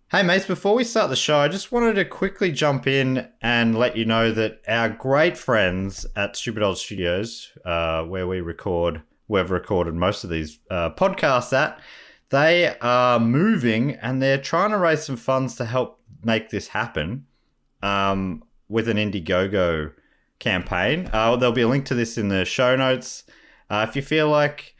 Hey mates, before we start the show, I just wanted to quickly jump in and let you know that our great friends at Stupid Old Studios, where we've recorded most of these podcasts at, they are moving and they're trying to raise some funds to help make this happen with an Indiegogo campaign. There'll be a link to this in the show notes. If you feel like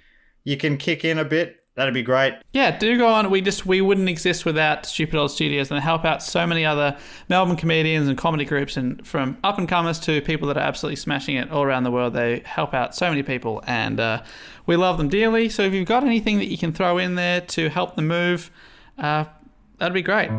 you can kick in a bit, that'd be great. Yeah, do go on. We wouldn't exist without Stupid Old Studios, and they help out so many other Melbourne comedians and comedy groups, and from up and comers to people that are absolutely smashing it all around the world. They help out so many people, and we love them dearly. So if you've got anything that you can throw in there to help them move, that'd be great.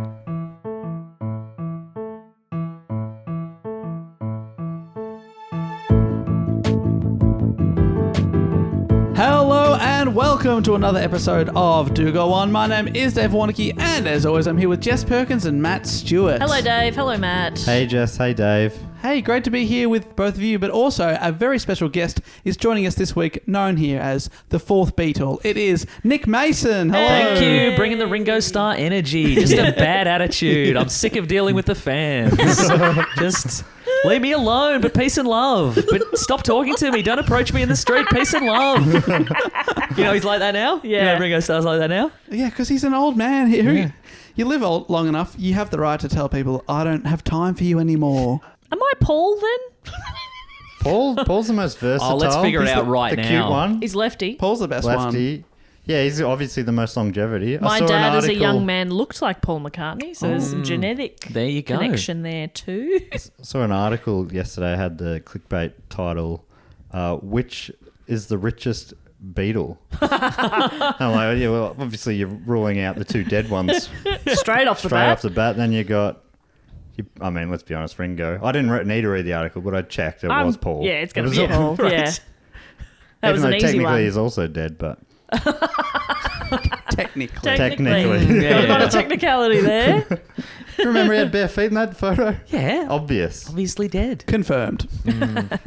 Hello and welcome to another episode of Do Go On. My name is Dave Warnicky, and as always, I'm here with Jess Perkins and Matt Stewart. Hello, Dave. Hello, Matt. Hey, Jess. Hey, Dave. Hey, great to be here with both of you, but also a very special guest is joining us this week, known here as the fourth Beatle. It is Nick Mason. Hello. Thank you, bringing the Ringo Starr energy. Just a bad attitude. I'm sick of dealing with the fans. Just leave me alone, but peace and love. But stop talking to me. Don't approach me in the street. Peace and love. You know he's like that now? Yeah. You know Ringo Starr's like that now? Yeah, because he's an old man. You live long enough, you have the right to tell people, I don't have time for you anymore. Am I Paul then? Paul's the most versatile. Oh, let's figure it out right now. The cute one. He's lefty. Paul's the best Lefty. one. Yeah, he's obviously the most longevity. My dad as a young man looked like Paul McCartney, so there's some genetic There you go. connection there too. I saw an article yesterday, had the clickbait title, which is the richest Beatle? I'm like, yeah, well, obviously you're ruling out the two dead ones Straight off the straight bat. off the bat. Then you got, I mean, let's be honest, Ringo. I didn't need to read the article, but I checked. It was Paul. Yeah, it's going to It be was Paul. Right. Yeah. That was Even an though easy technically one. he's also dead, but Technically. Technically. Yeah. A lot of technicality there. remember he had bare feet in that photo? Yeah. Obvious. Obviously dead. Confirmed.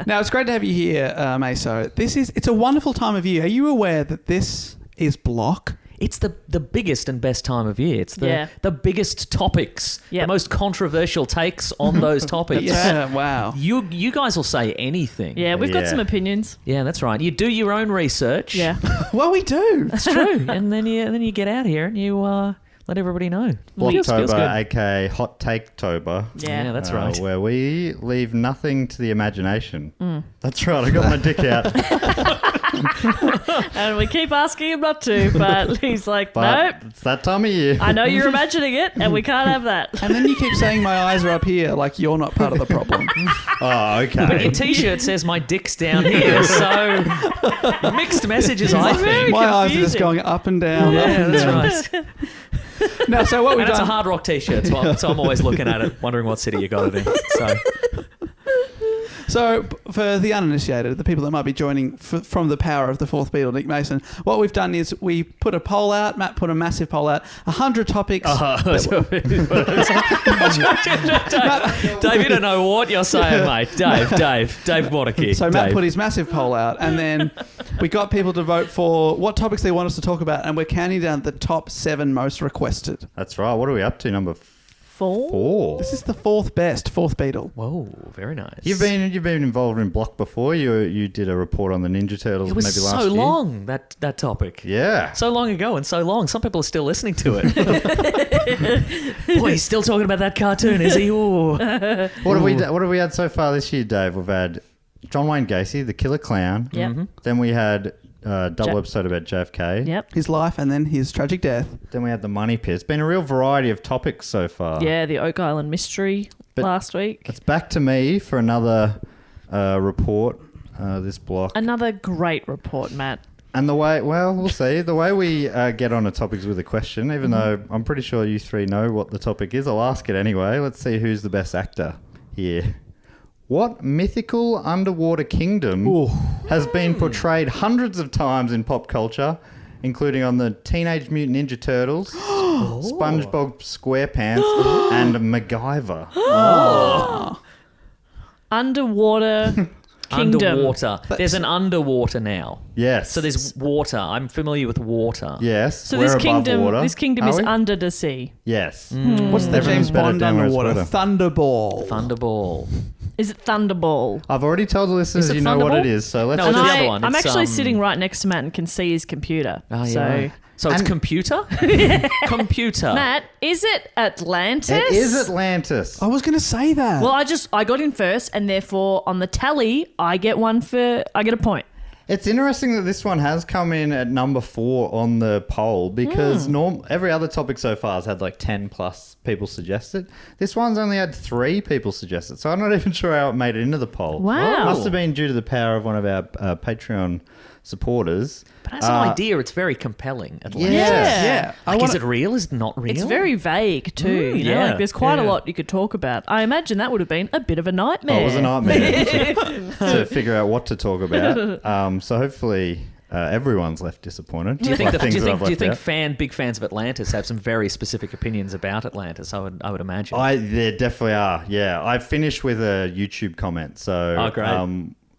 Now, it's great to have you here, Meso. It's a wonderful time of year. Are you aware that this is block? It's the biggest and best time of year. It's the biggest topics, Yep. the most controversial takes on those topics. Yeah, wow. You guys will say anything. Yeah, we've got Yeah. some opinions. Yeah, that's right. You do your own research. Yeah. Well, we do. That's true. and then you get out here and you let everybody know. Feels Blocktober, good. aka Hot Take Tober. Yeah. That's right. Where we leave nothing to the imagination. That's right. I got my dick out. And we keep asking him not to, but he's like, nope. But it's that time of year. I know you're imagining it, and we can't have that. And then you keep saying my eyes are up here, like you're not part of the problem. Oh, okay. But your T-shirt says my dick's down here, so mixed messages, I very think. My eyes are just confusing. going up and down. up Yeah, and that's down. right. Now, so what we've And it's a done... hard rock T-shirt, so I'm always looking at it, wondering what city you got it in. So, for the uninitiated, the people that might be joining from the power of the fourth Beatle, Nick Mason, what we've done is we put a poll out. Matt put a massive poll out. 100 topics. Dave, you don't know what you're saying, mate. Dave Warnicky. So Matt Dave. put his massive poll out, and then we got people to vote for what topics they want us to talk about, and we're counting down the top 7 most requested. That's right. What are we up to? Number 4? 4. This is the fourth Beatle. Whoa, very nice. You've been involved in Block before. You did a report on the Ninja Turtles It was maybe last so year. long, that topic. Yeah. So long ago and so long. Some people are still listening to it. Boy, he's still talking about that cartoon, is he? Ooh. What have we had so far this year, Dave? We've had John Wayne Gacy, the Killer Clown. Yep. Then we had a double episode about JFK. Yep. His life and then his tragic death. Then we had the Money Pit. It's been a real variety of topics so far. Yeah, the Oak Island mystery But last week. It's back to me for another report, this block. Another great report, Matt. And the way, well, we'll see. The way we get on a topic is with a question, even though I'm pretty sure you three know what the topic is. I'll ask it anyway. Let's see who's the best actor here. What mythical underwater kingdom has been portrayed hundreds of times in pop culture, including on the Teenage Mutant Ninja Turtles, SpongeBob SquarePants, and MacGyver? Underwater kingdom. Underwater. There's an underwater now. Yes. So there's water. I'm familiar with water. Yes. So we're this above kingdom, water. this kingdom Are is we? under the sea. Yes. What's the Everything's James better Bond down where it's underwater? wetter. Thunderball. Thunderball. Is it Thunderball? I've already told the listeners Is it you know what Thunderball? it is, so let's No, And it's just... the other one. I'm It's, actually sitting right next to Matt and can see his computer. Oh, so, yeah. So it's And- computer? Computer. Matt, is it Atlantis? It is Atlantis. I was going to say that. Well, I got in first, and therefore on the tally, I get a point. It's interesting that this one has come in at number 4 on the poll because every other topic so far has had like 10 plus people suggest it. This one's only had 3 people suggest it, so I'm not even sure how it made it into the poll. Wow. It must have been due to the power of one of our Patreon supporters. But as an idea, it's very compelling. Atlantis. Yeah. I Is it real? Is it not real? It's very vague too. You know, yeah. like there's quite a Yeah. lot you could talk about. I imagine that would have been a bit of a nightmare. Oh, it was a nightmare to figure out what to talk about. So hopefully everyone's left disappointed. Do you think, by things that I've do you left think out. big fans of Atlantis have some very specific opinions about Atlantis? I would imagine. There definitely are. Yeah, I finished with a YouTube comment, so Oh, great.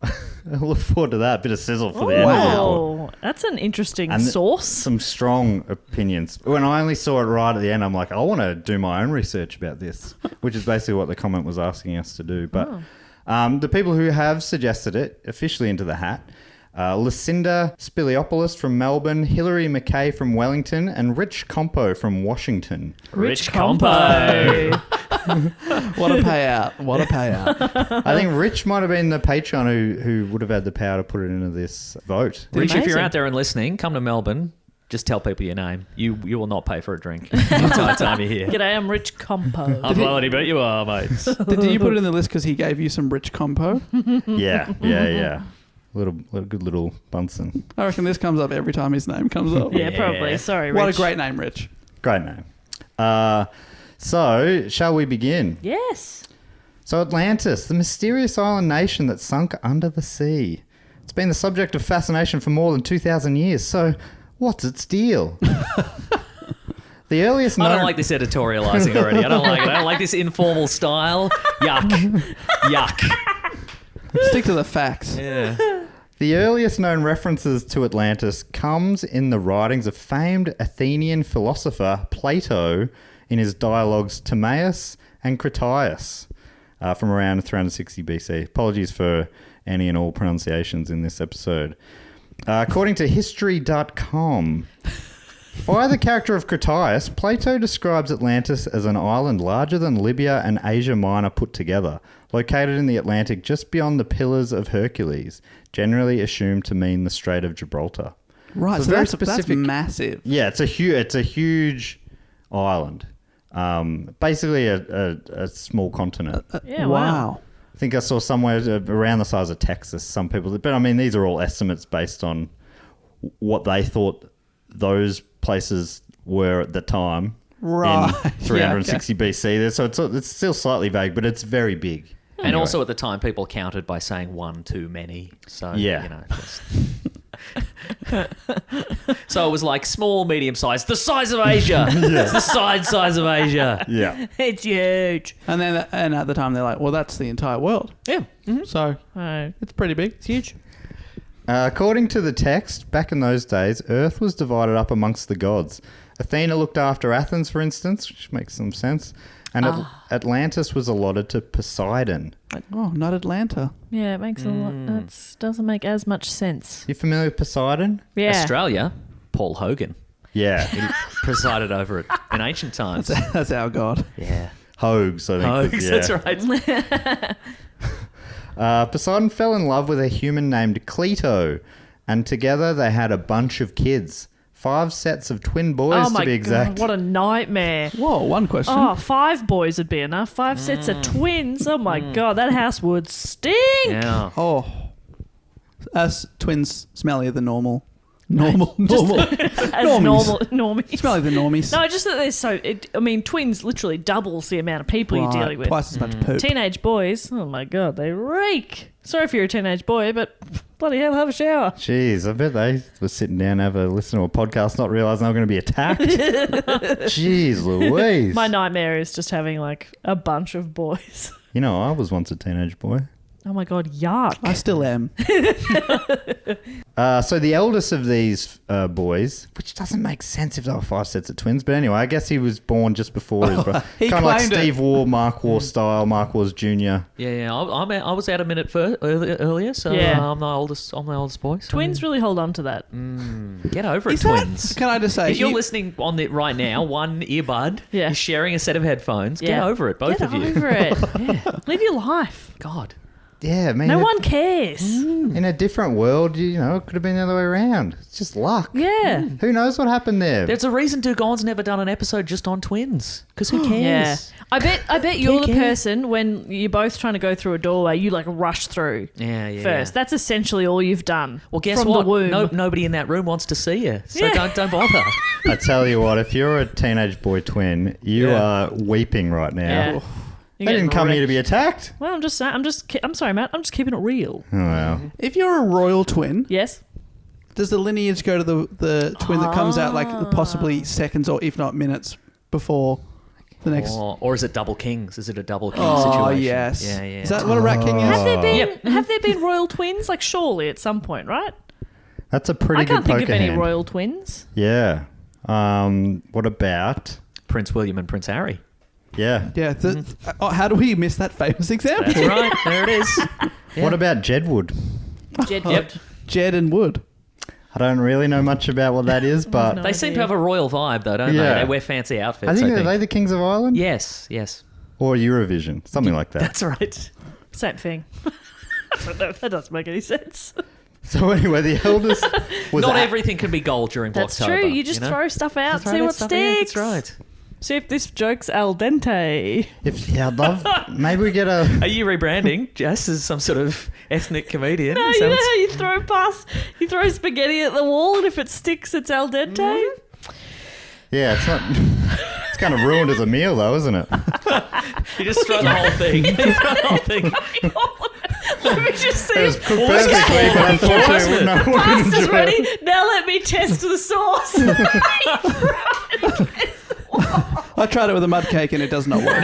I look forward to that. Bit of sizzle for the end of the report. Oh, that's an interesting And source. Some strong opinions. When I only saw it right at the end, I'm like, I want to do my own research about this, which is basically what the comment was asking us to do. But the people who have suggested it officially into the hat, Lucinda Spiliopoulos from Melbourne, Hilary McKay from Wellington, and Rich Compo from Washington. Rich Compo. What a payout. What a payout. I think Rich might have been the Patreon who would have had the power to put it into this vote. Rich, if you're Amazing. out there and listening, come to Melbourne. Just tell people your name. You will not pay for a drink the entire time you're here. G'day, I'm Rich Compo. I'm bloody bet you are, mate. Did you put it in the list because he gave you some rich compo? Yeah. Good little Bunsen. I reckon this comes up every time his name comes up. Yeah, probably. Sorry, Rich. What a great name, Rich. Great name. So, shall we begin? Yes. So, Atlantis, the mysterious island nation that sunk under the sea. It's been the subject of fascination for more than 2,000 years. So, what's its deal? The earliest I known... don't like this editorializing already. I don't like it. I don't like this informal style. Yuck. Yuck. Stick to the facts. Yeah. The earliest known references to Atlantis comes in the writings of famed Athenian philosopher Plato in his dialogues Timaeus and Critias from around 360 BC. Apologies for any and all pronunciations in this episode. According to History.com, via the character of Critias, Plato describes Atlantis as an island larger than Libya and Asia Minor put together, located in the Atlantic just beyond the Pillars of Hercules, generally assumed to mean the Strait of Gibraltar. Right, So so very that's specific. massive. Yeah, it's a huge island. Basically a small continent. Yeah, wow. I think I saw somewhere around the size of Texas, some people. But I mean, these are all estimates based on what they thought those places were at the time. Right. In 360 BC. So it's still slightly vague, but it's very big. And Anyway. also at the time, people counted by saying one too many. So, Yeah. you know, just... So it was like small, medium size, the size of Asia. It's the size of Asia. Yeah. It's huge. And at the time, they're like, well, that's the entire world. Yeah. So Oh. it's pretty big. It's huge. According to the text, back in those days, Earth was divided up amongst the gods. Athena looked after Athens, for instance, which makes some sense. And Atlantis was allotted to Poseidon. Oh, not Atlanta. Yeah, it makes a lot. That doesn't make as much sense. You familiar with Poseidon? Yeah. Australia, Paul Hogan. Yeah. He presided over it in ancient times. That's our god. Yeah. Hogs, I think. Hogs, Yeah. that's right. Poseidon fell in love with a human named Cleto, and together they had a bunch of kids. 5 sets of twin boys, Oh my to be exact. God, what a nightmare. Whoa, one question. Oh, 5 boys would be enough. 5 sets of twins. Oh my God, that house would stink. Yeah. Oh. Us twins smellier than normal. Normal. As normies. Smellier than normies. No, just that they're so. Twins literally doubles the amount of people you're dealing with. Twice as much poop. Teenage boys, oh my God, they reek. Sorry if you're a teenage boy, but bloody hell, have a shower. Jeez, I bet they were sitting down have a listen to a podcast not realising they were going to be attacked. Jeez Louise. My nightmare is just having like a bunch of boys. You know, I was once a teenage boy. Oh my God, yuck. I still am. So the eldest of these boys, which doesn't make sense if they were 5 sets of twins, but anyway, I guess he was born just before his brother. He Kind of like claimed it. Steve War, Mark War style. Mark War's junior. Yeah. I was out a minute earlier, so Yeah. I'm the oldest boy. So Twins really hold on to that. get over it, Is that- twins. Can I just say, If you're listening on it right now, one earbud, Yeah. you're sharing a set of headphones. Get Yeah. over it, both Get of you. over it. Live your life. God. Yeah, I mean, No one cares. in a different world, you know, it could have been the other way around. It's just luck. Yeah. Who knows what happened there? There's a reason Dugon's never done an episode just on twins. Because who Yeah. cares? I bet you're the cares? person when you're both trying to go through a doorway, you like rush through Yeah. first. That's essentially all you've done. Well, guess from what? the womb. Nobody in that room wants to see you, so Yeah. don't bother. I tell you what, if you're a teenage boy twin, you Yeah. are weeping right now. Yeah. They didn't come here to be attacked. Well, I'm sorry, Matt. I'm just keeping it real. Oh, wow. if you're a royal twin, Yes. does the lineage go to the twin that comes out like possibly seconds or if not minutes before the next? Or is it double kings? Is it a double king Oh, situation? yes. Yeah. Is that what a rat king is? Have there been royal twins? Like surely at some point, right? That's a pretty I can't good think poker of any hand. royal twins. Yeah. What about... Prince William and Prince Harry. Yeah. Yeah. How do we miss that famous example? That's right. There it is. Yeah. What about Jedward? Jed. Jed and Wood. I don't really know much about what that is, but No They seem to idea. have a royal vibe, though, don't Yeah. they? They wear fancy outfits. I think are they the Kings of Ireland? Yes. Or Eurovision, something like that. That's right. Same thing. I don't know. That doesn't make any sense. So anyway, the eldest was Not everything can be gold during That's Blocktober. true. You just know? throw stuff out, Just throw see that what stuff in. sticks. That's right. See if this joke's al dente. I'd love. Maybe we get a. Are you rebranding Jess as some sort of ethnic comedian? No, Is you that know what's- how you throw spaghetti at the wall, and if it sticks, it's al dente. Yeah, it's not. It's kind of ruined as a meal, though, isn't it? You just throw the whole thing. You throw the whole thing. Let me just see. It was if cooked perfectly, but unfortunately, no one would pasta's enjoy ready. it. Now let me test the sauce. I tried it with a mud cake and it does not work.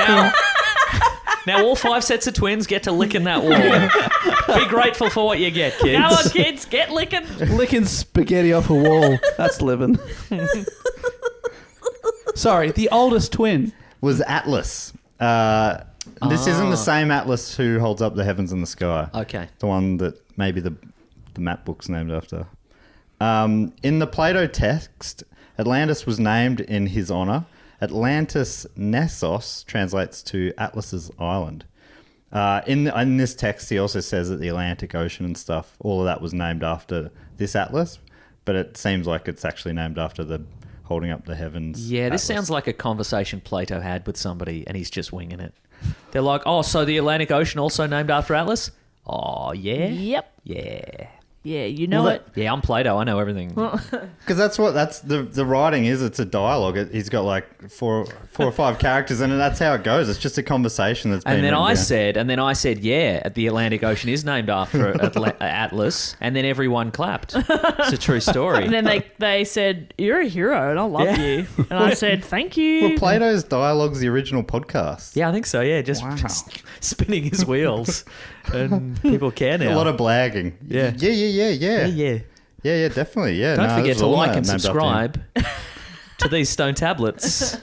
Now all 5 sets of twins get to lick in that wall. Be grateful for what you get, kids. Go on, kids, get licking. Licking spaghetti off a wall. That's living. Sorry, the oldest twin. Was Atlas. This isn't the same Atlas who holds up the heavens and the sky. Okay. The one that maybe the map book's named after. In the Plato text, Atlantis was named in his honor. Atlantis Nessos translates to Atlas's island. In this text, he also says that the Atlantic Ocean and stuff, all of that was named after this Atlas, but it seems like it's actually named after the holding up the heavens. Yeah, this Atlas. sounds like a conversation Plato had with somebody and he's just winging it. They're like, oh, so the Atlantic Ocean also named after Atlas? Oh, yeah? Yep. Yeah. Yeah, you know Well, it. Yeah, I'm Plato. I know everything. Because that's the writing is. It's a dialogue. He's got like four or five characters in it. That's how it goes. It's just a conversation that's been And then written down. I said, yeah, the Atlantic Ocean is named after Atlas. And then everyone clapped. It's a true story. And then they said, "You're a hero, and I love Yeah. you." And I said, "Thank you." Well, Plato's dialogue's the original podcast. Yeah, I think so. Yeah, just Wow. spinning his wheels, and people care now. A lot of blagging. Yeah. Yeah, definitely. Yeah. Don't no, forget it's to all like and named after him. subscribe to these stone tablets.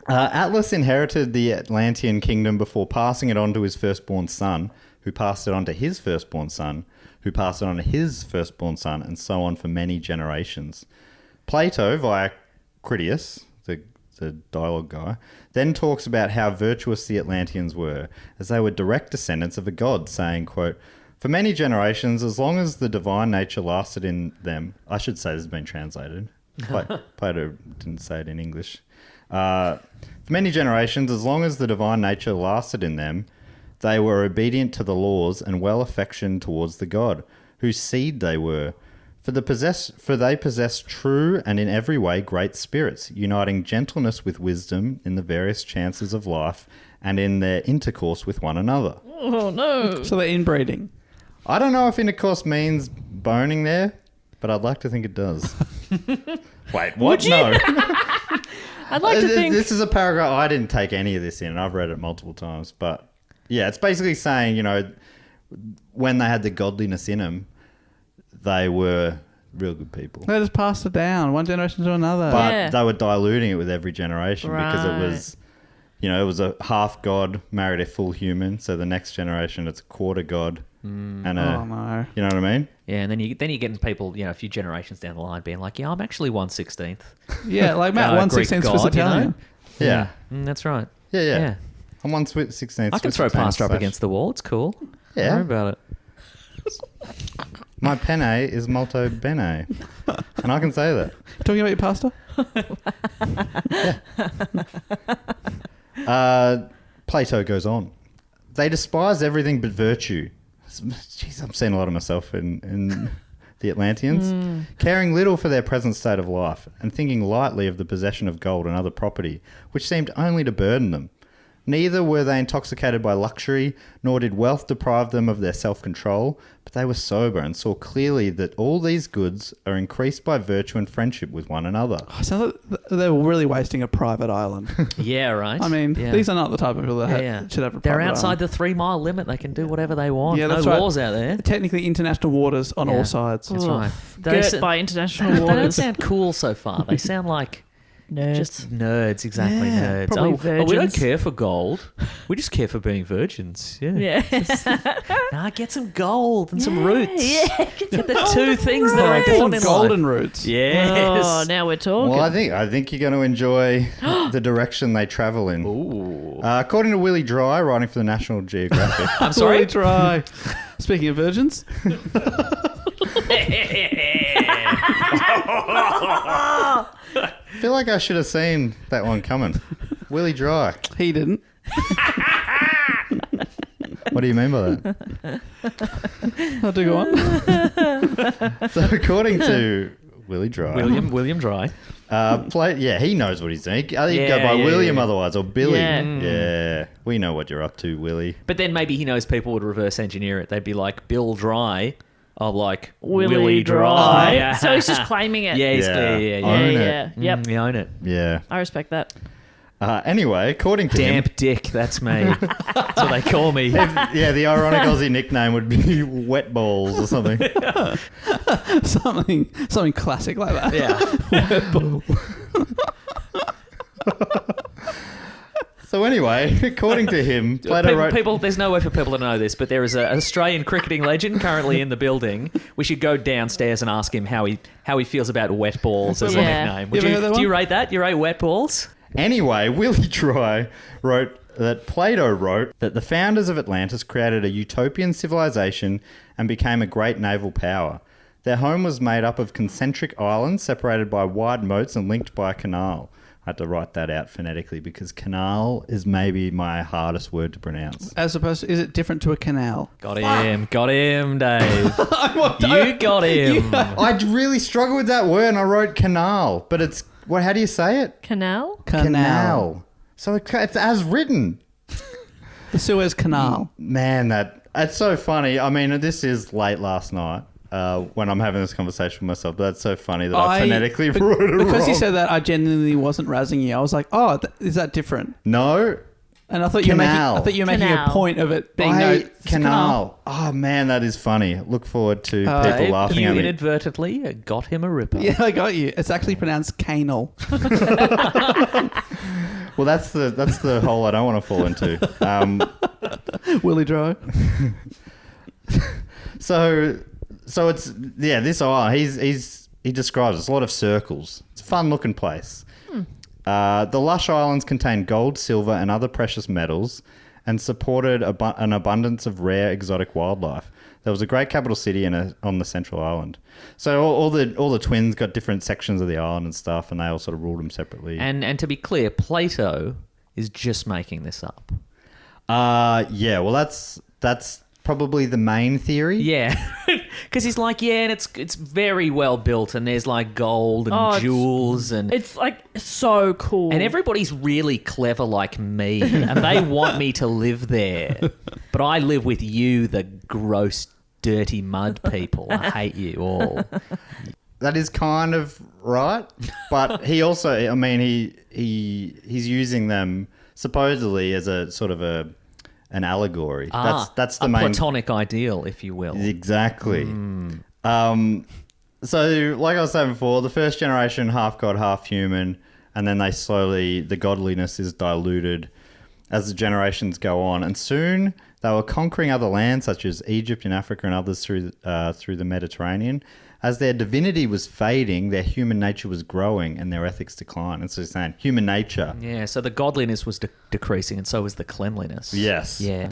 Atlas inherited the Atlantean kingdom before passing it on to his firstborn son, who passed it on to his firstborn son, who passed it on to his firstborn son, and so on for many generations. Plato, via Critias, the dialogue guy, then talks about how virtuous the Atlanteans were, as they were direct descendants of a god, saying, quote, "For many generations, as long as the divine nature lasted in them," I should say this has been translated. Plato didn't say it in English. For many generations, as long as the divine nature lasted in them, they were obedient to the laws and well affectioned towards the god, whose seed they were. For they possess true and in every way great spirits, uniting gentleness with wisdom in the various chances of life and in their intercourse with one another. Oh no! So they're inbreeding. I don't know if intercourse means boning there, but I'd like to think it does. Wait, what? No. I'd like to think. This is a paragraph. I didn't take any of this in. I've read it multiple times, but Yeah, it's basically saying, you know, when they had the godliness in them, they were real good people. They just passed it down one generation to another. But Yeah. they were diluting it with every generation because it Right. was, you know, it was a half god married a full human. So the next generation, it's a quarter god and Oh, no. you know what I mean? Yeah, and then you get people, you know, a few generations down the line being like, yeah, I'm actually 1/16. Yeah, like Matt, Greek 1/16 god, Swiss you Italian. know? Yeah. That's right. Yeah, yeah. Yeah. I'm 1/16. I can throw pasta up against the wall. It's cool. Yeah. Don't worry about it. My penne is molto bene. And I can say that. Talking about your pasta? Plato goes on. They despise everything but virtue. Jeez, I'm seeing a lot of myself in the Atlanteans. Caring little for their present state of life and thinking lightly of the possession of gold and other property, which seemed only to burden them. Neither were they intoxicated by luxury, nor did wealth deprive them of their self-control, but they were sober and saw clearly that all these goods are increased by virtue and friendship with one another. Oh, sounds like they were really wasting a private island. Yeah, right. I mean, Yeah. these are not the type of people that should have a private They're outside island. the 3-mile limit. They can do whatever they want. Yeah, no that's right. laws out there. Technically international waters on Yeah. all sides. That's Oof. right. Girt by international They don't waters. sound cool so far. They sound like Nerds. just nerds, exactly, Yeah, nerds. probably We don't virgins. care for gold. We just care for being virgins. Yeah. Yeah. Nah, get some gold and some roots. Yeah. Get the two things that are Some important in golden life. roots. Yes. Oh, now we're talking. Well, I think you're going to enjoy the direction they travel in. Ooh. According to Willie Dry, writing for the National Geographic. I'm sorry. Try. Speaking of virgins, I feel like I should have seen that one coming. Willie Dry. he didn't. What do you mean by that? I'll do go on. So according to Willie Dry, William Dry. he knows what he's doing. I think he'd go Yeah, by yeah, William yeah. otherwise, or Billy. Yeah. Yeah, we know what you're up to, Willie. But then maybe he knows people would reverse engineer it. They'd be like Bill Dry, or like Willie Dry. Dry. So he's just claiming it. Yeah, he's Yeah. clear. Yeah, Own it. yeah. Yep. You own it. Yeah. I respect that. Anyway, according to him, Damp dick, that's me. That's what they call me. yeah, the ironic Aussie nickname would be Wet Balls or something. something classic like that. Yeah. So anyway, according to him, Plato wrote... People, there's no way for people to know this, but there is an Australian cricketing legend currently in the building. We should go downstairs and ask him how he feels about wet balls as a Yeah. nickname. You ever heard that Do you one? rate that? You rate wet balls? Anyway, Willie Dry wrote that Plato wrote that the founders of Atlantis created a utopian civilization and became a great naval power. Their home was made up of concentric islands separated by wide moats and linked by a canal. I had to write that out phonetically because canal is maybe my hardest word to pronounce. As opposed to, is it different to a canal? Got him, Dave. You got him. I really struggled with that word and I wrote canal, but it's... What? How do you say it? Canal? Canal. So it's as written. The Suez Canal. Man, that's so funny. I mean, this is late last night when I'm having this conversation with myself, but that's so funny that I phonetically wrote it Because wrong. you said that, I genuinely wasn't razzing you. I was like, oh, is that different? No. And I thought you were Canal. making a Canal. point of it being It's a canal. Oh, man, that is funny. Look forward to people Dave, laughing you at me. inadvertently got him a ripper. Yeah, I got you. It's actually pronounced canal. Well, that's the hole I don't want to fall into. Willie Dry. So it's this island. He describes it. It's a lot of circles. It's a fun looking place. The lush islands contain gold, silver, and other precious metals, and supported an abundance of rare exotic wildlife. There was a great capital city on the central island. So all the twins got different sections of the island and stuff, and they all sort of ruled them separately. And to be clear, Plato is just making this up. Yeah. Well, that's probably the main theory. Yeah, because he's like, and it's very well built, and there's like gold and Oh, jewels, and It's like so cool. everybody's really clever like me, and they want me to live there, but I live with you, the gross, dirty mud people. I hate you all. That is kind of right, but he also, I mean, he's using them supposedly as a sort of a an allegory. That's the a main platonic ideal, if you will. Exactly. So, like I was saying before, the first generation, half god, half human, and then the godliness is diluted as the generations go on. And soon they were conquering other lands, such as Egypt and Africa and others through the Mediterranean. As their divinity was fading, their human nature was growing and their ethics declined. And so he's saying human nature. Yeah, so the godliness was decreasing and so was the cleanliness. Yes. Yeah.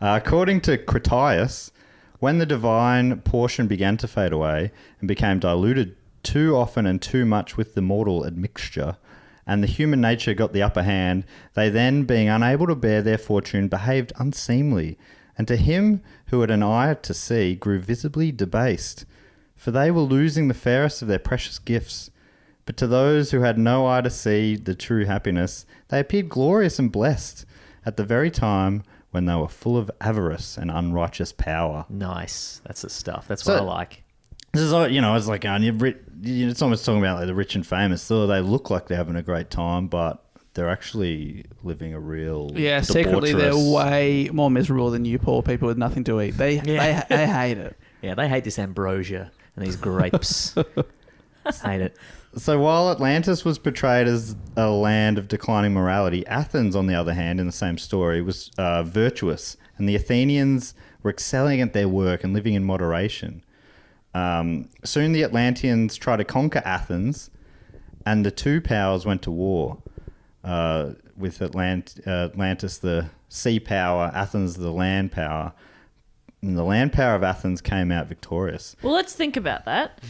According to Critias, when the divine portion began to fade away and became diluted too often and too much with the mortal admixture, and the human nature got the upper hand, they then, being unable to bear their fortune, behaved unseemly, and to him who had an eye to see grew visibly debased. For they were losing the fairest of their precious gifts. But to those who had no eye to see the true happiness, they appeared glorious and blessed at the very time when they were full of avarice and unrighteous power. Nice. That's the stuff. That's what I like. This is, it's like, it's almost talking about like the rich and famous. So they look like they're having a great time, but they're actually living a real secretly they're debaucherous- way more miserable than you poor people with nothing to eat. They hate it. Yeah, they hate this ambrosia and these grapes. Hate it. So while Atlantis was portrayed as a land of declining morality, Athens, on the other hand, in the same story, was virtuous, and the Athenians were excelling at their work and living in moderation. Soon the Atlanteans tried to conquer Athens, and the two powers went to war, with Atlantis the sea power, Athens the land power. And the land power of Athens came out victorious. Well, let's think about that.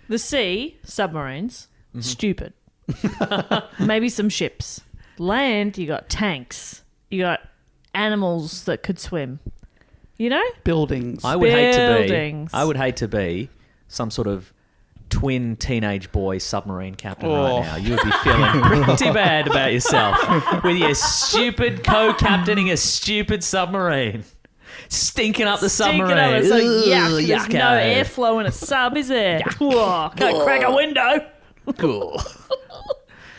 The sea, submarines, stupid. Maybe some ships. Land, you got tanks. You got animals that could swim. You know? Buildings. I would Buildings. hate to be some sort of twin teenage boy submarine captain right now. You would be feeling pretty bad about yourself with your stupid co-captaining a stupid submarine. Stinking up the submarine. It's like, yuck. Ugh, There's no yucko. airflow in a sub, is there? Whoa, can't crack a window. Cool.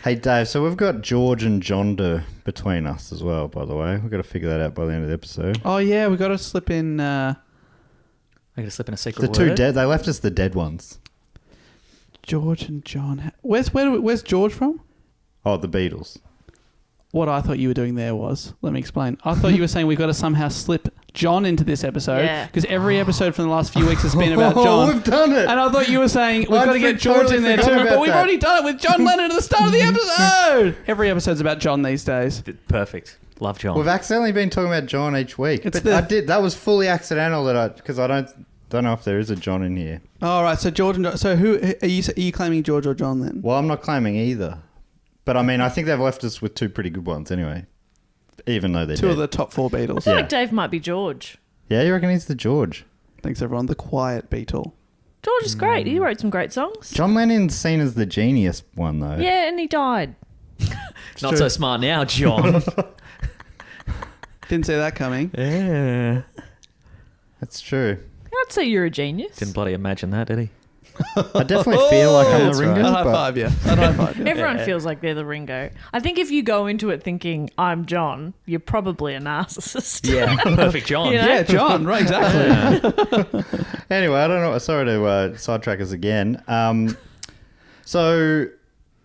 Hey, Dave, so we've got George and John between us as well, by the way. We've got to figure that out by the end of the episode. Oh, yeah, we got to slip in... I got to slip in a secret The word. two dead, they left us the dead ones. George and John. Where's George from? Oh, the Beatles. What I thought you were doing there was... Let me explain. I thought you were saying we've got to somehow slip John into this episode. Yeah. Because every episode from the last few weeks has been about John. We've done it! And I thought you were saying we've got to get George totally in there forgot too, about but we've that. already done it with John Lennon at the start of the episode. Every episode's about John these days. Perfect. Love John. We've accidentally been talking about John each week. It's But that was fully accidental because I don't know if there is a John in here. All right, so George and John. So who are you claiming, George or John then? Well, I'm not claiming either. But I mean, I think they've left us with two pretty good ones anyway. Even though they're Two dead. of the top four Beatles. I feel Yeah. like Dave might be George. Yeah, you reckon he's the George? Thanks everyone. The quiet Beatle. George is great. He wrote some great songs. John Lennon's seen as the genius one, though. Yeah, and he died. Not so smart now, John. Didn't see that coming. Yeah. That's true. I'd say you're a genius. Didn't bloody imagine that, did he? I definitely feel like I'm That's the Ringo. right. I'd high five you. I'd high five you. Everyone feels like they're the Ringo. I think if you go into it thinking, I'm John, you're probably a narcissist. Yeah. Perfect John. You know? Yeah, John. Right, exactly. Anyway, I don't know. Sorry to sidetrack us again. So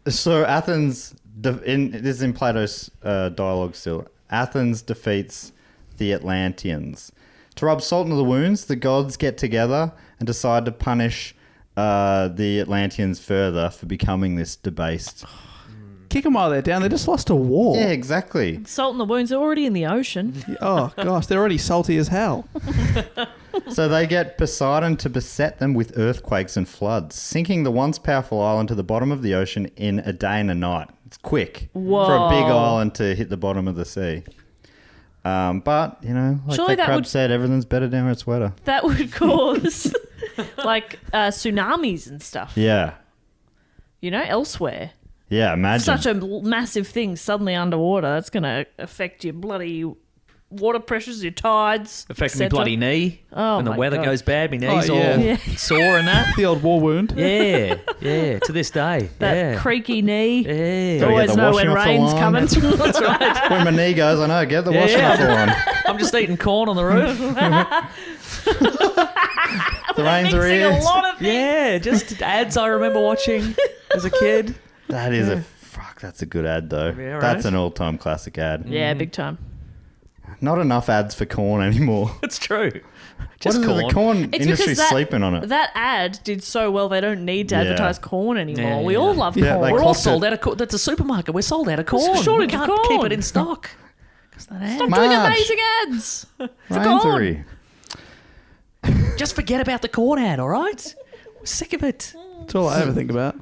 Athens, this is in Plato's dialogue still. Athens defeats the Atlanteans. To rub salt into the wounds, the gods get together and decide to punish the Atlanteans further for becoming this debased. Kick them while they're down. They just lost a war. Yeah, exactly. Salt in the wounds are already in the ocean. Oh, gosh. They're already salty as hell. So they get Poseidon to beset them with earthquakes and floods, sinking the once powerful island to the bottom of the ocean in a day and a night. It's quick Whoa. for a big island to hit the bottom of the sea. But, you know, like Surely that that crab would- said, everything's better down where it's wetter. That would cause tsunamis and stuff. Yeah. You know, elsewhere. Yeah, imagine. Such a massive thing suddenly underwater. That's going to affect your bloody water pressures, your tides. Affecting my etc. bloody knee. Oh, when the my weather God. goes bad, my knee's Oh, yeah. all Yeah. sore and that. The old war wound. Yeah, to this day. That yeah. creaky knee. Yeah. Gotta Always get the know when washing off the rain's line. coming. That's right. When my knee goes, I know, get the washing Yeah. off the lawn. I'm just eating corn on the roof. The rains are Mixing here. a lot of things. Yeah, just ads I remember watching as a kid. That is a fuck. That's a good ad though. Yeah, right. That's an all-time classic ad. Yeah, big time. Not enough ads for corn anymore. It's true. What Just is it? corn. The corn It's industry's because sleeping on it. That ad did so well, they don't need to Yeah. advertise corn anymore. Yeah, We yeah. all love Yeah, corn. they We're all clocked sold it. out of corn. That's a supermarket. We're sold out of There's a corn. shortage We of can't keep corn. it in stock. 'Cause that ad. Stop doing Marge. amazing ads. For Rainsbury. corn. Just forget about the corn ad, all right? We're sick of it. That's all I ever think about.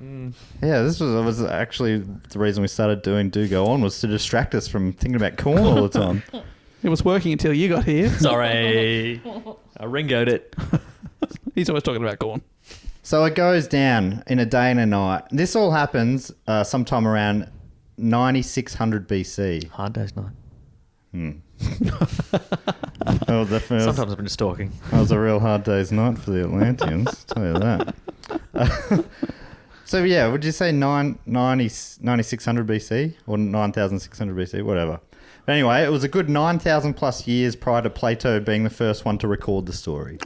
Yeah, this was actually the reason we started doing Do Go On was to distract us from thinking about corn all the time. It was working until you got here. Sorry. I ringoed it. He's always talking about corn. So it goes down in a day and a night. This all happens sometime around 9600 BC. Hard day's night. Oh, definitely. Sometimes I've been just talking. That was a real hard day's night for the Atlanteans, tell you that. So, yeah, would you say 9600 BC or 9600 BC? Whatever. But anyway, it was a good 9,000 plus years prior to Plato being the first one to record the story.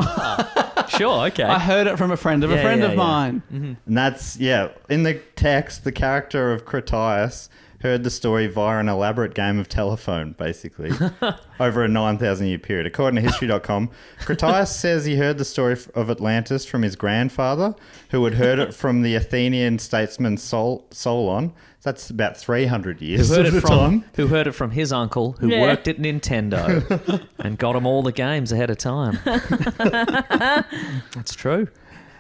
Sure, okay. I heard it from a friend of a Yeah, friend yeah, of yeah. mine. And that's, yeah, in the text, the character of Critias heard the story via an elaborate game of telephone, basically, over a 9,000 year period. According to History.com, Critias says he heard the story of Atlantis from his grandfather, who had heard it from the Athenian statesman Solon. That's about 300 years who heard of it the from time. who heard it from his uncle who Yeah. worked at Nintendo and got him all the games ahead of time. That's true.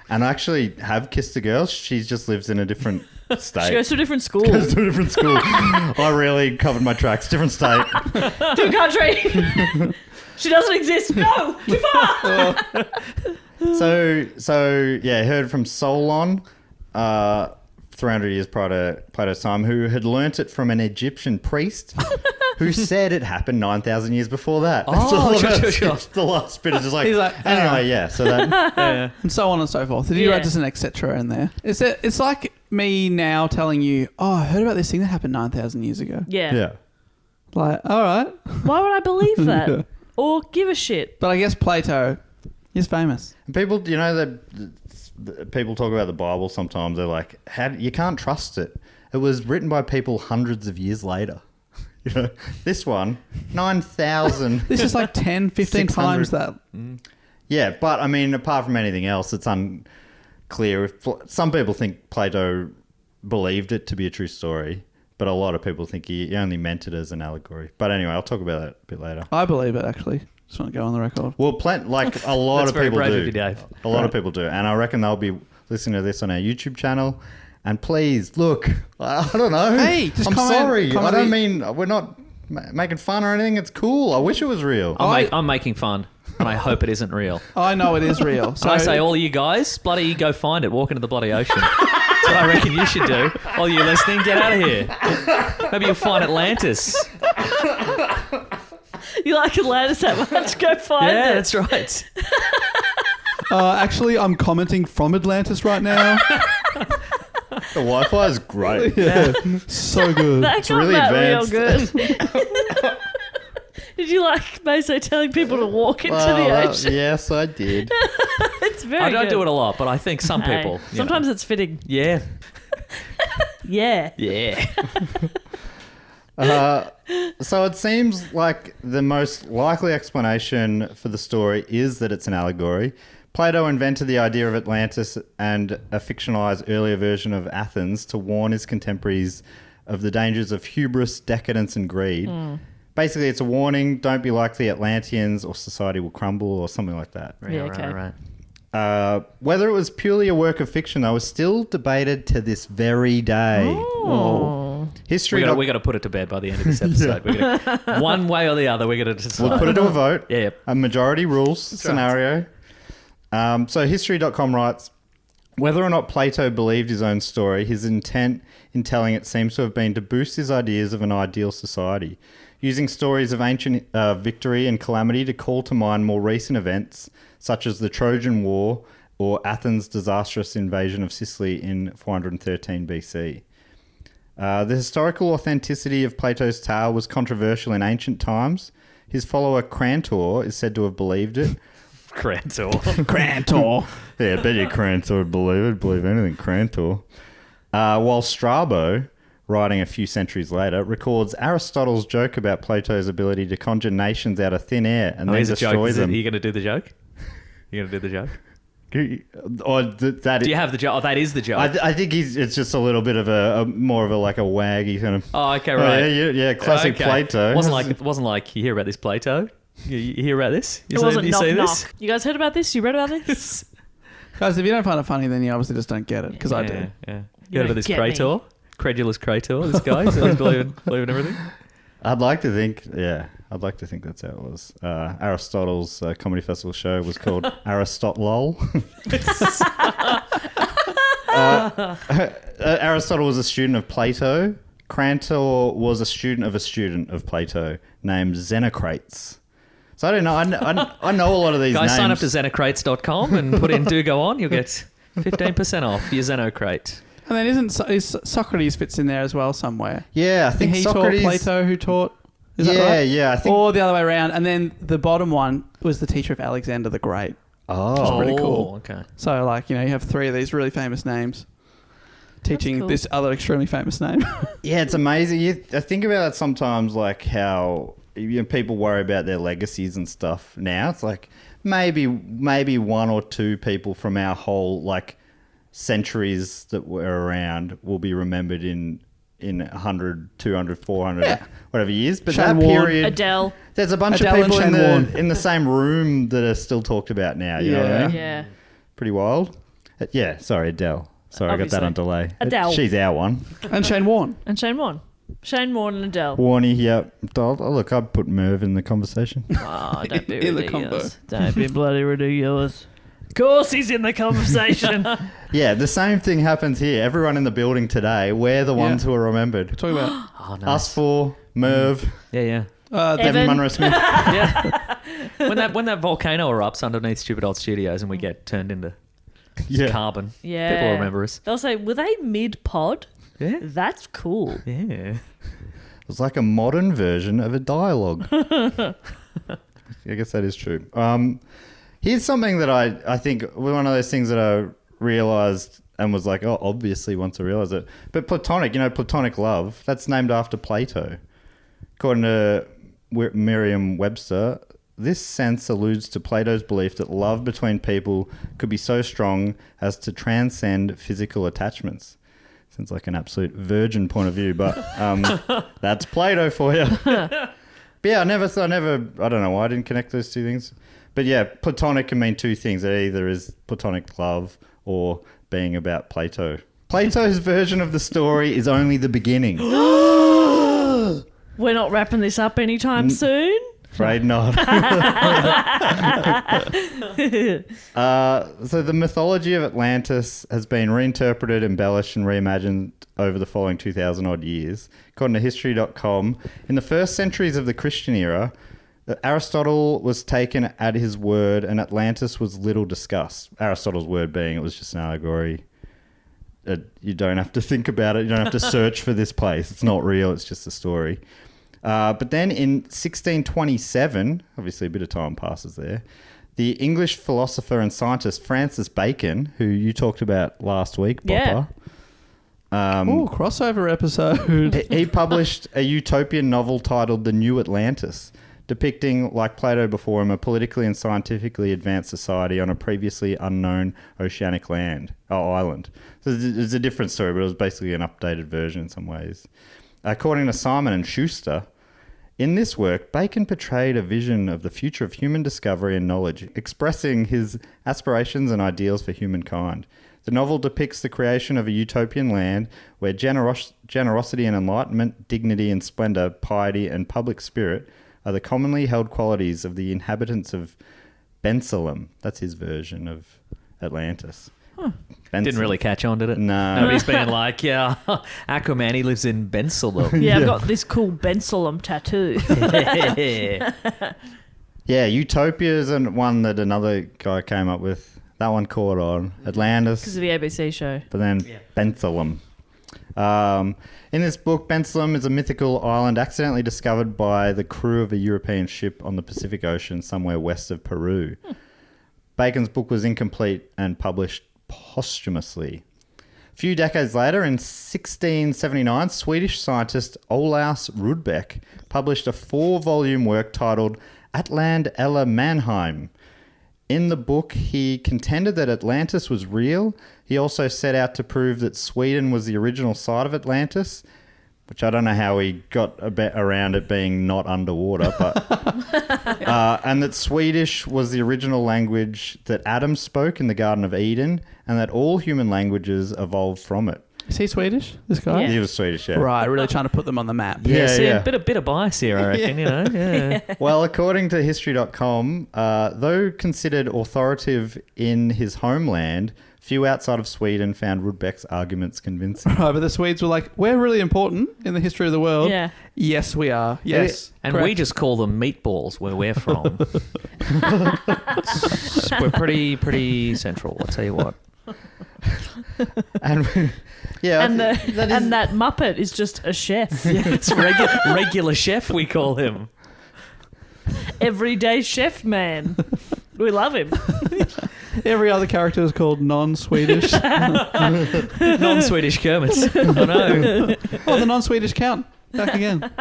And I actually have kissed a girl. She just lives in a different state. She goes to a different school. Goes to a different school. I really covered my tracks. Different state. to a country. She doesn't exist. No, too far. So yeah, heard from Solon, 300 years prior to Plato's time, who had learnt it from an Egyptian priest, who said it happened 9,000 years before that. That's all sure, about sure. The last bit is just like, He's like, anyway, yeah. So that And so on and so forth. Did you Yeah. write just an etc. in there? It's like me now telling you, oh, I heard about this thing that happened 9,000 years ago. Yeah. yeah. Like, all right. Why would I believe that? Yeah. Or give a shit? But I guess Plato is famous. And people, you know, the people talk about the Bible sometimes. They're like, you can't trust it. It was written by people hundreds of years later. You know, this one, 9,000. This is like 10, 15 times 600. that. Yeah, but I mean, apart from anything else, it's unclear. Some people think Plato believed it to be a true story, but a lot of people think he only meant it as an allegory. But anyway, I'll talk about that a bit later. I believe it, actually. Just want to go on the record. Well, like a lot That's of very people brave do. of you, Dave. A lot of people do, and I reckon they'll be listening to this on our YouTube channel. And please, look, I don't know. Hey, just I'm comment- sorry. I comment don't the- mean we're not making fun or anything. It's cool. I wish it was real. I'm making fun, and I hope it isn't real. I know it is real. So So I say, all you guys, bloody go find it. Walk into the bloody ocean. That's what I reckon you should do. All you listening, get out of here. Maybe you'll find Atlantis. You like Atlantis that much? Go find Yeah, it. that's right. actually, I'm commenting from Atlantis right now. The Wi-Fi is great. Yeah. So good. That got really that real advanced. good. Did you like Meso telling people to walk into Well, the ocean? yes, I did. It's very I don't good. do it a lot, but I think some Hey, people. you sometimes know. it's fitting. Yeah. Yeah. Yeah. So it seems like the most likely explanation for the story is that it's an allegory. Plato invented the idea of Atlantis and a fictionalized earlier version of Athens to warn his contemporaries of the dangers of hubris, decadence, and greed. Basically, it's a warning, don't be like the Atlanteans or society will crumble or something like that. Yeah, okay. right. Whether it was purely a work of fiction, though, is still debated to this very day. Oh. History. We got to put it to bed by the end of this episode. We're gonna, one way or the other, we're going to decide. We'll put it to a vote. Yeah. A majority rules scenario. So History.com writes, whether or not Plato believed his own story, his intent in telling it seems to have been to boost his ideas of an ideal society, using stories of ancient victory and calamity to call to mind more recent events, such as the Trojan War or Athens' disastrous invasion of Sicily in 413 BC. The historical authenticity of Plato's tale was controversial in ancient times. His follower Crantor is said to have believed it. Crantor. Crantor. Yeah, I bet you Crantor would believe anything Crantor. While Strabo, writing a few centuries later, records Aristotle's joke about Plato's ability to conjure nations out of thin air and then destroy them. Are you going to do the joke? You going to do the joke? Or that Do you have the joke? Oh, that is the joke. I think it's just a little bit of a more of a like a waggy kind of. Oh, okay, right. Yeah, classic Okay. Plato. It wasn't like you hear about this Plato. You hear about this? It wasn't you knock see knock. this? You guys heard about this? You read about this? Guys, if you don't find it funny, then you obviously just don't get it, because I do. Yeah. You You heard about don't this get me. Crator? Credulous Crator, this guy. So he's believing everything. I'd like to think that's how it was. Aristotle's comedy festival show was called Aristotle. Aristotle was a student of Plato. Crantor was a student of Plato named Xenocrates. So I don't know. I know a lot of these Guys, names. sign up to xenocrates.com and put in do go on. You'll get 15% off your Xenocrate. And then is Socrates fits in there as well somewhere? Oh, Yeah, I I think think he Socrates. taught Plato, who taught. Is that Yeah, right? yeah, I think- Or the other way around. And then the bottom one was the teacher of Alexander the Great. Oh, pretty cool. Okay. So, like, you have three of these really famous names teaching cool. this other extremely famous name. yeah, it's amazing. I think about that sometimes, like how people worry about their legacies and stuff. Now it's like maybe one or two people from our whole like centuries that were around will be remembered in 100, 200, 400, whatever years. But Shane that Warne. period, Adele. there's a bunch Adele of and people Shane Warne. in the same room that are still talked about now. You know what I mean? Yeah. Pretty wild. Yeah, sorry, Adele. Sorry, I got that Obviously. on delay. Adele. She's our one. And Shane Warne. And Shane Warne. Shane Warne and Adele. Warnie, yeah. Look, I'd put Merv in the conversation. Oh, don't be In the ridiculous. Don't be bloody ridiculous. Of course he's in the conversation. Yeah, the same thing happens here. Everyone in the building today, we're the ones who are remembered. Talking about Oh, nice. Us four, Merv, Yeah. Evan. Evan Munro-Smith. Yeah. when that volcano erupts underneath Stupid Old Studios and we get turned into Yeah. carbon, Yeah. people will remember us. They'll say, were they mid-pod? Yeah. That's cool. Yeah. It's like a modern version of a dialogue. I guess that is true. Here's something that I think one of those things that I realised and was like, oh, obviously once I realised it. But platonic, platonic love, that's named after Plato. According to Merriam-Webster, this sense alludes to Plato's belief that love between people could be so strong as to transcend physical attachments. Sounds like an absolute virgin point of view, but that's Plato for you. But yeah, I don't know why I didn't connect those two things. But yeah, platonic can mean two things. It either is platonic love or being about Plato. Plato's version of the story is only the beginning. We're not wrapping this up anytime soon. Afraid not. So the mythology of Atlantis has been reinterpreted, embellished, and reimagined over the following 2,000 odd years. According to History.com, in the first centuries of the Christian era, Aristotle was taken at his word and Atlantis was little discussed. Aristotle's word being it was just an allegory. You don't have to think about it. You don't have to search for this place. It's not real. It's just a story. But then in 1627, obviously a bit of time passes there, the English philosopher and scientist Francis Bacon, who you talked about last week, Yeah. Bopper, Ooh, crossover episode. he published a utopian novel titled The New Atlantis, depicting, like Plato before him, a politically and scientifically advanced society on a previously unknown oceanic island. So it's a different story, but it was basically an updated version in some ways. According to Simon and Schuster, in this work, Bacon portrayed a vision of the future of human discovery and knowledge, expressing his aspirations and ideals for humankind. The novel depicts the creation of a utopian land where generosity and enlightenment, dignity and splendour, piety and public spirit are the commonly held qualities of the inhabitants of Bensalem. That's his version of Atlantis. Didn't really catch on, did it? No. Nobody's being like, yeah, Aquaman, he lives in Bensalem. Yeah, I've got this cool Bensalem tattoo. Yeah, Utopia is one that another guy came up with. That one caught on. Atlantis. Because of the ABC show. But then Bensalem. In this book, Bensalem is a mythical island accidentally discovered by the crew of a European ship on the Pacific Ocean somewhere west of Peru. Bacon's book was incomplete and published posthumously. A few decades later, in 1679, Swedish scientist Olaus Rudbeck published a 4-volume work titled Atland eller Mannheim. In the book, he contended that Atlantis was real. He also set out to prove that Sweden was the original site of Atlantis, which I don't know how he got around it being not underwater, but and that Swedish was the original language that Adam spoke in the Garden of Eden, and that all human languages evolved from it. Is he Swedish, this guy? Yeah. He was Swedish, yeah. Right, really trying to put them on the map. Yeah, see, yeah. a bit of bias here, I reckon, you know. Yeah. Well, according to History.com, though considered authoritative in his homeland, few outside of Sweden found Rudbeck's arguments convincing. Right, but the Swedes were like, we're really important in the history of the world. Yeah. Yes, we are. Yes. And correct. we just call them meatballs where we're from. We're pretty central, I'll tell you what. And yeah, And that is- that Muppet is just a chef. Yeah, it's regular chef, we call him. Everyday chef man. We love him. Every other character is called non-Swedish. Non-Swedish Kermits. I know. Oh, the non-Swedish count. Back again.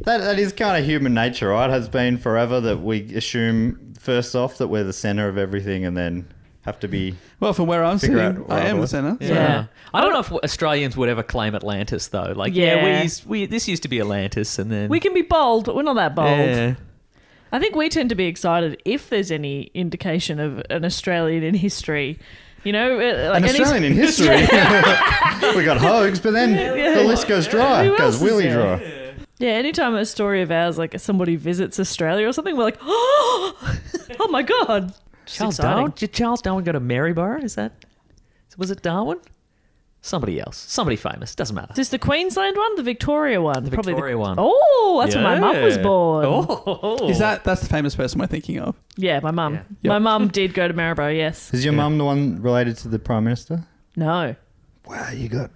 that is kind of human nature, right? Has been forever that we assume first off that we're the center of everything, and then have to be. Well, from where I'm Figure sitting, out I am what- the centre. so- Yeah. I don't know if Australians would ever claim Atlantis, though. Like, we this used to be Atlantis, and then... We can be bold, but we're not that bold. Yeah. I think we tend to be excited if there's any indication of an Australian in history. You know, An Australian in history. We got Hogs, but then the list goes dry. Who It else goes is really there? dry. Yeah, anytime a story of ours, like somebody visits Australia or something, we're like, oh my god, Charles exciting. Darwin? Did Charles Darwin go to Maryborough? Was it Darwin? Somebody else. Somebody famous. Doesn't matter. Is this the Queensland one, the Victoria one? The Victoria one. Oh, that's when my mum was Yeah. born. Oh. That's the famous person we're thinking of? Yeah, my mum. Yeah. Yep. My mum did go to Maryborough. Yes. Is your mum the one related to the Prime Minister? No. Wow, you got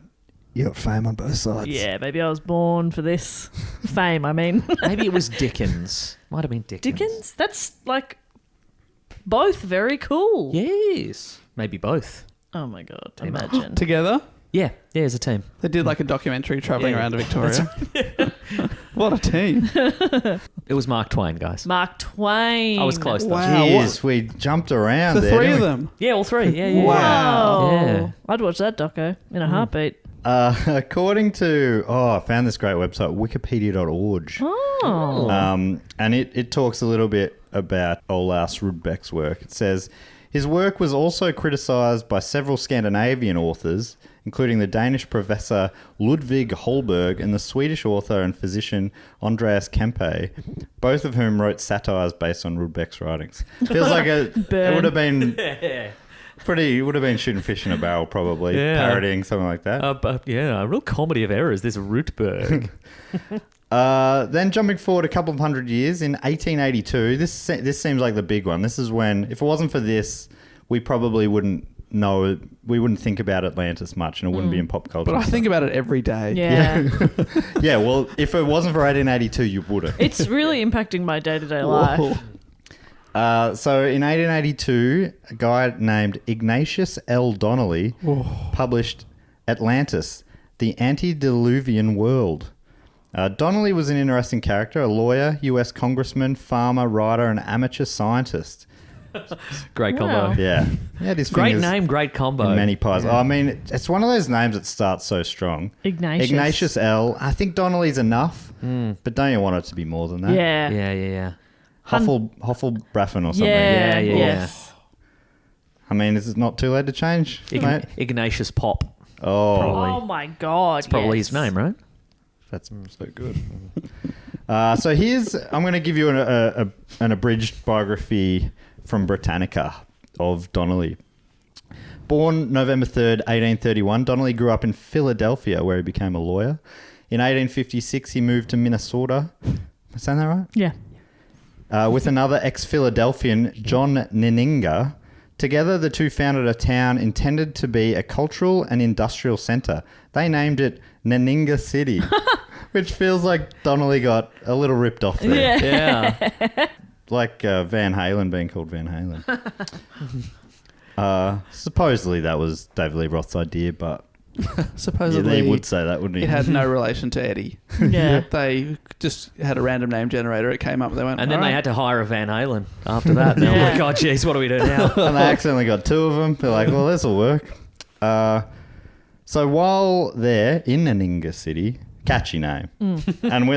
fame on both sides. Yeah, maybe I was born for this fame. I mean, Maybe it was Dickens. Might have been Dickens. Dickens. That's like both very cool. Yes. Maybe both. Oh my god! Imagine. Together? Yeah, as a team. They did like a documentary travelling Yeah. around to Victoria. What a team. It was Mark Twain, guys. Mark Twain. I was close, though. Wow. Jeez, we jumped around The there. three didn't of we? them. Yeah, all three. Yeah. Wow. Yeah. I'd watch that doco in a heartbeat. According to, I found this great website, wikipedia.org. Oh. And it talks a little bit about Olaus Rudbeck's work. It says, his work was also criticised by several Scandinavian authors, including the Danish professor Ludvig Holberg and the Swedish author and physician Andreas Kempe, both of whom wrote satires based on Rudbeck's writings. Feels like it would have been it would have been shooting fish in a barrel, probably, Yeah. parodying something like that. But yeah, a real comedy of errors, this Rutberg. Then jumping forward a couple of hundred years, in 1882, this seems like the big one. This is when, if it wasn't for this, we probably wouldn't think about Atlantis much, and it wouldn't be in pop culture. But I think about it every day. Yeah. Yeah, well, if it wasn't for 1882, you wouldn't. It's really impacting my day-to-day life. Whoa. So in 1882, a guy named Ignatius L. Donnelly published Atlantis, the Antediluvian World. Donnelly was an interesting character, a lawyer, US congressman, farmer, writer, and amateur scientist. Great combo. Wow. Yeah. He had his Great fingers name, great combo. in many pies. I mean, it's one of those names that starts so strong. Ignatius. Ignatius L. I think Donnelly's enough, but don't you want it to be more than that? Yeah. Yeah. Hoffel-Braffen or something. Yeah. Yeah. Yes. I mean, is it not too late to change, mate? Ignatius Pop. Oh, Probably. Oh my god. It's probably his name, right? that's so good. So I'm going to give you an abridged biography from Britannica of Donnelly. Born November 3rd, 1831, Donnelly grew up in Philadelphia, where he became a lawyer. In 1856, he moved to Minnesota. Am I saying that right? Yeah. With another ex-Philadelphian, John Neninga. Together, the two founded a town intended to be a cultural and industrial center. They named it Neninga City, which feels like Donnelly got a little ripped off there. Yeah. Like Van Halen being called Van Halen. Supposedly that was David Lee Roth's idea, but Supposedly, yeah, they would say that, wouldn't he? it had no relation to Eddie. Yeah. They just had a random name generator. It came up. They went, And then "All they right." had to hire a Van Halen after that. And they were Yeah. like, oh, geez, what do we do now? And they accidentally got two of them. They're like, well, this will work. So while they're in Neninga City, catchy name. And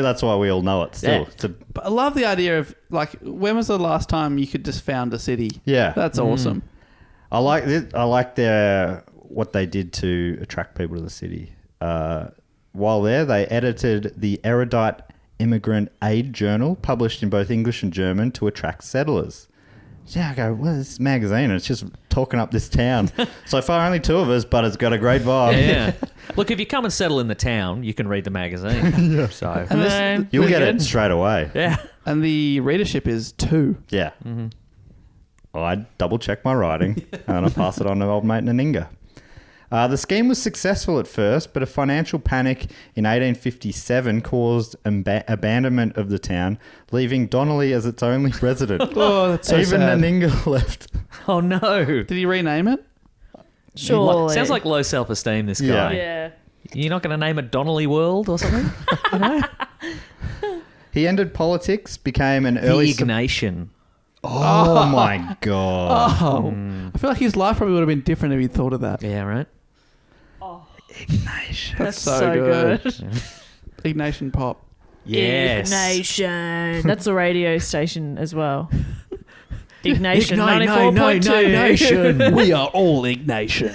that's why we all know it still. Yeah. It's a, But I love the idea of, like, when was the last time you could just found a city? yeah. That's awesome. I like this. I like what they did to attract people to the city. While there, they edited the Erudite Immigrant Aid Journal, published in both English and German, to attract settlers. Yeah, I go, well, this magazine, and it's just talking up this town. So far, only two of us, but it's got a great vibe. Yeah. Look, if you come and settle in the town, you can read the magazine. So, And this, No. You'll pretty get good. it straight away. yeah. And the readership is 2. Yeah. Well, I double check my writing and I pass it on to old mate Neninga. The scheme was successful at first, but a financial panic in 1857 caused abandonment of the town, leaving Donnelly as its only resident. Oh, that's so Even sad. Neninga left. Oh, no. Did he rename it? Surely. Sounds like low self-esteem, this guy. Yeah. You're not going to name it Donnelly World or something? You know? He entered politics, became an The early... Ignatian. Oh, my God. Oh. I feel like his life probably would have been different if he'd thought of that. Yeah, right? Ignatian. That's so so good. good. Ignatian Pop. Yes. Ignatian. That's a radio station as well. Ignatian Ignite, 94.2. nation. We are all Ignatian.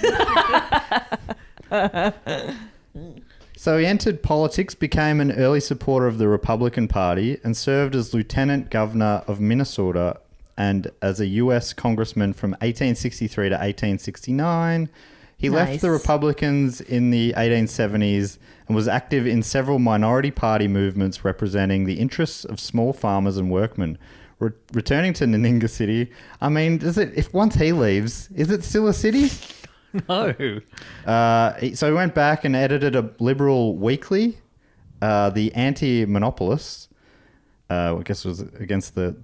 So he entered politics, became an early supporter of the Republican Party, and served as lieutenant governor of Minnesota and as a U.S. congressman from 1863 to 1869. He left Nice. the Republicans in the 1870s and was active in several minority party movements representing the interests of small farmers and workmen. Returning to Neninga City, I mean, if once he leaves, is it still a city? No. So he went back and edited a liberal weekly, the Anti-Monopolist. I guess it was against the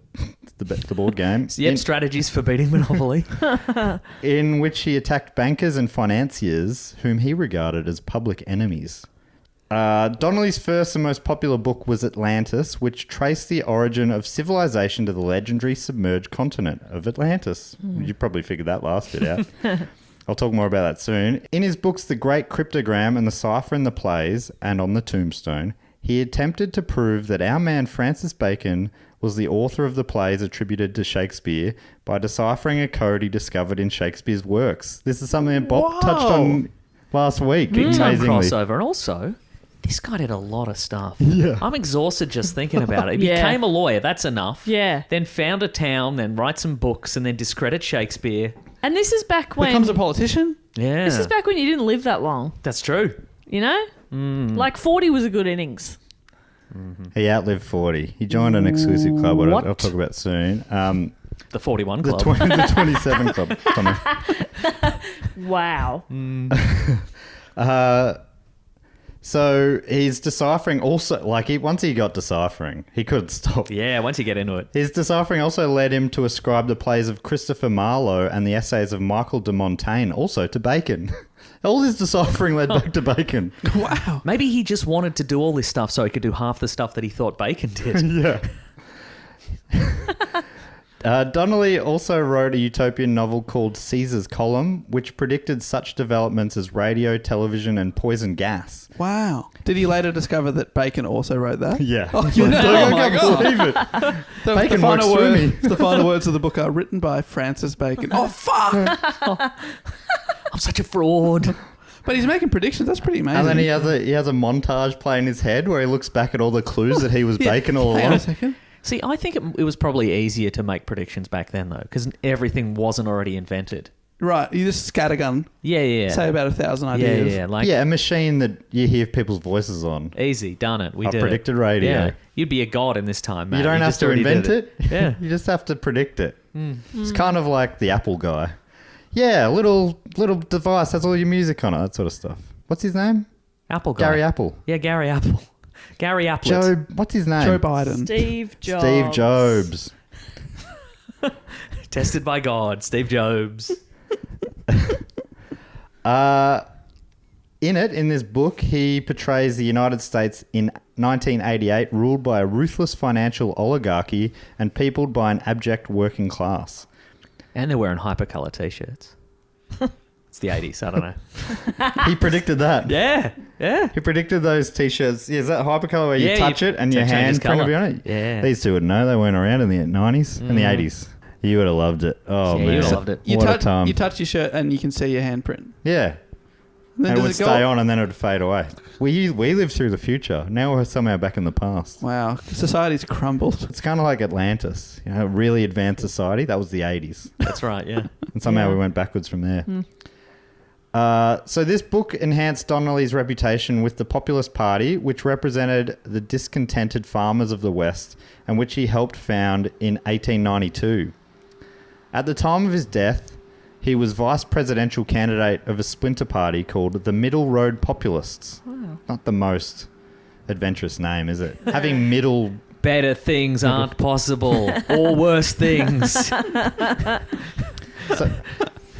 board game. Yep, strategies for beating Monopoly. In which he attacked bankers and financiers whom he regarded as public enemies. Donnelly's first and most popular book was Atlantis, which traced the origin of civilization to the legendary submerged continent of Atlantis. You probably figured that last bit out. I'll talk more about that soon. In his books The Great Cryptogram and The Cipher in the Plays, and on the tombstone, he attempted to prove that our man Francis Bacon was the author of the plays attributed to Shakespeare by deciphering a code he discovered in Shakespeare's works. This is something that Bob touched on last week, Big time amazingly. crossover. And also, this guy did a lot of stuff. Yeah. I'm exhausted just thinking about it. He Yeah. became a lawyer. That's enough. Yeah. Then found a town, then write some books, and then discredit Shakespeare. And this is back when Becomes a politician? Yeah. this is back when you didn't live that long. That's true. You know, like 40 was a good innings. He outlived 40. He joined an exclusive club, what I'll talk about soon. The 41 The, Club. the 27 club. Tommy. Wow. So he's deciphering also, once he got deciphering, he couldn't stop. Yeah, once you get into it. His deciphering also led him to ascribe the plays of Christopher Marlowe and the essays of Michael de Montaigne also to Bacon. All his deciphering led back to Bacon. Wow. Maybe he just wanted to do all this stuff so he could do half the stuff that he thought Bacon did. Yeah. Donnelly also wrote a utopian novel called Caesar's Column, which predicted such developments as radio, television, and poison gas. Wow. Did he later discover that Bacon also wrote that? Yeah. Oh, I can't God. believe it. The, Bacon the, works final through word, me. the final words of the book are written by Francis Bacon. Oh, fuck! I'm such a fraud. But he's making predictions. That's pretty amazing. And then he has a montage play in his head where he looks back at all the clues that he was Bacon all Hang on along. a second. See, I think it was probably easier to make predictions back then, though, because everything wasn't already invented. Right, you just scattergun. Yeah. Say about 1,000 Yeah, ideas. yeah. Like, Yeah, a machine that you hear people's voices on. easy, done it. We A did predicted it. radio. Yeah. You'd be a god in this time, man. You don't have just to already invent did it. Yeah. You just have to predict it. It's kind of like the Apple guy. Yeah, little device has all your music on it, that sort of stuff. What's his name? Apple guy. Gary Apple. Yeah, Gary Apple. Gary Applet. Joe, what's his name? Joe Biden. Steve Jobs. Steve Jobs. Tested by God. Steve Jobs. In this book, he portrays the United States in 1988 ruled by a ruthless financial oligarchy and peopled by an abject working class. And they're wearing hypercolor t-shirts. It's the 80s. I don't know. He predicted that. Yeah. He predicted those t-shirts. Yeah, is that hypercolor where you Yeah, touch it and your it changes hand print will be colour. on it? Yeah. These two would know. They weren't around in the 90s and the 80s. You would have loved it. Oh, Yeah, man. you would've loved it. What a time. You touch your shirt and you can see your handprint. Yeah. Then And it would does it stay go? on and then it would fade away. We live through the future. Now we're somehow back in the past. Wow, society's crumbled. It's kind of like Atlantis. You know, really advanced society. That was the 80s. That's right, yeah. And somehow Yeah. we went backwards from there. So this book enhanced Donnelly's reputation with the Populist Party, which represented the discontented farmers of the West and which he helped found in 1892. At the time of his death, he was vice presidential candidate of a splinter party called the Middle Road Populists. Wow. Not the most adventurous name, is it? Having middle... Better things aren't possible. Or worse things.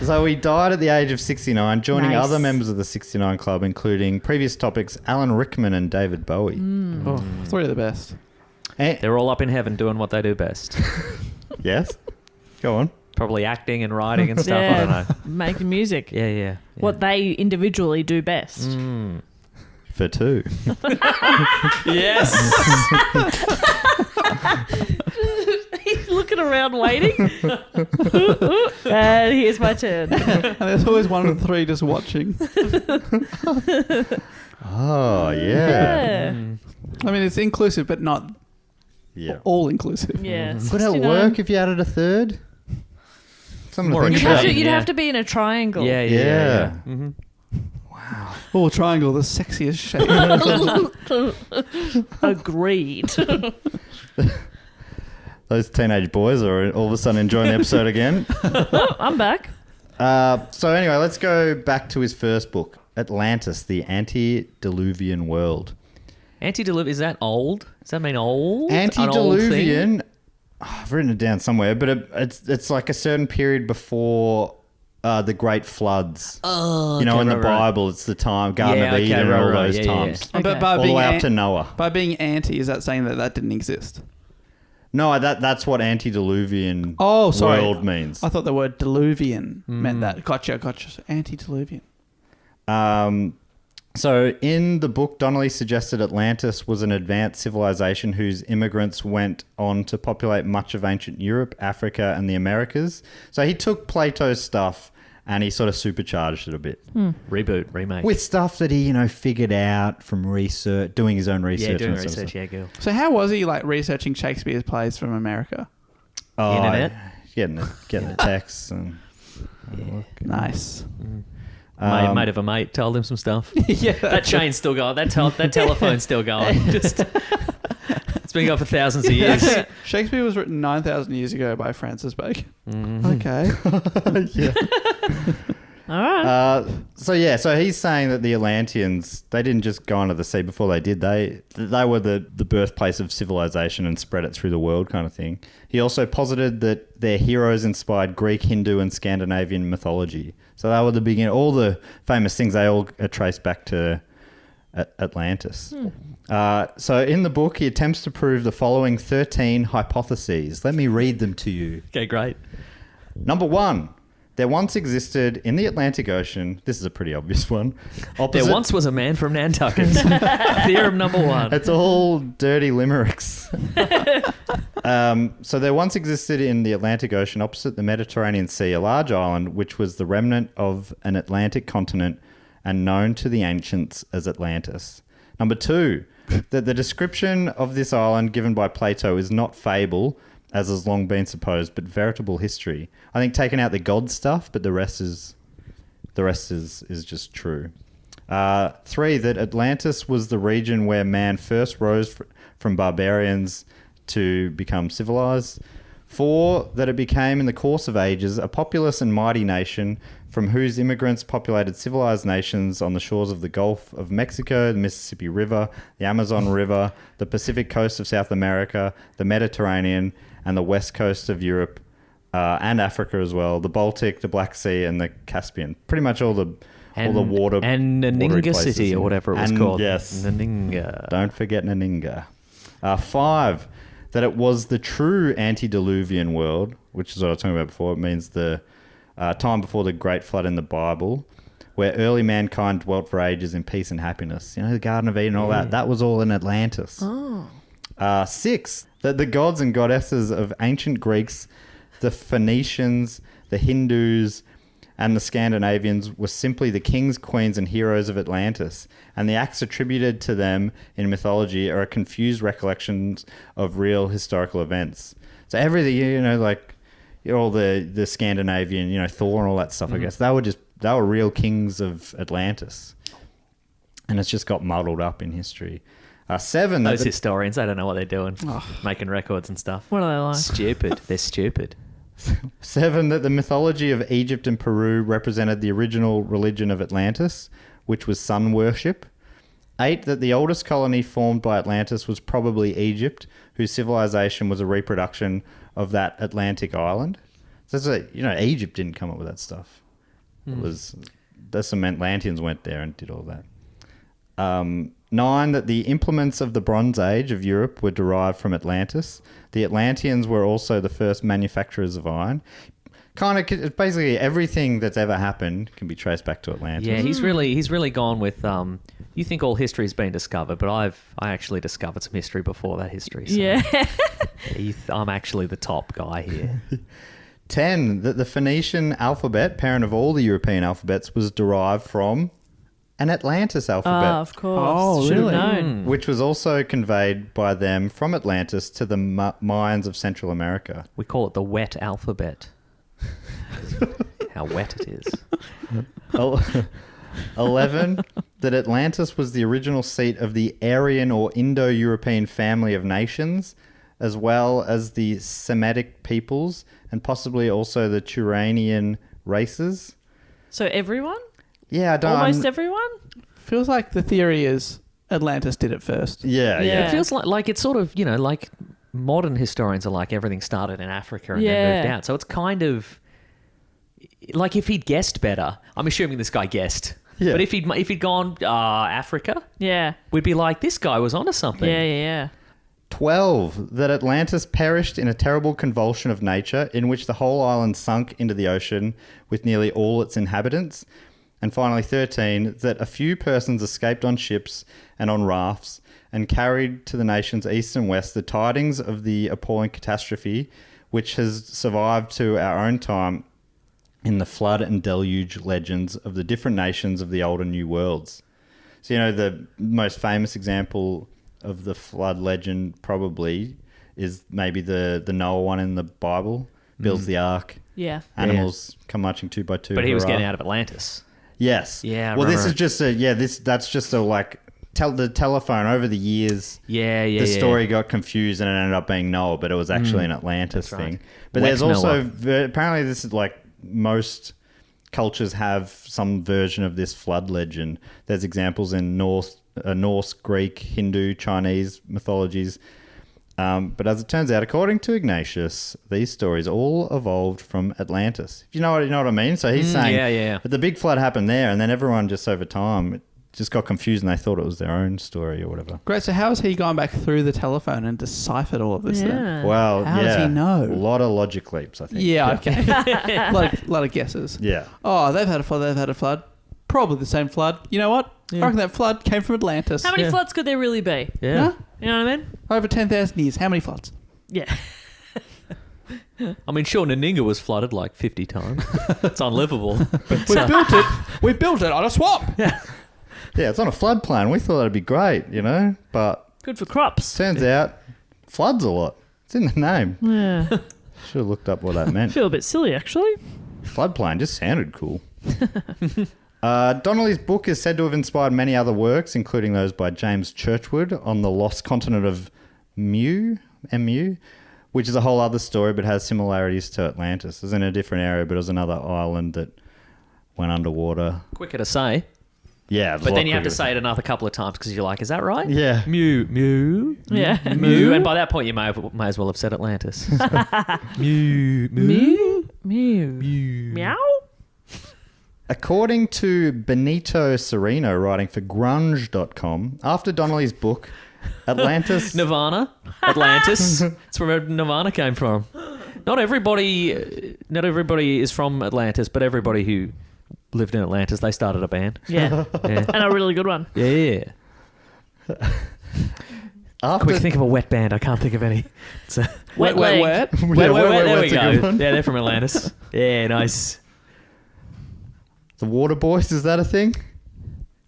So he died at the age of 69, joining Nice. other members of the 69 Club, including previous topics Alan Rickman and David Bowie. Oh, three of the best. And- They're all up in heaven doing what they do best. yes? Go on. Probably acting and writing and stuff. I don't know. Making music. Yeah. What they individually do best. Mm. For two. Yes. He's looking around waiting. And here's my turn. And there's always one of the three just watching. Oh, yeah. Yeah. I mean, it's inclusive, but not Yeah. all inclusive. Yeah. Could it 69. work if you added a third? Something More to think You'd have about. to, you'd Yeah. have to be in a triangle. Yeah. Yeah. Mm-hmm. Oh, triangle, the sexiest shape. Agreed. Those teenage boys are all of a sudden enjoying the episode again. Oh, I'm back. So anyway, let's go back to his first book, Atlantis, the Antediluvian World. Antediluvian, is that old? Does that mean old? An old thing? Antediluvian, I've written it down somewhere, but it's like a certain period before the Great Floods. Oh, You know, okay, in the right, right. Bible, it's the time, Garden Yeah, of okay, Eden and right, all right, those yeah, times. yeah. But Okay. by All the being, way up to Noah. by being anti, is that saying that didn't exist? No, that's what antediluvian Oh, sorry. world means. I thought the word diluvian meant that. Gotcha. So antediluvian. So in the book, Donnelly suggested Atlantis was an advanced civilization whose immigrants went on to populate much of ancient Europe, Africa, and the Americas. So he took Plato's stuff and he sort of supercharged it a bit. Reboot, remake. With stuff that he, figured out from research, doing his own research. yeah, doing and sort of research, stuff. yeah, girl. So how was he like researching Shakespeare's plays from America? Oh, Internet? Getting the texts and... Nice. Mate of a mate told him some stuff. Yeah. That chain's still going. That telephone's still going. Just it's been going for thousands of years. Shakespeare was written 9,000 years ago by Francis Bacon. Okay. yeah. All right. So he's saying that the Atlanteans, they didn't just go onto the sea before they did. They were the birthplace of civilization and spread it through the world kind of thing. He also posited that their heroes inspired Greek, Hindu, and Scandinavian mythology. So they were the beginning. All the famous things, they all are traced back to Atlantis. So in the book, he attempts to prove the following 13 hypotheses. Let me read them to you. Okay, great. Number 1. There once existed in the Atlantic Ocean, this is a pretty obvious one. There once was a man from Nantucket. Theorem number 1. It's all dirty limericks. So there once existed in the Atlantic Ocean opposite the Mediterranean Sea a large island which was the remnant of an Atlantic continent and known to the ancients as Atlantis. Number 2, that the description of this island given by Plato is not fable as has long been supposed, but veritable history. I think taking out the god stuff, but the rest is just true. 3, that Atlantis was the region where man first rose from barbarians to become civilized. 4, that it became in the course of ages a populous and mighty nation from whose immigrants populated civilized nations on the shores of the Gulf of Mexico, the Mississippi River, the Amazon River, the Pacific coast of South America, the Mediterranean, and the west coast of Europe and Africa as well, the Baltic, the Black Sea, and the Caspian. Pretty much all the water and Naninga City or whatever it was called. Yes, Naninga. Don't forget Naninga. 5, that it was the true antediluvian world, which is what I was talking about before. It means the time before the Great Flood in the Bible, where early mankind dwelt for ages in peace and happiness. You know, the Garden of Eden and all that. That was all in Atlantis. 6, that the gods and goddesses of ancient Greeks, the Phoenicians, the Hindus, and the Scandinavians were simply the kings, queens, and heroes of Atlantis, and the acts attributed to them in mythology are confused recollections of real historical events. So everything, you know, like all the Scandinavian, you know, Thor and all that stuff, I guess, they were real kings of Atlantis. And it's just got muddled up in history. 7, Those historians, they don't know what they're doing. Making records and stuff. What are they like? Stupid. They're stupid. 7, that the mythology of Egypt and Peru represented the original religion of Atlantis, which was sun worship. 8, that the oldest colony formed by Atlantis was probably Egypt, whose civilization was a reproduction of that Atlantic island. So Egypt didn't come up with that stuff. There's some Atlanteans went there and did all that. 9, that the implements of the Bronze Age of Europe were derived from Atlantis. The Atlanteans were also the first manufacturers of iron. Basically everything that's ever happened can be traced back to Atlantis. Yeah, he's really gone with. You think all history's been discovered, but I actually discovered some history before that history. So Yeah. I'm actually the top guy here. 10, that the Phoenician alphabet, parent of all the European alphabets, was derived from an Atlantis alphabet. Oh, of course. Oh, Should have really? known. Which was also conveyed by them from Atlantis to the Mayans of Central America. We call it the wet alphabet. How wet it is. 11, that Atlantis was the original seat of the Aryan or Indo-European family of nations, as well as the Semitic peoples, and possibly also the Turanian races. So everyone? Yeah, Almost everyone? Feels like the theory is Atlantis did it first. Yeah. Yeah. It feels like it's sort of, like modern historians are like everything started in Africa and then moved out. So it's kind of like if he'd guessed better. I'm assuming this guy guessed. Yeah. But if he'd gone Africa, Yeah. we'd be like, this guy was onto something. Yeah. 12, that Atlantis perished in a terrible convulsion of nature in which the whole island sunk into the ocean with nearly all its inhabitants. And finally, 13, that a few persons escaped on ships and on rafts and carried to the nations east and west the tidings of the appalling catastrophe which has survived to our own time in the flood and deluge legends of the different nations of the old and new worlds. So, the most famous example of the flood legend probably is maybe the Noah one in the Bible. Builds the ark. Yeah. Animals come marching 2 by 2. But he was getting out of Atlantis. Yes. Yeah. Well, right, this is just that's just the telephone over the years. Yeah. The story got confused and it ended up being Noah, but it was actually an Atlantis That's right. thing. But Wet there's also Noah. apparently this is like most cultures have some version of this flood legend. There's examples in Norse, Greek, Hindu, Chinese mythologies. But as it turns out, according to Ignatius, these stories all evolved from Atlantis. You know what I mean? So he's saying that the big flood happened there, and then everyone just over time just got confused and they thought it was their own story or whatever. Great. So how has he gone back through the telephone and deciphered all of this then? Yeah. Well, How does he know? A lot of logic leaps, I think. Yeah, okay. a lot of guesses. Yeah. Oh, they've had a flood. Probably the same flood. You know what? I reckon that flood came from Atlantis. How many floods could there really be? Yeah. Huh? You know what I mean? Over 10,000 years. How many floods? Yeah. I mean, sure, Naninga was flooded like 50 times. It's unlivable. But, We built it on a swamp. Yeah, it's on a floodplain. We thought that'd be great, but Good for crops. turns out floods a lot. It's in the name. Yeah. Should have looked up what that I meant. feel a bit silly, actually. Floodplain just sounded cool. Donnelly's book is said to have inspired many other works, including those by James Churchward on the lost continent of Mu, which is a whole other story but has similarities to Atlantis. It's in a different area, but it was another island that went underwater. Quicker to say. Yeah, But then you have to say it another couple of times because you're like, is that right? Yeah. Mew. Yeah. Mew. And by that point, you may as well have said Atlantis. Mew. Mew. Mew. Meow. According to Benito Sereno, writing for Grunge.com, after Donnelly's book, Atlantis... Nirvana. Atlantis. That's where Nirvana came from. Not everybody is from Atlantis, but everybody who lived in Atlantis, they started a band. Yeah. Yeah. And a really good one. Yeah. After, Quick, think of a wet band. I can't think of any. It's a Wet leg. Yeah, Wet. There we Wet's a good go. one. Yeah, they're from Atlantis. Yeah, nice. The Water Boys, is that a thing?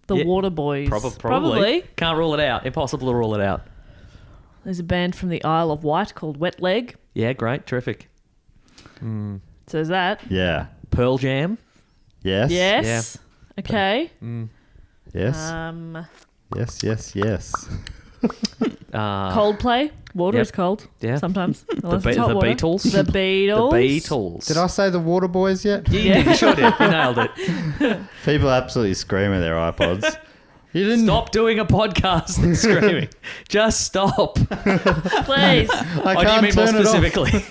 The Yeah. Water Boys. Probably. Can't rule it out. Impossible to rule it out. There's a band from the Isle of Wight called Wet Leg. Yeah, great. Terrific. So there's that. Yeah. Pearl Jam. Yes. Yes. Okay. Yes. Yes. Coldplay. Water Yep. is cold. Yeah. Sometimes. The Unless it's hot water. Beatles. The Beatles. The Beatles. Did I say the Water Boys yet? Yeah, you sure did. You nailed it. People absolutely scream at their iPods. You didn't... Stop doing a podcast and screaming. Just stop. Please. I Oh, do you can't mean more turn it off. specifically?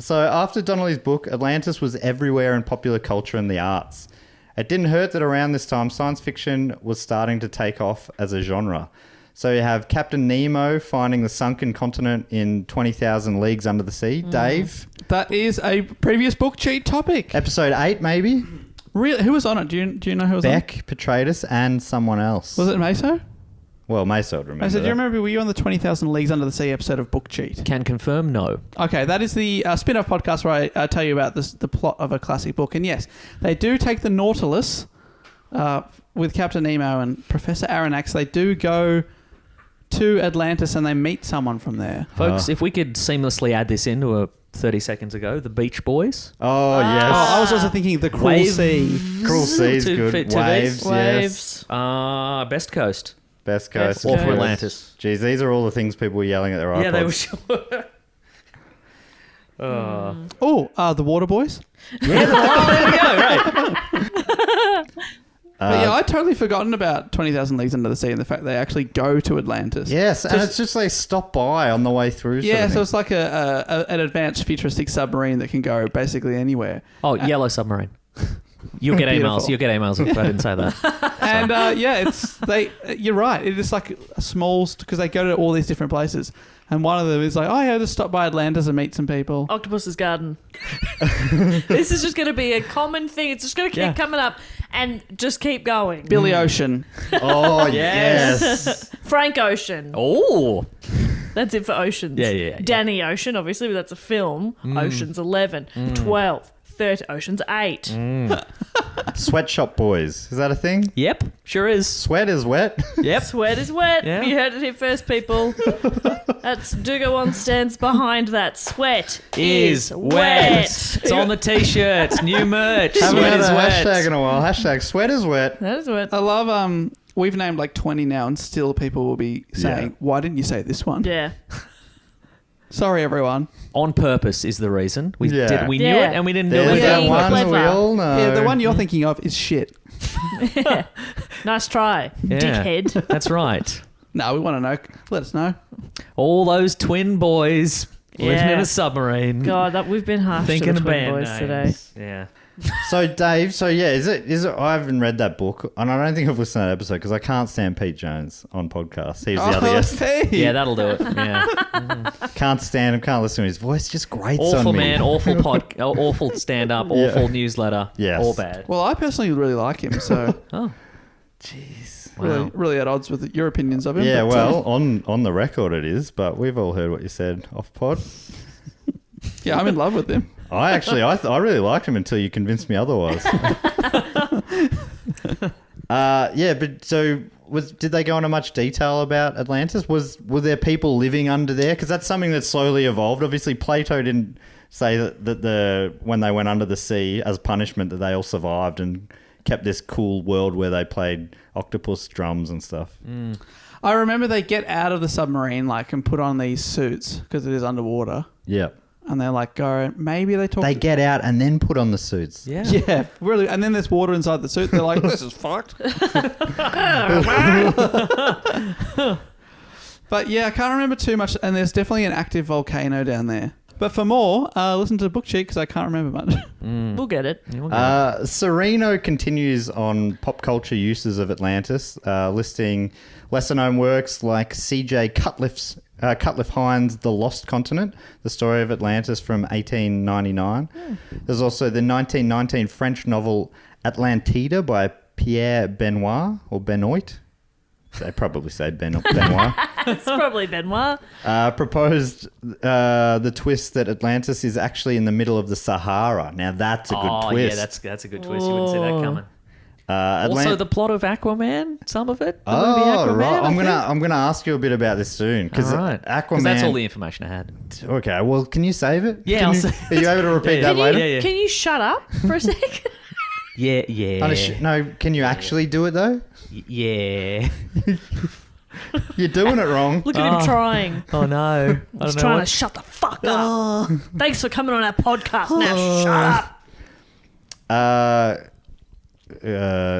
So after Donnelly's book, Atlantis was everywhere in popular culture and the arts. It didn't hurt that around this time, science fiction was starting to take off as a genre. So you have Captain Nemo finding the sunken continent in 20,000 Leagues Under the Sea. Dave, That is a previous book cheat topic. episode 8 maybe? Really? Who was on it? Do you know who was on it? Beck, Petratus, and someone else. Was it Meso? Well, Mesa would remember Meso, do that. you remember, were you on the 20,000 Leagues Under the Sea episode of Book Cheat? Can confirm no. Okay, that is the spin-off podcast where I tell you about the plot of a classic book. And yes, they do take the Nautilus with Captain Nemo and Professor Aronnax. They do go to Atlantis and they meet someone from there. Folks, if we could seamlessly add this into a 30 seconds ago, the Beach Boys. Oh, yes. Oh, I was also thinking the Cruel Wave. Sea. Cruel Sea's Two good. fit to Waves, these. yes. Waves. Best Coast. Best Coast. Or for Coast. Atlantis. Geez, these are all the things people were yelling at their iPods. Yeah, they were sure. Oh, the Water Boys. Yeah, there we go. Right. But yeah, I'd totally forgotten about 20,000 Leagues Under the Sea and the fact they actually go to Atlantis. Yes, and it's just they stop by on the way through. sort Yeah, of so thing. it's like an advanced futuristic submarine that can go basically anywhere. Oh, Yellow Submarine. You'll get Beautiful. emails. You'll get emails if I didn't say that. And you're right. It is like a small, because they go to all these different places. And one of them is like, oh yeah, just stop by Atlantis and meet some people. Octopus's Garden. This is just going to be a common thing. It's just going to keep coming up and just keep going. Billy Ocean. Oh, yes. Frank Ocean. Oh. That's it for Oceans. Yeah. Danny Ocean, obviously, but that's a film. Oceans 11, 12, 13, Oceans 8. Sweatshop Boys. Is that a thing? Yep, sure is. Sweat is wet. Yep. Sweat is wet. Yeah. You heard it here first, people. That's Dugo One stands behind that. Sweat Is wet. It's on the t-shirts. New merch. Haven't Sweat had is a wet. hashtag in a while. Hashtag sweat is wet. That is wet. I love, we've named like 20 now and still people will be saying, Yeah. why didn't you say this one? Yeah. Sorry, everyone. On purpose is the reason. We Yeah. did. We knew Yeah. it and we didn't do There's it. that being one clever. we all know. Yeah, the one you're thinking of is shit. Nice try, Yeah. dickhead. That's right. No, we want to know. Let us know. All those twin boys living Yeah. in a submarine. God, that we've been harsh Thinking to the of Twin band Boys names. today. Yeah. So, Dave, is it? I haven't read that book, and I don't think I've listened to that episode because I can't stand Pete Jones on podcasts. He's the other guest. hey. Yeah, that'll do it. Yeah. Can't stand him, can't listen to his voice. Just grates on Awful me. man, awful stand-up, awful newsletter. Yes. All bad. Well, I personally really like him, so Oh. Jeez. really, really at odds with your opinions of him. Yeah, but, well, on the record it is, but we've all heard what you said off pod. yeah, I'm in love with him. I really liked him until you convinced me otherwise. Yeah, but so did they go into much detail about Atlantis? Were there people living under there? Because that's something that slowly evolved. Obviously, Plato didn't say that when they went under the sea as punishment that they all survived and kept this cool world where they played octopus drums and stuff. I remember they get out of the submarine and put on these suits because it is underwater. Yeah. And they're maybe they talk. They get out and then put on the suits. Yeah. Yeah, really. And then there's water inside the suit. They're like, this is fucked. But yeah, I can't remember too much. And there's definitely an active volcano down there. But for more, listen to the book cheat because I can't remember much. We'll get it. Sereno continues on pop culture uses of Atlantis, listing lesser-known works like C.J. Cutcliffe Hines' The Lost Continent, the story of Atlantis from 1899. There's also the 1919 French novel Atlantida by Pierre Benoit, or Benoit. They probably say Benoit. It's probably Benoit. Proposed the twist that Atlantis is actually in the middle of the Sahara. Now that's a good twist. Yeah, that's a good twist. You wouldn't see that coming. Also, the plot of Aquaman, some of it. The movie Aquaman, right. I'm gonna ask you a bit about this soon because Aquaman. Because that's all the information I had. Okay, well, can you save it? Yeah, are you able to repeat that later? Yeah. Can you shut up for a sec? Yeah. No, can you actually do it though? Yeah. You're doing it wrong. Look at him trying. Oh no. He's trying to shut the fuck up. Thanks for coming on our podcast. Now shut up.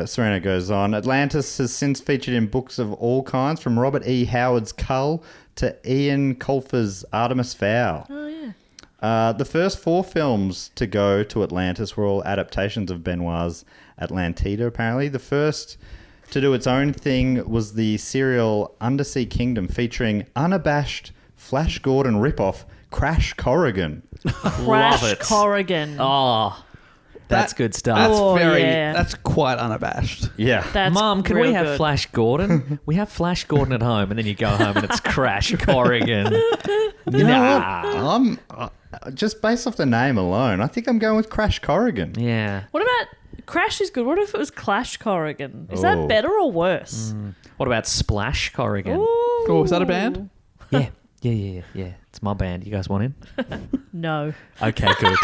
Serena goes on. Atlantis has since featured in books of all kinds, from Robert E. Howard's Cull to Ian Colfer's Artemis Fowl. Oh, yeah. The first 4 films to go to Atlantis were all adaptations of Benoit's Atlantida, apparently. The first to do its own thing was the serial Undersea Kingdom, featuring unabashed Flash Gordon ripoff Crash Corrigan. Crash Corrigan. Oh, that's good stuff. That's quite unabashed. Yeah. That's Mom, can we have good. Flash Gordon? We have Flash Gordon at home, and then you go home and it's Crash Corrigan. You know what? I'm just based off the name alone, I think I'm going with Crash Corrigan. Yeah. What about Crash is good. What if it was Clash Corrigan? Is that better or worse? What about Splash Corrigan? Ooh. Oh, is that a band? Yeah. It's my band. You guys want in? No. Okay, good.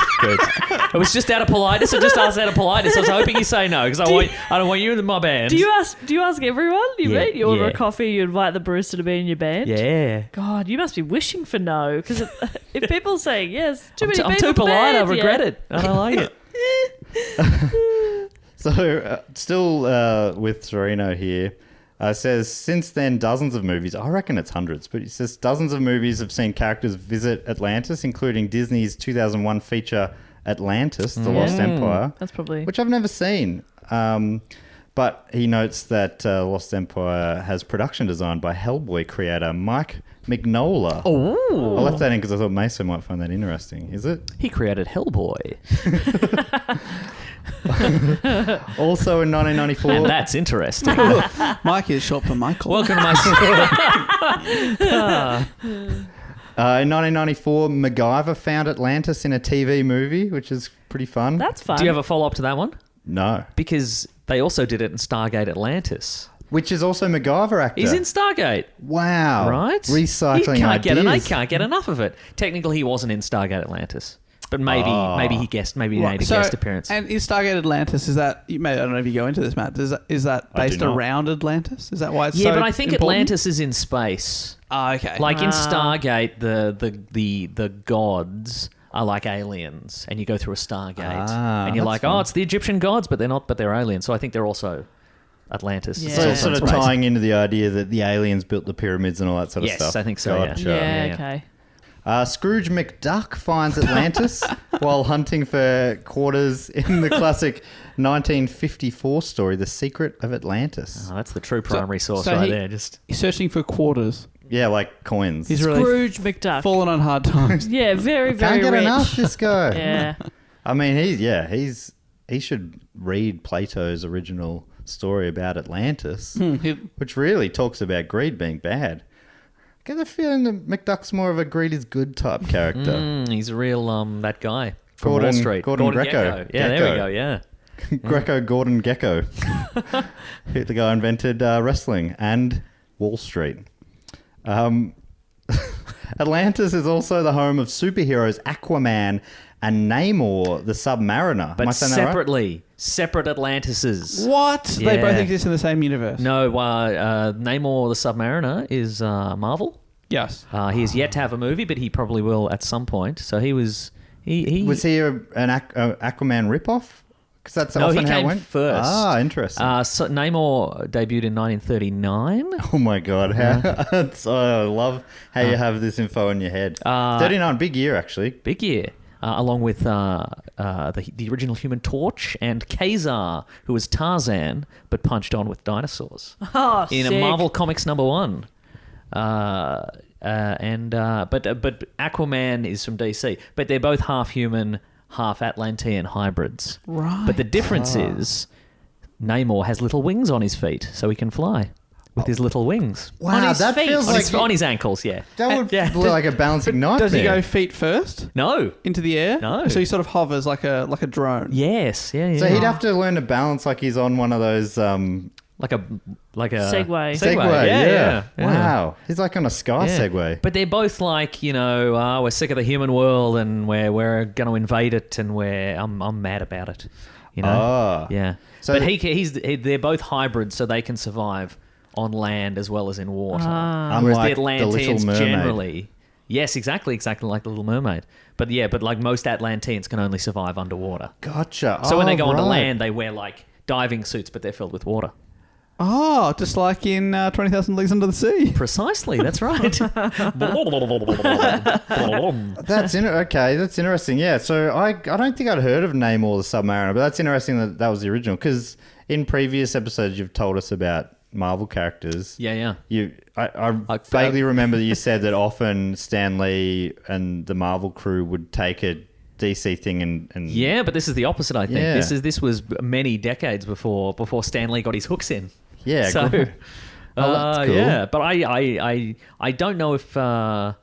It was just out of politeness. I just asked out of politeness. I was hoping you say no because I don't want you in my band. Do you ask everyone you meet? You order Yeah. a coffee, you invite the barista to be in your band? Yeah. God, you must be wishing for no, because if people say yes, I'm too polite. I regret it. I don't like it. So, still with Sereno here, says, since then, dozens of movies, I reckon it's hundreds, but he says dozens of movies have seen characters visit Atlantis, including Disney's 2001 feature Atlantis, The Lost Empire. That's probably... Which I've never seen. But he notes that Lost Empire has production designed by Hellboy creator Mike Mignola. Oh. I left that in because I thought Mason might find that interesting. Is it? He created Hellboy. Also in 1994... And that's interesting. Mike is short for Michael. Welcome to my... in 1994, MacGyver found Atlantis in a TV movie, which is pretty fun. That's fun. Do you have a follow-up to that one? No. Because they also did it in Stargate Atlantis. Which is also MacGyver actor. He's in Stargate. Wow. Right? Recycling He ideas. can't get enough of it. Technically, he wasn't in Stargate Atlantis. But maybe he made a guest appearance. And is Stargate Atlantis, is that, I don't know if you go into this, Matt, is that based around Atlantis? Is that why it's so but I think important? Atlantis is in space. Oh, okay. Like in Stargate, the gods are like aliens, and you go through a Stargate, and you're like, fun. it's the Egyptian gods, but they're not, but they're aliens. So I think they're also Atlantis. Yeah. So Yeah. it's sort of tying into the idea that the aliens built the pyramids and all that sort of stuff. Yes, I think so, yeah. Gotcha. Yeah, okay. Scrooge McDuck finds Atlantis while hunting for quarters in the classic 1954 story, The Secret of Atlantis. Oh, that's the true primary source so right there. Just He's searching for quarters. Yeah, like coins. He's really Scrooge McDuck. fallen on hard times. Yeah, very, very Can't get rich. enough, this guy. Yeah. I mean, he should read Plato's original story about Atlantis, which really talks about greed being bad. I get the feeling that McDuck's more of a greed is good type character. he's a real that guy from Gordon- Wall Street. Gordon Greco. Yeah, there we go. Yeah. Gordon Gecko. The guy invented wrestling and Wall Street. Atlantis is also the home of superheroes Aquaman and Namor, the Submariner. But Am I saying that right? separately. Separate Atlantises. What? They Yeah. both exist in the same universe. No, Namor the Submariner is Marvel. Yes. He has yet to have a movie, but he probably will at some point. So he was... He Was he an Aquaman ripoff? Because that's No, often he how it came went. first. Ah, interesting. So Namor debuted in 1939. Oh my god! I love how you have this info in your head. 39, big year actually. Big year. Along with the original Human Torch and Kazar, who was Tarzan, but punched on with dinosaurs. Oh, In sick. a Marvel Comics #1. But Aquaman is from DC. But they're both half human, half Atlantean hybrids. Right. But the difference is Namor has little wings on his feet, so he can fly with his little wings. Wow, On his that feet. feels like On his ankles, yeah. that would Yeah. look like a balancing nightmare. Does he go feet first No. into the air? No. So he sort of hovers like a drone. Yes. Yeah. So he'd have to learn to balance like he's on one of those. like a Segway. Segway, Yeah. Wow, he's like on a sky Yeah. Segway. But they're both like, we're sick of the human world and we're going to invade it and I'm mad about it. Ah. Yeah. So- but they're both hybrids, so they can survive on land as well as in water. Whereas Unlike the the Little Atlanteans Mermaid. generally, yes, exactly like the Little Mermaid. But like most Atlanteans can only survive underwater. Gotcha. So when they go onto right. land, they wear like diving suits, but they're filled with water. Oh, just like in 20,000 Leagues Under the Sea. Precisely, that's right. That's okay. That's interesting. Yeah. So I don't think I'd heard of Namor the Submariner, but that's interesting that was the original because in previous episodes you've told us about Marvel characters. Yeah. I vaguely remember that you said that often Stan Lee and the Marvel crew would take a DC thing and Yeah, but this is the opposite, I think. Yeah. This was many decades before Stan Lee got his hooks in. Yeah, So, cool. Oh, that's cool. Yeah, but I don't know if I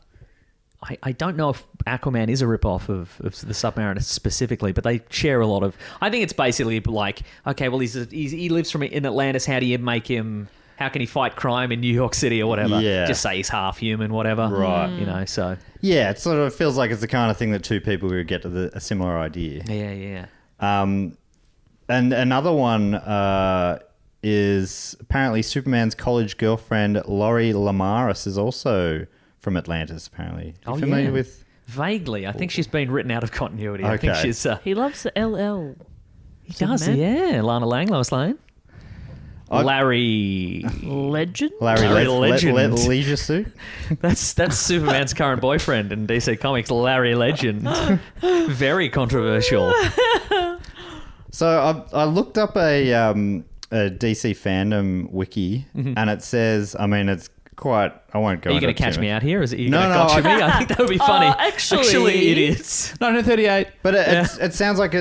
don't know if Aquaman is a ripoff of the Submariner specifically, but they share a lot of. I think it's basically like, okay, well he lives in Atlantis. How do you make him? How can he fight crime in New York City or whatever? Yeah. Just say he's half human, whatever. Right. So Yeah, it sort of feels like it's the kind of thing that two people would get to a similar idea. yeah. And another one is apparently Superman's college girlfriend, Laurie Lamaris, is also from Atlantis, apparently. You familiar with... Vaguely, I think she's been written out of continuity. I think Okay. she's. He loves the LL. He does, Superman. yeah. Lana Lang, Lois Lane. Larry. Legend. Larry Legend. Leisure Suit? That's Superman's current boyfriend in DC Comics, Larry Legend. Very controversial. So I looked up a DC fandom wiki, and it says, I mean, it's quite... I won't go Are you into going to it catch too me much. out here? Is it you No, going to no, gotcha me? I think that would be funny. Actually- it is. 1938. But it sounds like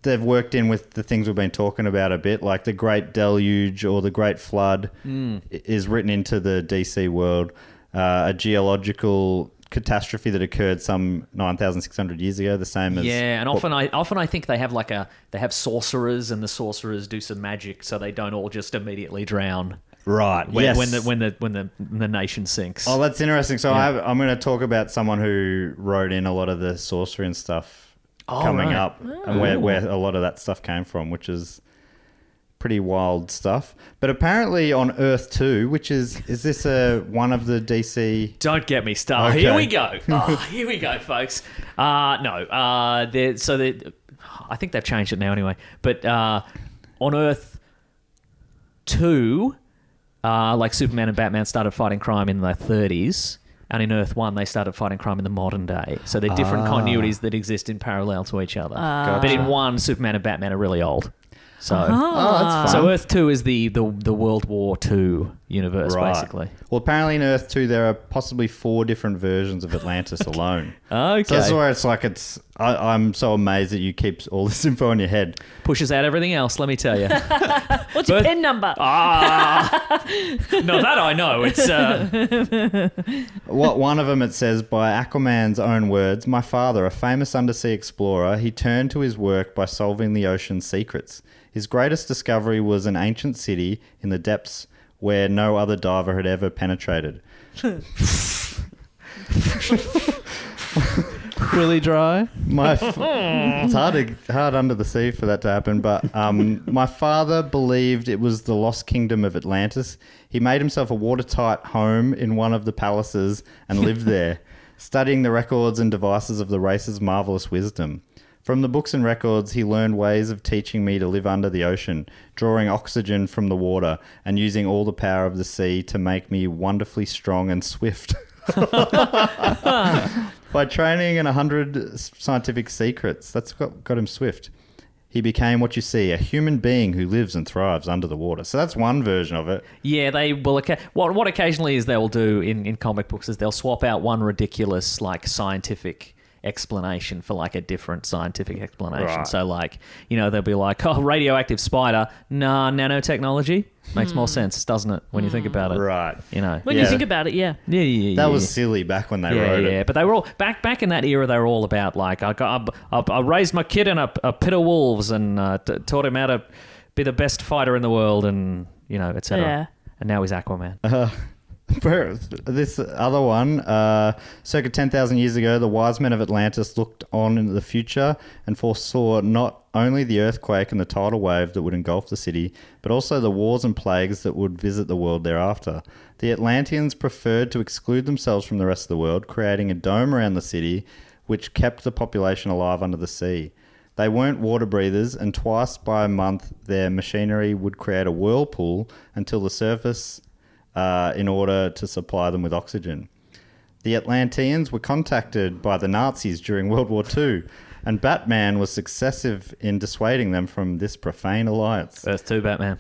they've worked in with the things we've been talking about a bit, like the Great Deluge or the Great Flood is written into the DC world. A geological catastrophe that occurred some 9,600 years ago, the same as... Yeah, and often I think they have they have sorcerers, and the sorcerers do some magic, so they don't all just immediately drown. Right, When, yes. when the nation sinks. Oh, that's interesting. So I'm going to talk about someone who wrote in a lot of the sorcery and stuff coming right. up, and where a lot of that stuff came from, which is pretty wild stuff. But apparently on Earth 2, which is this one of the DC... Don't get me started. Okay. Here we go. Here we go, folks. No. I think they've changed it now anyway. But on Earth 2, like Superman and Batman started fighting crime in the 30s. And in Earth 1, they started fighting crime in the modern day. So they're different continuities that exist in parallel to each other. But in one, Superman and Batman are really old. So, Oh, that's fun. so Earth 2 is the World War II universe, Right. basically. Well, apparently in Earth 2, there are possibly 4 different versions of Atlantis alone. Okay. So that's where it's like I'm so amazed that you keep all this info in your head. Pushes out everything else, let me tell you. What's your PIN number? No, that I know. It's One of them, it says, by Aquaman's own words, my father, a famous undersea explorer, he turned to his work by solving the ocean's secrets. His greatest discovery was an ancient city in the depths where no other diver had ever penetrated. Really dry. It's hard under the sea for that to happen, but my father believed it was the lost kingdom of Atlantis. He made himself a watertight home in one of the palaces and lived there, studying the records and devices of the race's marvelous wisdom. From the books and records, he learned ways of teaching me to live under the ocean, drawing oxygen from the water and using all the power of the sea to make me wonderfully strong and swift. By training in 100 scientific secrets, that's got him swift. He became what you see, a human being who lives and thrives under the water. So that's one version of it. Yeah, they will. What occasionally is they will do in comic books is they'll swap out one ridiculous like scientific explanation for like a different scientific explanation. Right. So like, they'll be like, oh, radioactive spider. Nah, nanotechnology. Makes more sense, doesn't it, when you think about it? Right. When you think about it, yeah. Yeah. That was silly back when they wrote it. Yeah, but they were all back in that era. They were all about like I raised my kid in a pit of wolves and taught him how to be the best fighter in the world, and etc. Yeah. And now he's Aquaman. This other one, circa 10,000 years ago, the wise men of Atlantis looked on into the future and foresaw not only the earthquake and the tidal wave that would engulf the city, but also the wars and plagues that would visit the world thereafter. The Atlanteans preferred to exclude themselves from the rest of the world, creating a dome around the city which kept the population alive under the sea. They weren't water breathers, and twice by a month their machinery would create a whirlpool until the surface in order to supply them with oxygen. The Atlanteans were contacted by the Nazis during World War II, and Batman was successive in dissuading them from this profane alliance. Earth 2 Batman.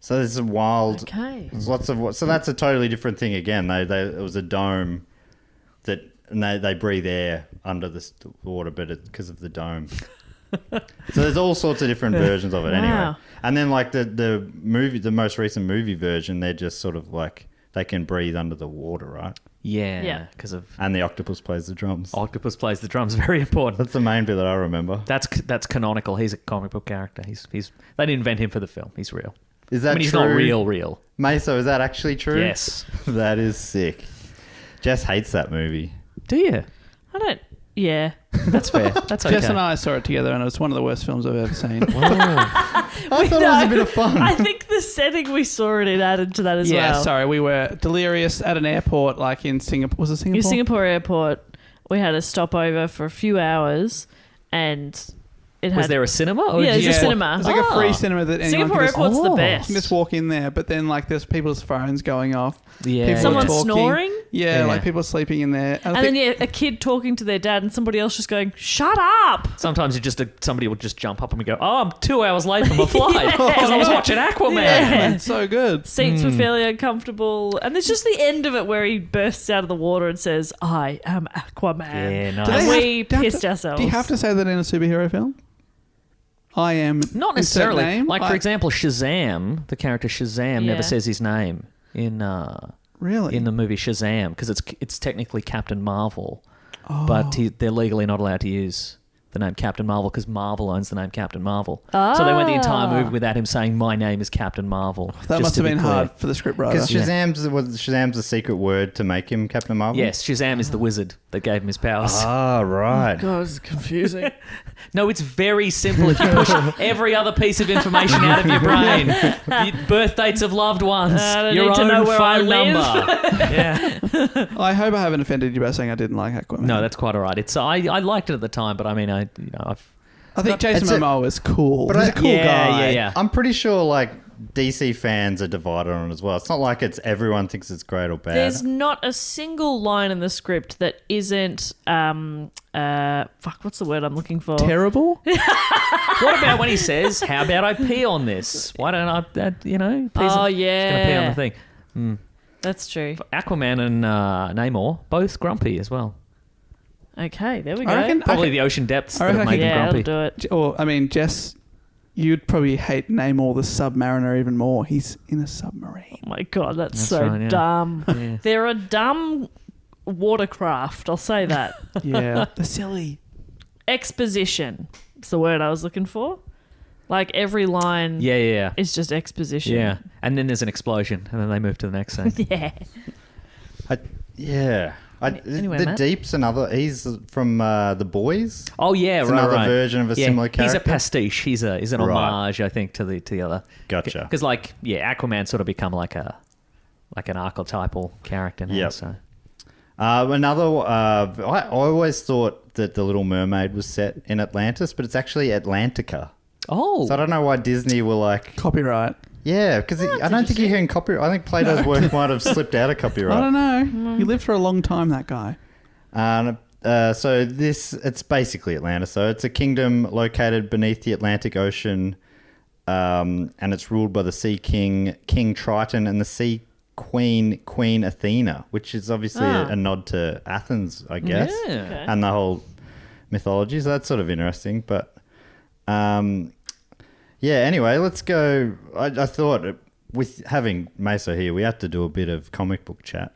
So this is wild. Okay. There's lots of so that's a totally different thing again. It was a dome and they breathe air under the water, but it's because of the dome. So there's all sorts of different versions of it anyway. Wow. And then like the most recent movie version, they're just sort of like they can breathe under the water, right? Yeah. Because of And the octopus plays the drums. octopus plays the drums. Very important. That's the main bit that I remember. That's canonical. He's a comic book character. He's they didn't invent him for the film. He's real. Is that he's true? not real. Meso, is that actually true? Yes. That is sick. Jess hates that movie. Do you? I don't. Yeah. That's fair. That's okay. Jess and I saw it together, and it was one of the worst films I've ever seen. I thought it was a bit of fun. I think the setting we saw it in added to that as Yeah, well. sorry. We were delirious at an airport, like in Singapore. Was it Singapore? In Singapore airport, we had a stopover for a few hours, and it had. Was there a cinema? Or Yeah, did there's you a just cinema. It's like a free cinema that anyone Singapore can just, airport's the you best. can just walk in there, but then like there's people's phones going off. Yeah. People Someone talking. snoring? Yeah, Yeah. like people sleeping in there. And then a kid talking to their dad, and somebody else just going, "Shut up!" Sometimes somebody would just jump up and we go, "Oh, I'm 2 hours late for my flight because I was watching Aquaman." Yeah. It's so good. Seats were fairly uncomfortable, and there's just the end of it where he bursts out of the water and says, "I am Aquaman." Yeah, nice. Do they And we do you have pissed to- ourselves. Do you have to say that in a superhero film? I am. Not is that necessarily. name? Like for example, Shazam, the character Shazam Yeah. never says his name in Really? in the movie Shazam because it's technically Captain Marvel, but they're legally not allowed to use the name Captain Marvel because Marvel owns the name Captain Marvel. So they went the entire movie without him saying my name is Captain Marvel. That just must to have be been clear. hard for the scriptwriter. Because Shazam's the secret word to make him Captain Marvel? Yes, Shazam is the wizard that gave him his powers. Ah, right. God, it's confusing. No, it's very simple. If you push every other piece of information out of your brain, birth dates of loved ones, I don't your need to own know where I phone live. number. Yeah. I hope I haven't offended you by saying I didn't like Aquaman. No, that's quite all right. It's I liked it at the time, but I mean, I think Jason It's a- Momoa is cool. But He's a cool guy. Yeah. I'm pretty sure like DC fans are divided on it as well. It's not like it's everyone thinks it's great or bad. There's not a single line in the script that isn't what's the word I'm looking for? Terrible? What about when he says, "How about I pee on this? Why don't I, pee Oh, He's yeah. gonna pee on the thing." That's true. Aquaman and Namor, both grumpy as well. Okay, there we go. I reckon, Probably the ocean depths I that have reckon- made them yeah, grumpy. that'll do it. or I mean, Jess, you'd probably hate Namor the Submariner even more. He's in a submarine. Oh my god, that's That's so right, yeah. dumb. Yeah. They're a dumb watercraft. I'll say that. Yeah, they're silly. Exposition. It's the word I was looking for. Like every line Yeah. is just exposition. Yeah. And then there's an explosion, and then they move to the next scene. Yeah. Anyway, the Matt. Deep's another. He's from The Boys. Oh yeah, It's right. another right. version of a similar He's a character. pastiche. He's an Right. homage, I think, to the other. Gotcha. Because Aquaman sort of become like an archetypal character now. Yep. So Another. I always thought that The Little Mermaid was set in Atlantis, but it's actually Atlantica. So I don't know why Disney were like, Copyright. yeah, because I don't think you're hearing copyright. I think Plato's work might have slipped out of I copyright. don't know. He lived for a long time, that guy. So it's basically Atlantis. So it's a kingdom located beneath the Atlantic Ocean, and it's ruled by the Sea King, King Triton, and the Sea Queen, Queen Athena, which is obviously a nod to Athens, I guess, Yeah. and the whole mythology. So that's sort of interesting. But anyway, let's go. I thought with having Meso here, we had to do a bit of comic book chat.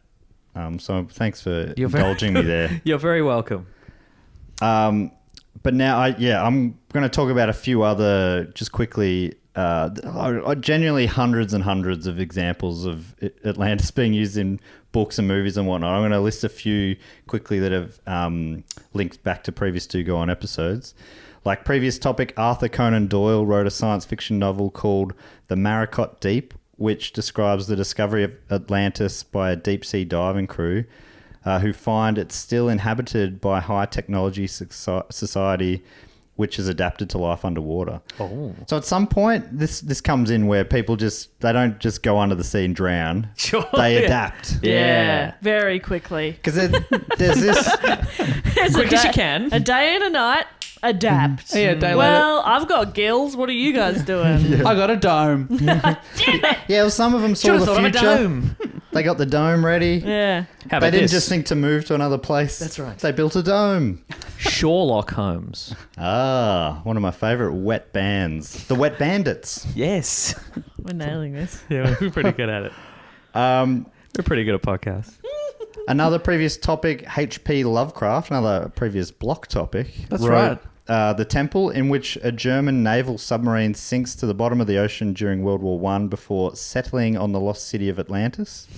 So thanks for indulging me there. You're very welcome. But now, I'm going to talk about a few other, just quickly, genuinely hundreds and hundreds of examples of Atlantis being used in books and movies and whatnot. I'm going to list a few quickly that have linked back to previous To Go On episodes. Like previous topic, Arthur Conan Doyle wrote a science fiction novel called The Maricot Deep, which describes the discovery of Atlantis by a deep-sea diving crew who find it's still inhabited by high-technology society which is adapted to life underwater. Oh. So at some point, this comes in where people they don't just go under the sea and drown. Sure. They adapt. Yeah. Very quickly. Because there's this... There's Quick as you can. A day and a night. Adapt. Yeah, day later. Well, I've got gills. What are you guys doing? I got a dome. Yeah, well, some of them saw Should have the thought of a future. dome. They got the dome ready. Yeah. How They about didn't this? just think to move to another place. That's right. They built a dome. Sherlock Holmes. One of my favourite wet bands. The Wet Bandits. Yes. We're nailing this. Yeah, we're pretty good at it. We're pretty good at podcasts. Another previous topic, H.P. Lovecraft, another previous block topic. That's wrote, The Temple, in which a German naval submarine sinks to the bottom of the ocean during World War I before settling on the lost city of Atlantis.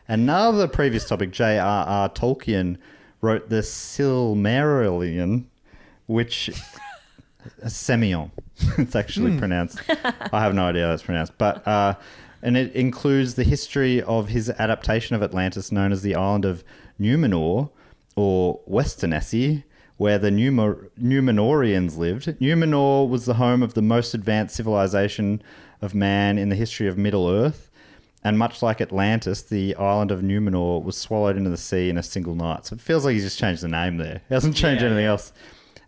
Another previous topic, J.R.R. Tolkien wrote the Silmarillion, which... Semyon. It's actually pronounced. I have no idea how it's pronounced. But and it includes the history of his adaptation of Atlantis known as the Island of Numenor, or Westernessy, where the Numenorians lived. Numenor was the home of the most advanced civilization of man in the history of Middle-earth. And much like Atlantis, the island of Numenor was swallowed into the sea in a single night. So it feels like he's just changed the name there. He hasn't changed anything else.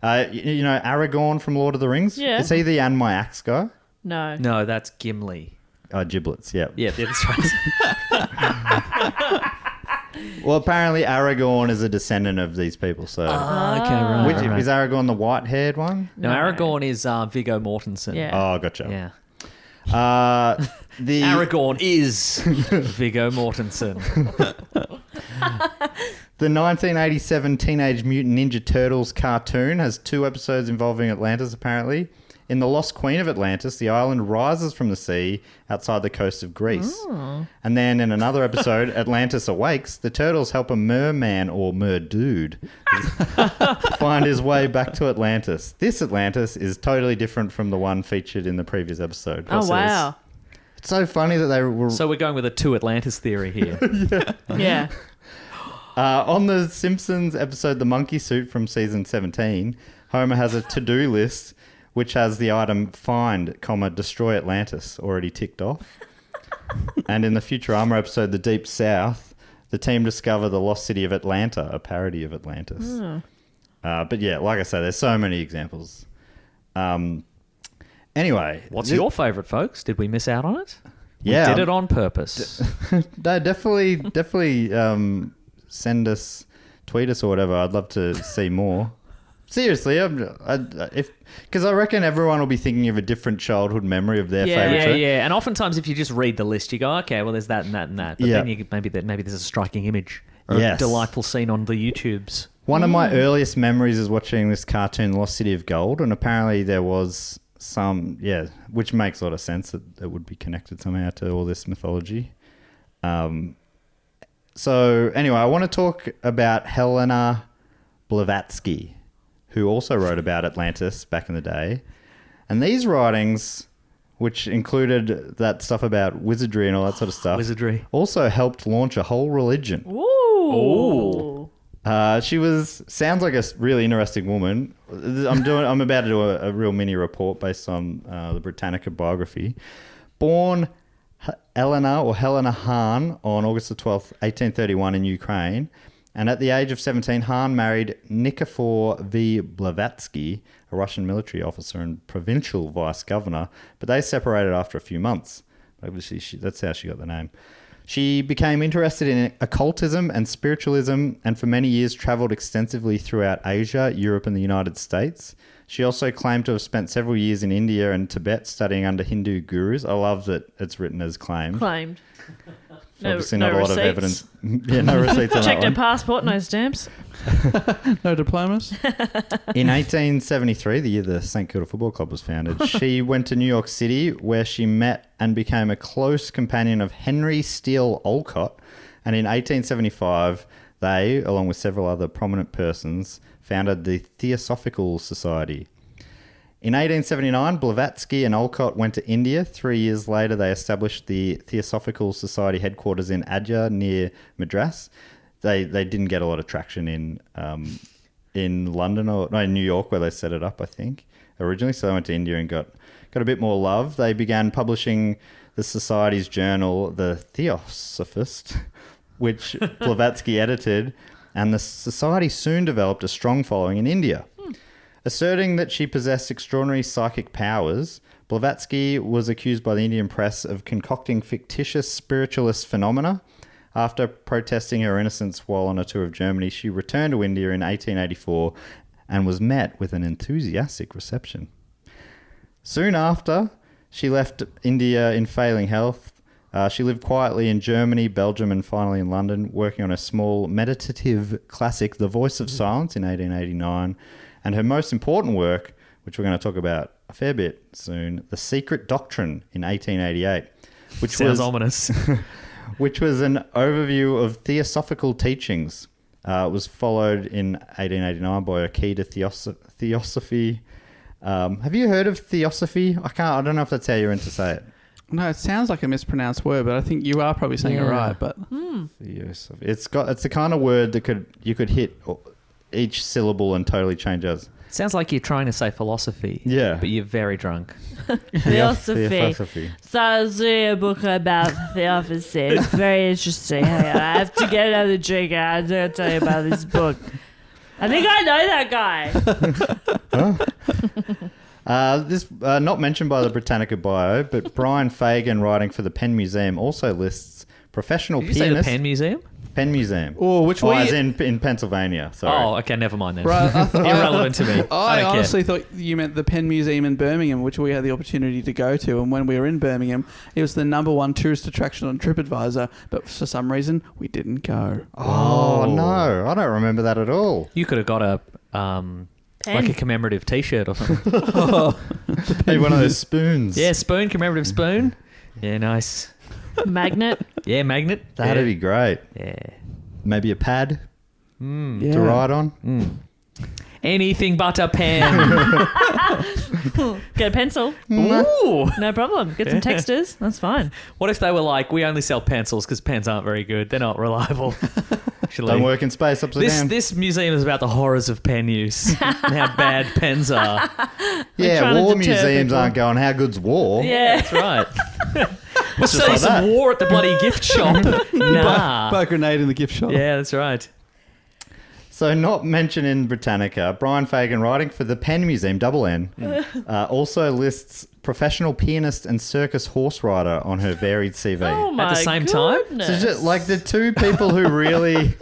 You know Aragorn from Lord of the Rings? Yeah. Is he the and my axe guy? No. No, that's Gimli. Oh, giblets, yeah. Yeah, that's right. Well, apparently Aragorn is a descendant of these people. So, Okay, right. Which, right. is Aragorn the white-haired one? No, Aragorn is Viggo Mortensen. Yeah. Oh, gotcha. Yeah. The Aragorn is Viggo Mortensen. The 1987 Teenage Mutant Ninja Turtles cartoon has 2 episodes involving Atlantis, apparently. In The Lost Queen of Atlantis, the island rises from the sea outside the coast of Greece. Oh. And then in another episode, Atlantis Awakes, the turtles help a merman or merdude find his way back to Atlantis. This Atlantis is totally different from the one featured in the previous episode. Oh, wow. It's so funny that they were... So we're going with a 2 Atlantis theory here. Yeah. On the Simpsons episode The Monkey Suit from season 17, Homer has a to-do list which has the item find, destroy Atlantis already ticked off. And in the Futurama episode The Deep South, the team discover the lost city of Atlanta, a parody of Atlantis. But yeah, like I say, there's so many examples. Anyway. What's your favourite, folks? Did we miss out on it? Yeah. Did it on purpose. No, definitely send us, tweet us or whatever. I'd love to see more. Seriously, because I reckon everyone will be thinking of a different childhood memory of their favorite show. Yeah. And oftentimes, if you just read the list, you go, okay, well, there's that and that and that. But then maybe there's a striking image or a delightful scene on the YouTubes. One of my earliest memories is watching this cartoon, Lost City of Gold, and apparently there was some, which makes a lot of sense that it would be connected somehow to all this mythology. So anyway, I want to talk about Helena Blavatsky, who also wrote about Atlantis back in the day. And these writings, which included that stuff about wizardry and all that sort of stuff, also helped launch a whole religion. Ooh. Sounds like a really interesting woman. I'm about to do a real mini report based on the Britannica biography. Born Helena Hahn on August the 12th, 1831 in Ukraine. And at the age of 17, Hahn married Nikifor V. Blavatsky, a Russian military officer and provincial vice-governor, but they separated after a few months. Obviously, that's how she got the name. She became interested in occultism and spiritualism and for many years travelled extensively throughout Asia, Europe and the United States. She also claimed to have spent several years in India and Tibet studying under Hindu gurus. I love that it's written as claimed. Claimed. Obviously no not a lot of receipts. evidence. Yeah, no receipts on that Checked her one. passport, no stamps. No diplomas. In 1873, the year the St Kilda Football Club was founded, she went to New York City where she met and became a close companion of Henry Steele Olcott. And in 1875, they, along with several other prominent persons, founded the Theosophical Society. In 1879, Blavatsky and Olcott went to India. 3 years later, they established the Theosophical Society headquarters in Adya near Madras. They didn't get a lot of traction in London or in New York where they set it up, I think, originally. So they went to India and got a bit more love. They began publishing the Society's journal, The Theosophist, which Blavatsky edited, and the Society soon developed a strong following in India. Asserting that she possessed extraordinary psychic powers, Blavatsky was accused by the Indian press of concocting fictitious spiritualist phenomena. After protesting her innocence while on a tour of Germany, she returned to India in 1884 and was met with an enthusiastic reception. Soon after, she left India in failing health. She lived quietly in Germany, Belgium, and finally in London, working on a small meditative classic, The Voice of Silence, in 1889. And her most important work, which we're going to talk about a fair bit soon, The Secret Doctrine in 1888. Which Sounds ominous. Which was an overview of theosophical teachings. It was followed in 1889 by a key to theosophy. Have you heard of theosophy? I don't know if that's how you're meant to say it. No, it sounds like a mispronounced word, but I think you are probably saying it right. But Theosophy. It's the kind of word that you could hit each syllable and totally change us. Sounds like you're trying to say philosophy. Yeah. But you're very drunk. Theosophy. So I was reading a book about theosophy. It's very interesting. I have to get another drink. I'm going to tell you about this book. I think I know that guy. This not mentioned by the Britannica bio, but Brian Fagan, writing for the Penn Museum, also lists professional Did you say pianists. the Penn Museum? Penn Museum. Which as in Pennsylvania. Sorry. Oh, okay, never mind then. Right, Irrelevant to me. I don't honestly thought you meant the Penn Museum in Birmingham, which we had the opportunity to go to. And when we were in Birmingham, it was the #1 tourist attraction on TripAdvisor. But for some reason, we didn't go. Oh, no. I don't remember that at all. You could have got a like a commemorative T-shirt or something. Hey, one of those spoons. Yeah, spoon, commemorative spoon. Yeah, nice. Magnet. Yeah, magnet. That'd be great. Yeah. Maybe a pad Yeah. to write on. Anything but a pen. Get a pencil. Ooh. No problem. Get some textures. That's fine. What if they were like, we only sell pencils because pens aren't very good. They're not reliable. Actually, Don't work in space upside down. This museum is about the horrors of pen use and how bad pens are. Yeah, trying to war deter museums people. aren't going, how good's war? Yeah. That's right. We'll just see like some that. war at the bloody gift shop. Nah. Buy a grenade in the gift shop. Yeah, that's right. So not mentioned in Britannica, Brian Fagan, writing for the Penn Museum, double N, also lists professional pianist and circus horse rider on her varied CV. Oh my At the same time? goodness. So just, like the two people who really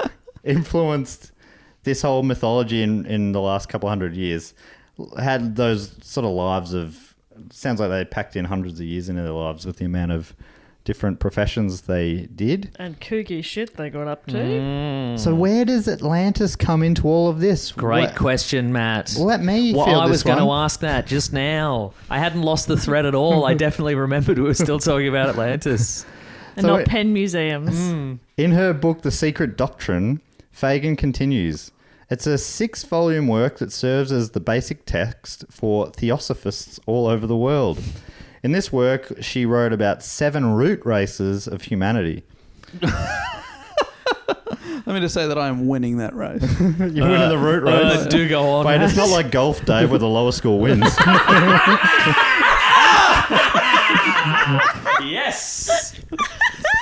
influenced this whole mythology in the last couple hundred years had those sort of lives of, sounds like they packed in hundreds of years into their lives with the amount of different professions they did. And kooky shit they got up to. So where does Atlantis come into all of this? Great question, Matt. Let me Well, field I was this one. going to ask that just now. I hadn't lost the thread at all. I definitely remembered we were still talking about Atlantis. And So not it- pen museums. In her book, The Secret Doctrine, Fagin continues, it's a 6-volume work that serves as the basic text for theosophists all over the world. In this work, she wrote about 7 root races of humanity. Let me just say that I am winning that race. You're winning the root race. Do go on. Wait, Matt. it's not like golf, Dave, where the lower score wins. Yes.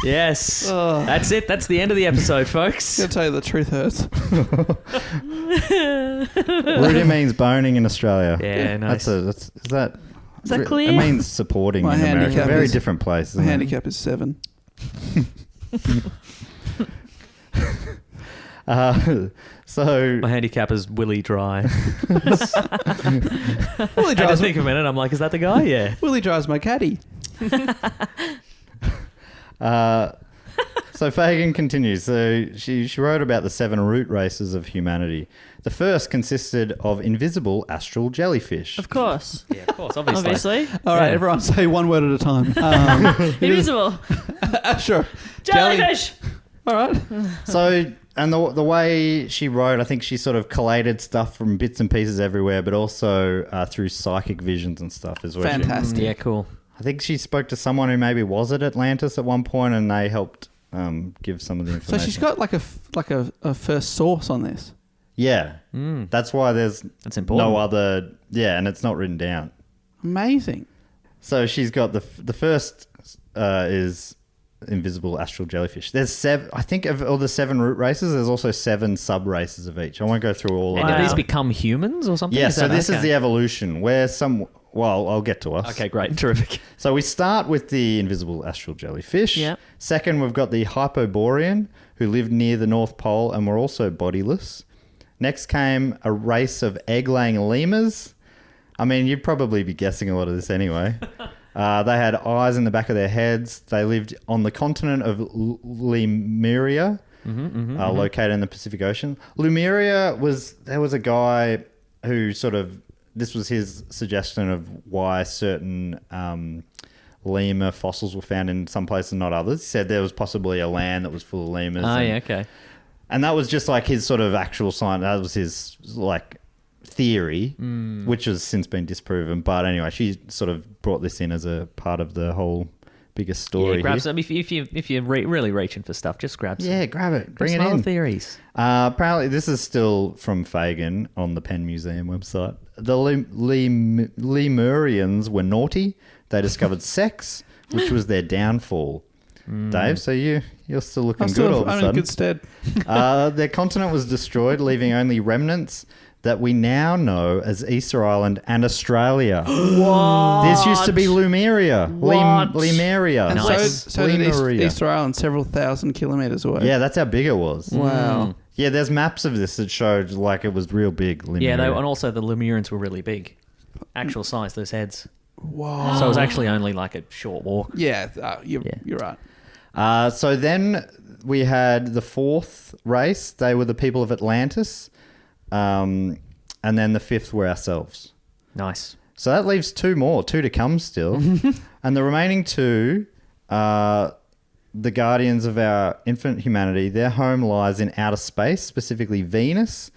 Yes. Oh. That's it. That's the end of the episode, folks. I'm going to tell you the truth hurts. Rooty means boning in Australia. Yeah, nice. Is that clear? It means supporting My in America. handicap Very is- different place. My isn't it? handicap is 7. So My handicap is Willie Dry. Willie I had to drives, think a minute. I'm like, is that the guy? Yeah. Willie drives my caddy. So Fagin continues. So she wrote about the 7 root races of humanity. The first consisted of invisible astral jellyfish. Of course. Yeah, of course, obviously. Obviously. All right, Yeah. everyone say one word at a time. Invisible. Sure. Jellyfish. All right. So, and the way she wrote, I think she sort of collated stuff from bits and pieces everywhere, but also through psychic visions and stuff as well. Fantastic. Yeah, cool. I think she spoke to someone who maybe was at Atlantis at one point, and they helped give some of the So information. she's got like a first source on this. Yeah. That's why there's That's important. no other... Yeah, and it's not written down. Amazing. So she's got the first is invisible astral jellyfish. There's 7... I think of all the 7 root races, there's also 7 sub-races of each. I won't go through all And of do them. these become humans or something? Yeah, Is so that- this is okay. the evolution where some... Well, I'll get to us. Okay, great. Terrific. So we start with the invisible astral jellyfish. Yep. Second, we've got the Hypoborean, who lived near the North Pole and were also bodiless. Next came a race of egg-laying lemurs. I mean, you'd probably be guessing a lot of this anyway. They had eyes in the back of their heads. They lived on the continent of Lemuria, located in the Pacific Ocean. Lemuria there was a guy who sort of... This was his suggestion of why certain lemur fossils were found in some places and not others. He said there was possibly a land that was full of lemurs. Oh, and, yeah, okay. and that was just like his sort of actual science. That was his like theory, which has since been disproven. But anyway, she sort of brought this in as a part of the whole bigger story. Yeah, grab here. some. If you're really reaching for stuff, just grab some. Yeah, grab it. Bring it some other in. theories. Apparently, this is still from Fagin on the Penn Museum website. The Lemurians were naughty. They discovered sex, which was their downfall. Dave, so you're still looking good all of a I'm in sudden. good stead. Their continent was destroyed, leaving only remnants that we now know as Easter Island and Australia. What? This used to be Lemuria. What? Lemuria. And Nice. so did Lemuria. Easter Island, several thousand kilometres away. Yeah, that's how big it was. Wow. Yeah, there's maps of this that showed like it was real big. Lemuria. Yeah, and also the Lemurians were really big. Actual size, those heads. Wow. So it was actually only like a short walk. Yeah, Yeah. you're right. So then we had the 4th race. They were the people of Atlantis. And then the 5th were ourselves. Nice. So that leaves 2 more, 2 to come still. And the remaining 2 are the guardians of our infinite humanity. Their home lies in outer space, specifically Venus.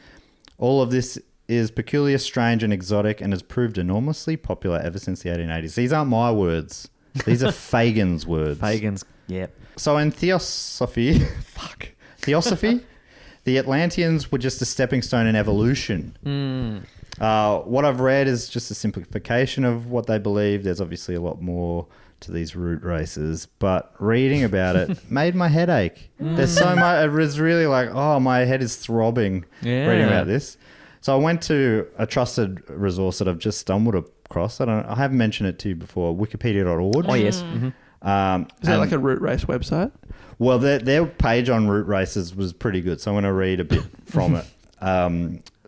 All of this is peculiar, strange, and exotic and has proved enormously popular ever since the 1880s. These aren't my words. These are Fagin's words. Pagans. Yep. So in Theosophy, the Atlanteans were just a stepping stone in evolution. What I've read is just a simplification of what they believe. There's obviously a lot more to these root races, but reading about it made my head ache. There's so much. It was really like, oh, my head is throbbing Yeah. reading about this. So I went to a trusted resource that I've just stumbled across. I haven't mentioned it to you before. Wikipedia.org. Oh, yes. Is that like a root race website? Well, their page on root races was pretty good, so I'm going to read a bit from it.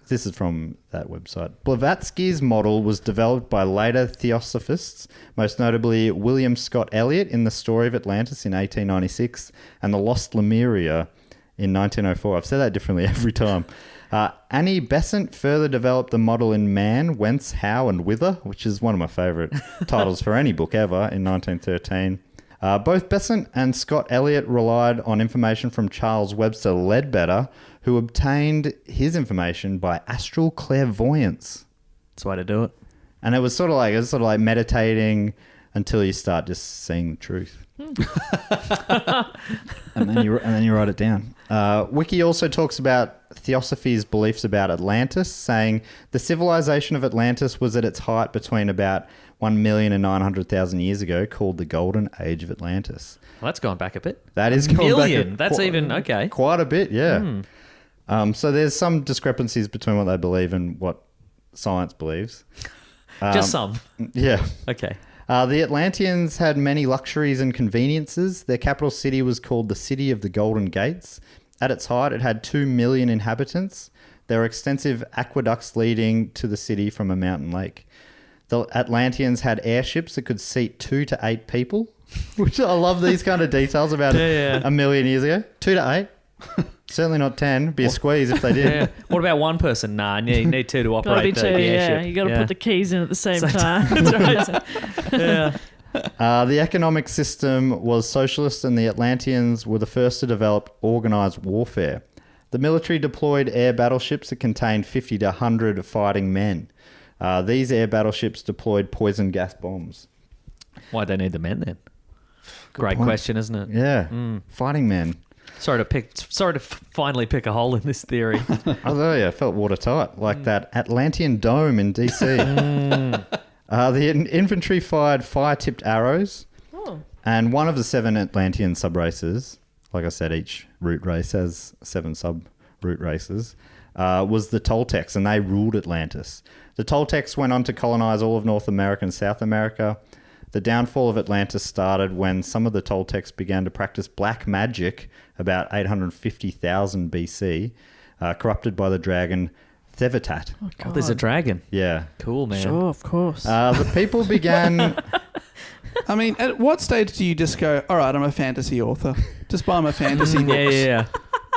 This is from that website. Blavatsky's model was developed by later theosophists, most notably William Scott Elliot in The Story of Atlantis in 1896 and The Lost Lemuria in 1904. I've said that differently every time. Annie Besant further developed the model in Man, Whence, How and Whither, which is one of my favourite titles for any book ever, in 1913. Both Besant and Scott Elliot relied on information from Charles Webster Leadbetter, who obtained his information by astral clairvoyance. That's the way to do it. And it was sort of like meditating until you start just seeing the truth. and then you write it down. Wiki also talks about Theosophy's beliefs about Atlantis, saying the civilization of Atlantis was at its height between about 1,900,000 years ago, called the Golden Age of Atlantis. Well, that's gone back a bit. That is gone back That's even okay. Quite a bit, yeah. So there's some discrepancies between what they believe and what science believes. Just some. Yeah. Okay. The Atlanteans had many luxuries and conveniences. Their capital city was called the City of the Golden Gates. At its height, it had 2 million inhabitants. There were extensive aqueducts leading to the city from a mountain lake. The Atlanteans had airships that could seat 2 to 8 people, which I love these kind of details about a million years ago. 2 to 8. Certainly not 10. Be a squeeze if they did. Yeah. What about one person? Nah, you need 2 to Gotta operate be the two, airship. yeah. You got to put the keys in at the same time. That's right. Yeah. The economic system was socialist, and the Atlanteans were the first to develop organised warfare. The military deployed air battleships that contained 50 to 100 fighting men. These air battleships deployed poison gas bombs. Why'd they need the men then? Great point. question, isn't it? Yeah, fighting men. Sorry to finally pick a hole in this theory. Although, yeah, it felt watertight, like that Atlantean dome in DC. The infantry fired fire-tipped arrows, and one of the 7 Atlantean sub-races, like I said, each root race has 7 sub-root races, was the Toltecs, and they ruled Atlantis. The Toltecs went on to colonize all of North America and South America. The downfall of Atlantis started when some of the Toltecs began to practice black magic about 850,000 BC, corrupted by the dragon Thevatat. Oh, there's a dragon. Yeah. Cool, man. Sure, of course. The people began... I mean, at what stage do you just go, all right, I'm a fantasy author. Just buy my fantasy books. Yeah.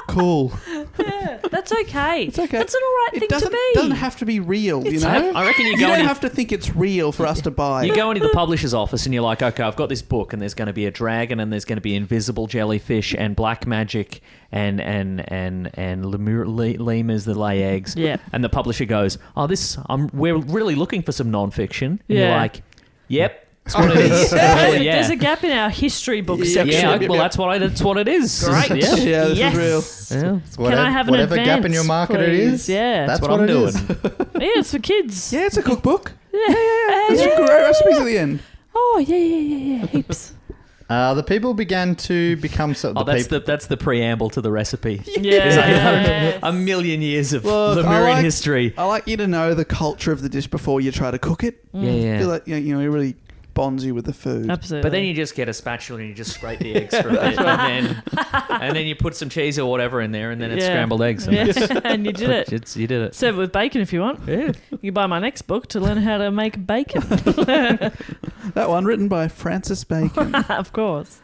Cool. Yeah, that's okay. It's okay. That's an all right thing to be. It doesn't have to be real, you know? I reckon You don't have to think it's real for us to buy. You go into the publisher's office and you're like, okay, I've got this book and there's going to be a dragon and there's going to be invisible jellyfish and black magic and lemurs that lay eggs. Yeah. And the publisher goes, we're really looking for some non-fiction. And Yeah. you're like, yep. That's what it is. Yeah. There's a gap in our history book section. Yeah, well, that's what it is. Great. Yeah. Yeah, this Yes. is real. Yeah. Whatever, I have an whatever gap in advance, your market it please? is, Yeah. that's what what I'm it doing. is. Yeah, it's for kids. Yeah, it's a cookbook. Yeah. There's some great recipes at the end. Oh, yeah. Heaps. The people began to become... That's the preamble to the recipe. Yeah. A million years of Look, Lemurian history. I like you to know the culture of the dish before you try to cook it. Yeah. I feel like, it really bonds you with the food. Absolutely. But then you just get a spatula and you just scrape the eggs for a bit, and then you put some cheese or whatever in there, and then it's scrambled eggs. And and you did it. you did it. Serve it with bacon if you want. Yeah. You can buy my next book to learn how to make bacon. That one written by Francis Bacon. Of course.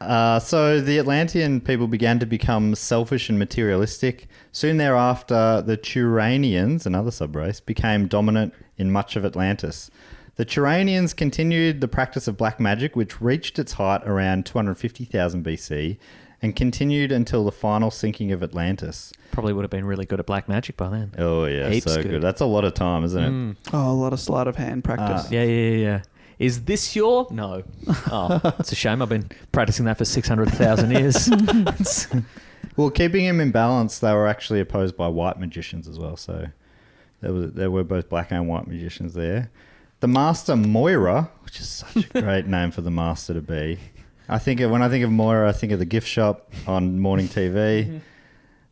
So the Atlantean people began to become selfish and materialistic. Soon thereafter, the Turanians, another subrace, became dominant in much of Atlantis. The Turanians continued the practice of black magic, which reached its height around 250,000 BC and continued until the final sinking of Atlantis. Probably would have been really good at black magic by then. Oh, yeah, Heaps so good. That's a lot of time, isn't it? Oh, a lot of sleight of hand practice. Yeah. Is this your... No. Oh, it's a shame. I've been practicing that for 600,000 years. Well, keeping him in balance, they were actually opposed by white magicians as well. So there were both black and white magicians there. The Master Moira, which is such a great name for the Master to be. When I think of Moira, I think of the gift shop on morning TV.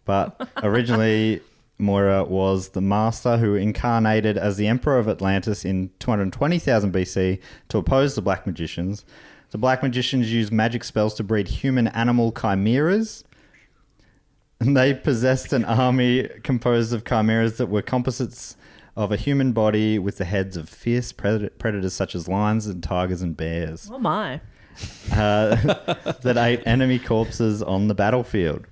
But originally, Moira was the master who incarnated as the Emperor of Atlantis in 220,000 BC to oppose the Black Magicians. The Black Magicians used magic spells to breed human-animal chimeras. And they possessed an army composed of chimeras that were composites of a human body with the heads of fierce predators such as lions and tigers and bears. Oh my. That ate enemy corpses on the battlefield.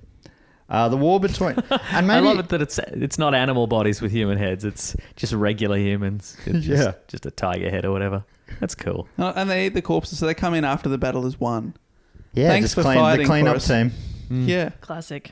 The war between... And maybe, I love it that it's not animal bodies with human heads. It's just regular humans. It's just a tiger head or whatever. That's cool. And they eat the corpses, so they come in after the battle is won. Yeah, Thanks just for the fighting cleanup for us. team. Yeah. Classic.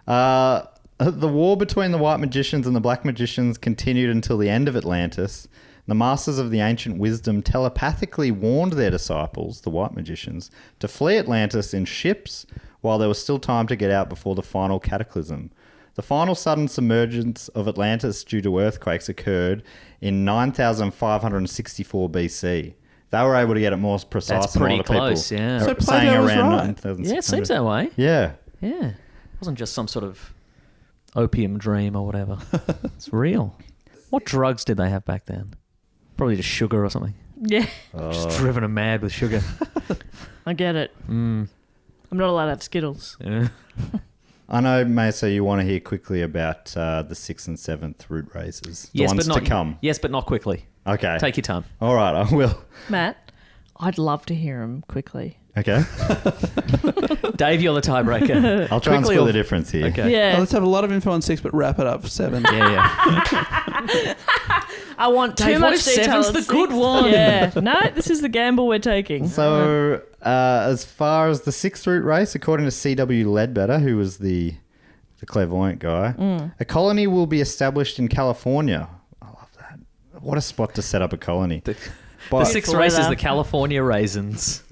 The war between the White Magicians and the Black Magicians continued until the end of Atlantis. The Masters of the Ancient Wisdom telepathically warned their disciples, the White Magicians, to flee Atlantis in ships while there was still time to get out before the final cataclysm. The final sudden submergence of Atlantis due to earthquakes occurred in 9,564 BC. They were able to get it more precise That's than a lot pretty of people. close, yeah. So saying Plato was around right. 9,600. Yeah, it seems that way. Yeah. Yeah. It wasn't just some sort of opium dream or whatever. It's real. What drugs did they have back then? Probably just sugar or something. Yeah. Just driven them mad with sugar. I get it. I'm not allowed to have Skittles. Yeah. I know, Mesa, you want to hear quickly about the 6th and 7th root races. The Yes, ones but not to come. Yes, but not quickly. Okay. Take your time. All right, I will. Matt, I'd love to hear him quickly. Okay. Dave, you're the tiebreaker. I'll try and Quickly split or- the difference here. Okay. Yeah. Let's have a lot of info on 6, but wrap it up for 7. Yeah. I want Dave, too what much if detail. seven's on the 6. good one? Yeah. No, this is the gamble we're taking. So, as far as the 6th root race, according to C.W. Ledbetter, who was the clairvoyant guy, a colony will be established in California. I love that. What a spot to set up a colony. The But, sixth race is the California Raisins.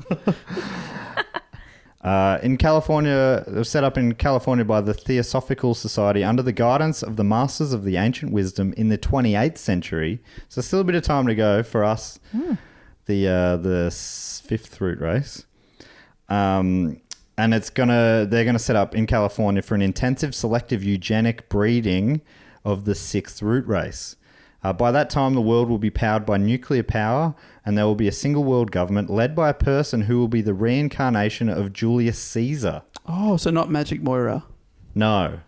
in California, it was set up in California by the Theosophical Society under the guidance of the Masters of the Ancient Wisdom in the 28th century. So still a bit of time to go for us, the 5th root race. And they're gonna set up in California for an intensive selective eugenic breeding of the 6th root race. By that time, the world will be powered by nuclear power, and there will be a single world government led by a person who will be the reincarnation of Julius Caesar. Oh, so not Magic Moira. No.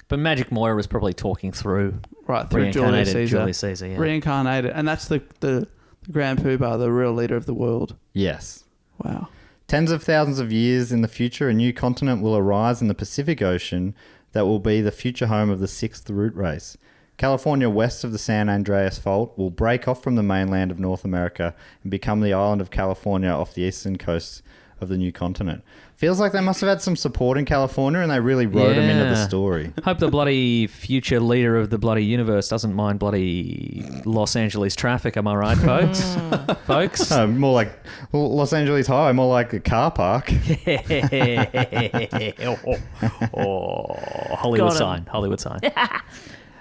But Magic Moira was probably talking through Right, through Julius reincarnated Caesar. Julius Caesar, yeah. Reincarnated. And that's the Grand Poobah, the real leader of the world. Yes. Wow. Tens of thousands of years in the future, a new continent will arise in the Pacific Ocean that will be the future home of the 6th root race. California, west of the San Andreas Fault, will break off from the mainland of North America and become the island of California off the eastern coast of the new continent. Feels like they must have had some support in California and they really wrote them into the Yeah. story. Hope the bloody future leader of the bloody universe doesn't mind bloody Los Angeles traffic, am I right, folks? Folks? More like Los Angeles Highway, more like a car park. Hollywood Got him. sign. Hollywood sign.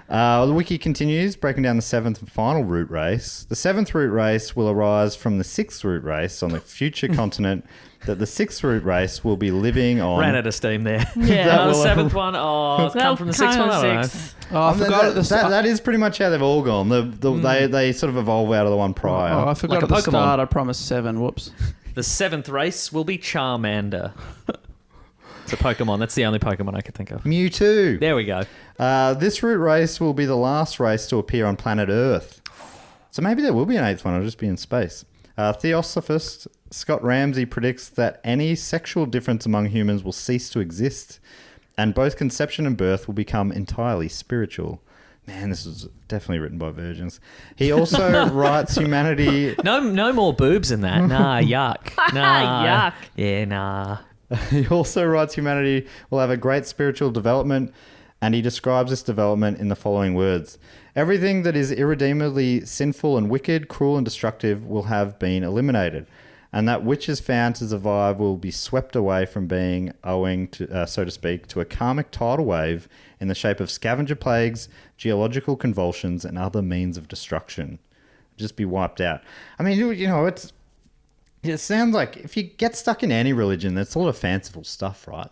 The wiki continues, breaking down the 7th and final root race. The 7th root race will arise from the 6th root race on the future continent that the 6th root race will be living on. Ran out of steam there. Yeah. Oh, the 7th one. Oh, it's come from the 6th one. I don't know. Oh, I forgot at the start. that is pretty much how they've all gone. They sort of evolve out of the one prior. Oh, I forgot Like a at the Pokemon. start. I promised 7. Whoops. The 7th race will be Charmander. It's a Pokemon. That's the only Pokemon I could think of. Mewtwo. There we go. This root race will be the last race to appear on planet Earth. So maybe there will be an 8th one. It'll just be in space. Theosophist Scott Ramsey predicts that any sexual difference among humans will cease to exist, and both conception and birth will become entirely spiritual. Man, this is definitely written by virgins. He also writes humanity... No more boobs in that. Nah, yuck. Nah. Yuck. Yeah, nah. He also writes humanity will have a great spiritual development, and he describes this development in the following words. Everything that is irredeemably sinful and wicked, cruel and destructive will have been eliminated, and that which is found to survive will be swept away from being owing to, so to speak, to a karmic tidal wave in the shape of scavenger plagues, geological convulsions, and other means of destruction. Just be wiped out. I mean, you know, it sounds like if you get stuck in any religion, there's a lot of fanciful stuff, right?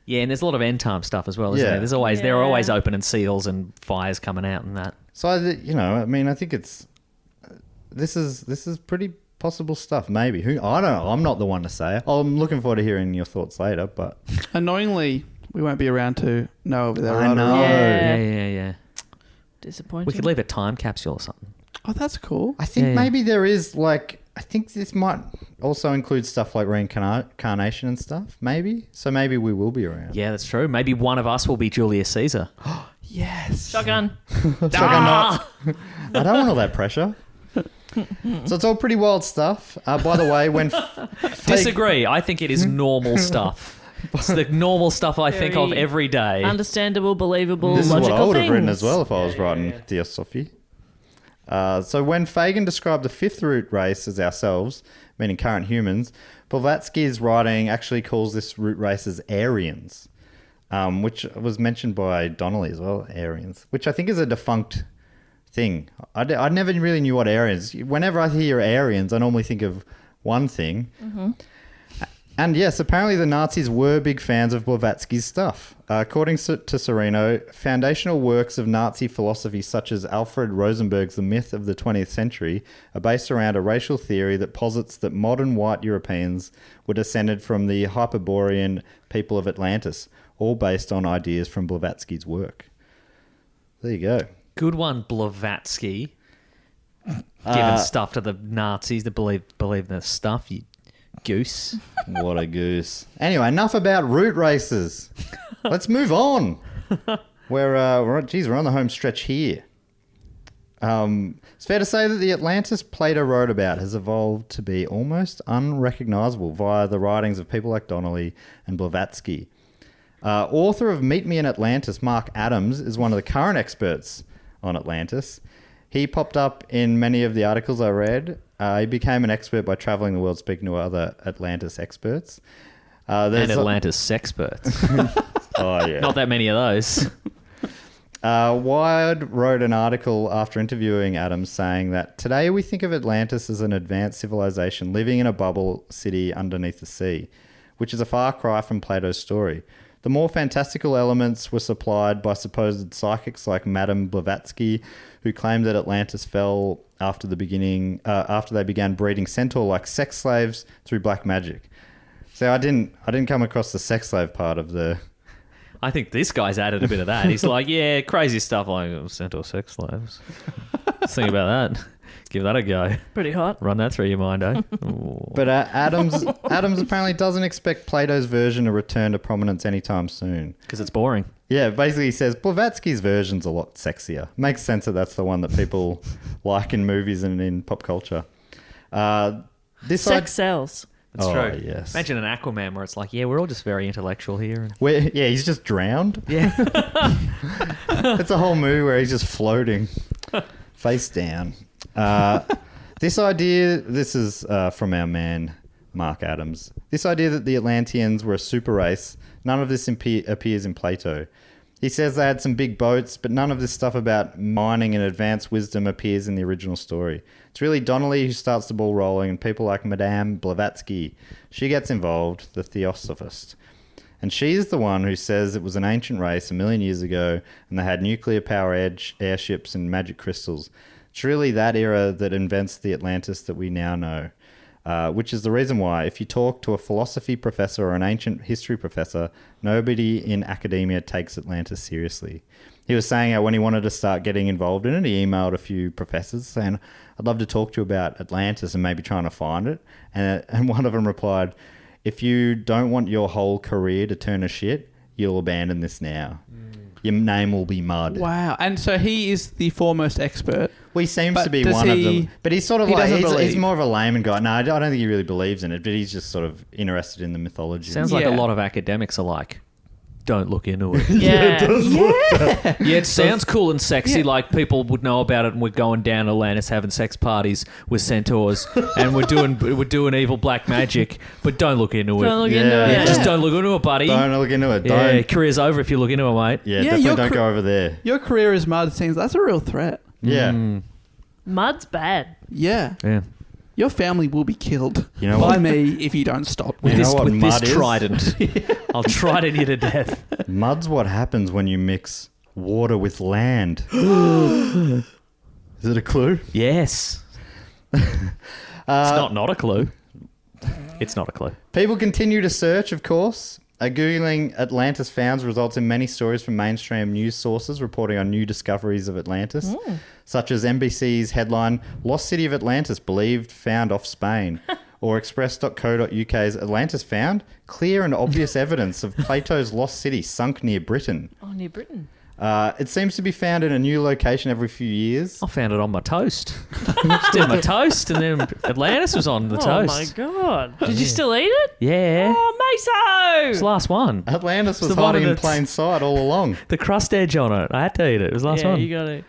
Yeah, and there's a lot of end time stuff as well, isn't Yeah. there? There's always there are Yeah. always opening seals and fires coming out and that. So I think it's this is pretty possible stuff. Maybe I don't know. I'm not the one to say it. I'm looking forward to hearing your thoughts later. But Annoyingly, we won't be around to know if they're I right or know. wrong. Yeah. Yeah. Disappointing. We could leave a time capsule or something. Oh, that's cool. I think Yeah. maybe there is I think this might also include stuff like reincarnation and stuff. Maybe so. Maybe we will be around. Yeah, that's true. Maybe one of us will be Julius Caesar. Yes. Shotgun. I don't want all that pressure. So it's all pretty wild stuff. By the way, when Disagree. I think it is normal stuff. It's the normal stuff I think of Very every day. Understandable, believable, this is what logical I would have written things. as well if I was writing Theosophy. So when Fagin described the fifth root race as ourselves, meaning current humans, Blavatsky's writing actually calls this root race as Aryans, which was mentioned by Donnelly as well, Aryans, which I think is a defunct thing. I never really knew what Aryans. Whenever I hear Aryans, I normally think of one thing. Mm-hmm. And yes, apparently the Nazis were big fans of Blavatsky's stuff. According to Sereno, foundational works of Nazi philosophy such as Alfred Rosenberg's The Myth of the 20th Century are based around a racial theory that posits that modern white Europeans were descended from the Hyperborean people of Atlantis, all based on ideas from Blavatsky's work. There you go. Good one, Blavatsky. Giving stuff to the Nazis to believe their stuff, you goose. What a goose. Anyway, enough about root races. Let's move on. We're on the home stretch here. It's fair to say that the Atlantis Plato wrote about has evolved to be almost unrecognizable via the writings of people like Donnelly and Blavatsky. Author of Meet Me in Atlantis, Mark Adams, is one of the current experts on Atlantis. He popped up in many of the articles I read. He became an expert by traveling the world speaking to other Atlantis experts. And Atlantis sexperts. Oh, yeah. Not that many of those. Wired wrote an article after interviewing Adams saying that today we think of Atlantis as an advanced civilization living in a bubble city underneath the sea, which is a far cry from Plato's story. The more fantastical elements were supplied by supposed psychics like Madame Blavatsky, who claimed that Atlantis fell after they began breeding centaur-like sex slaves through black magic. So I didn't come across the sex slave part of the... I think this guy's added a bit of that. He's like, yeah, crazy stuff like centaur sex slaves. Think about that. Give that a go. Pretty hot. Run that through your mind, eh? But Adams apparently doesn't expect Plato's version to return to prominence anytime soon. Because it's boring. Yeah, basically he says Blavatsky's version's a lot sexier. Makes sense that that's the one that people like in movies and in pop culture. Sex sells. That's Oh, true. yes. Imagine an Aquaman where it's like, yeah, we're all just very intellectual here. Yeah, he's just drowned. Yeah. It's a whole movie where he's just floating, face down. This is from our man, Mark Adams. This idea that the Atlanteans were a super race, none of this appears in Plato. He says they had some big boats, but none of this stuff about mining and advanced wisdom appears in the original story. It's really Donnelly who starts the ball rolling, and people like Madame Blavatsky. She gets involved, the theosophist. And she's the one who says it was an ancient race 1 million years ago, and they had nuclear-powered airships and magic crystals. It's really that era that invents the Atlantis that we now know. Which is the reason why, if you talk to a philosophy professor or an ancient history professor, nobody in academia takes Atlantis seriously. He was saying how when he wanted to start getting involved in it, he emailed a few professors saying, I'd love to talk to you about Atlantis and maybe trying to find it. And one of them replied, if you don't want your whole career to turn to shit, you'll abandon this now. Your name will be mud. Wow. And so he is the foremost expert. Well, he seems But to be does one of he- them. But he's sort of he like, doesn't he's believe. more of a layman guy. No, I don't think he really believes in it, but he's just sort of interested in the mythology. Sounds like Yeah. a lot of academics are like, don't look into it. Yeah. Yeah, it sounds cool and sexy, Yeah. like people would know about it, and we're going down to Atlantis having sex parties with centaurs, and we're doing evil black magic, but don't look into it. Don't look Yeah. into it. Yeah. Just don't look into it, buddy. Don't look into it. yeah, Don't. career's over if you look into it, mate. Yeah, Yeah, definitely your don't go over there. Your career as mud seems that's a real threat. Yeah. Mm, Mud's bad. Yeah. yeah. Your family will be killed You know by what? me if you don't stop me. You know what with this mud is? trident. I'll trident you to death. Mud's what happens when you mix water with land. Is it a clue? Yes. It's not a clue. It's not a clue. People continue to search, of course. Googling Atlantis founds results in many stories from mainstream news sources reporting on new discoveries of Atlantis, such as NBC's headline, Lost City of Atlantis believed found off Spain, or Express.co.uk's Atlantis found, clear and obvious evidence of Plato's lost city sunk near Britain. Oh, near Britain. It seems to be found in a new location every few years. I found it on my toast. Just did my toast, and then Atlantis was on the toast. Oh, my God. Did you still eat it? Yeah. Oh, Meso! It's the last one. Atlantis was the one hiding in that's- plain sight all along. The crust edge on it. I had to eat it. It was the last Yeah, one. you got it.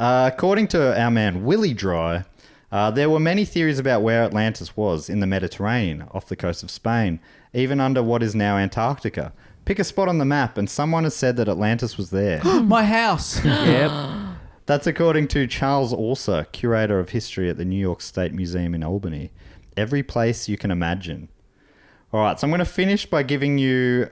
According to our man Willie Dry, there were many theories about where Atlantis was in the Mediterranean, off the coast of Spain, even under what is now Antarctica. Pick a spot on the map, and someone has said that Atlantis was there. My house. Yep. That's according to Charles Orser, curator of history at the New York State Museum in Albany. Every place you can imagine. All right, so I'm going to finish by giving you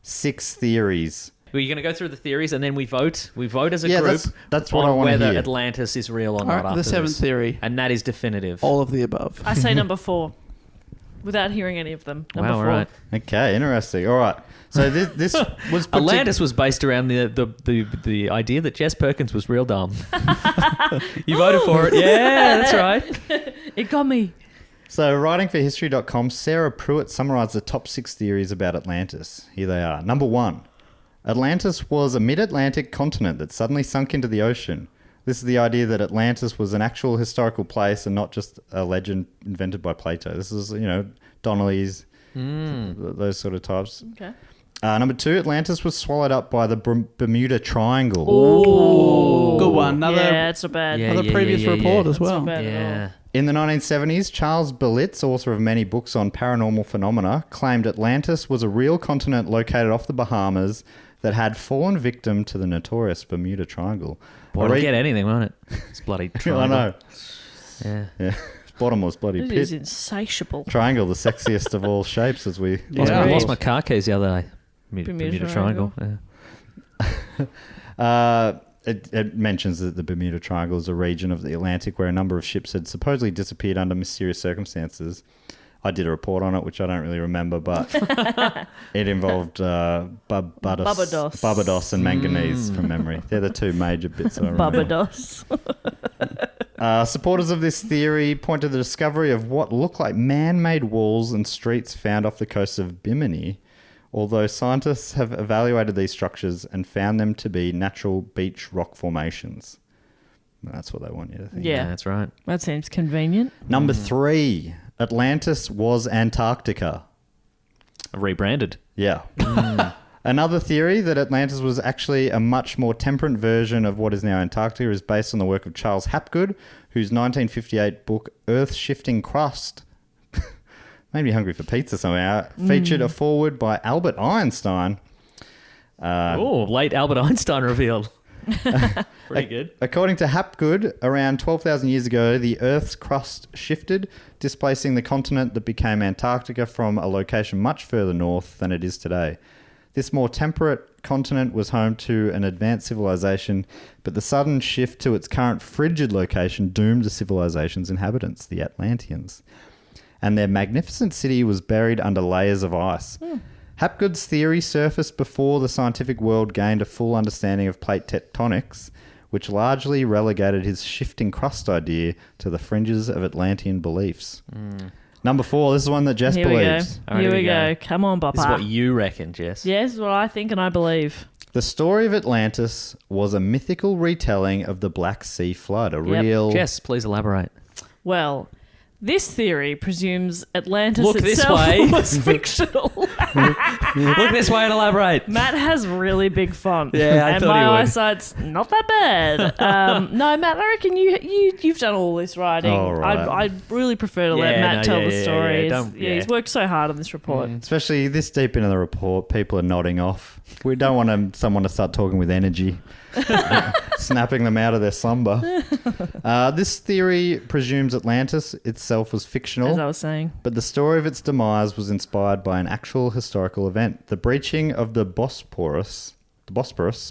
6 theories. Well, you're going to go through the theories, and then we vote. We vote as a Yeah, group that's what I on wanna whether hear. Atlantis is real or All not. right, after the seventh this. theory. And that is definitive. All of the above. I say number 4. Without hearing any of them. Number Wow, 4. right. Okay, interesting. All right. So this was put Atlantis was based around the idea that Jess Perkins was real dumb. You voted for it. Yeah, that's right. It got me. So, writing for History.com, Sarah Pruitt summarised the top 6 theories about Atlantis. Here they are. Number 1. Atlantis was a mid-Atlantic continent that suddenly sunk into the ocean. This is the idea that Atlantis was an actual historical place and not just a legend invented by Plato. This is, Donnelly's, those sort of types. Okay. Number 2, Atlantis was swallowed up by the Bermuda Triangle. Ooh. Good one. Yeah, it's not bad. Yeah. Another previous report as That's not well. bad at all. Yeah. In the 1970s, Charles Berlitz, author of many books on paranormal phenomena, claimed Atlantis was a real continent located off the Bahamas that had fallen victim to the notorious Bermuda Triangle. Boy, it'll get anything, won't it? It's bloody I triangle. know. Yeah. Yeah. Bottomless bloody It pit. is insatiable. Triangle, the sexiest of all shapes, as we... Yeah. I Right. lost my car keys the other day. Bermuda Bermuda Triangle. Yeah. It mentions that the Bermuda Triangle is a region of the Atlantic where a number of ships had supposedly disappeared under mysterious circumstances. I did a report on it, which I don't really remember, but it involved Barbados and manganese from memory. They're the 2 major bits I remember. Barbados. Supporters of this theory point to the discovery of what look like man-made walls and streets found off the coast of Bimini, although scientists have evaluated these structures and found them to be natural beach rock formations. That's what they want you to think. Yeah. That's right. That seems convenient. Number 3, Atlantis was Antarctica. Rebranded. Yeah. Another theory that Atlantis was actually a much more temperate version of what is now Antarctica is based on the work of Charles Hapgood, whose 1958 book Earth Shifting Crust made me hungry for pizza somehow. Featured a foreword by Albert Einstein. Late Albert Einstein revealed. Pretty good. According to Hapgood, around 12,000 years ago, the Earth's crust shifted, displacing the continent that became Antarctica from a location much further north than it is today. This more temperate continent was home to an advanced civilization, but the sudden shift to its current frigid location doomed the civilization's inhabitants, the Atlanteans. And their magnificent city was buried under layers of ice. Hapgood's theory surfaced before the scientific world gained a full understanding of plate tectonics, which largely relegated his shifting crust idea to the fringes of Atlantean beliefs. Number 4, this is one that Jess Here we go. believes. All right, Here we go. go. Come on, Papa. This is what you reckon, Jess. Yeah, this is what I think and I believe. The story of Atlantis was a mythical retelling of the Black Sea flood, a Yep. real... Jess, please elaborate. Well, This theory presumes Atlantis Look this itself way. was fictional. Look this way and elaborate. Matt has really big font. Yeah, I and thought my he would. eyesight's not that bad. No, Matt, I reckon you've done all this writing. All right. I'd really prefer to let Matt tell the story. He's worked so hard on this report. Especially this deep into the report, people are nodding off. We don't want someone to start talking with energy, snapping them out of their slumber. This theory presumes Atlantis itself was fictional. As I was saying. But the story of its demise was inspired by an actual historical event, the breaching of the Bosporus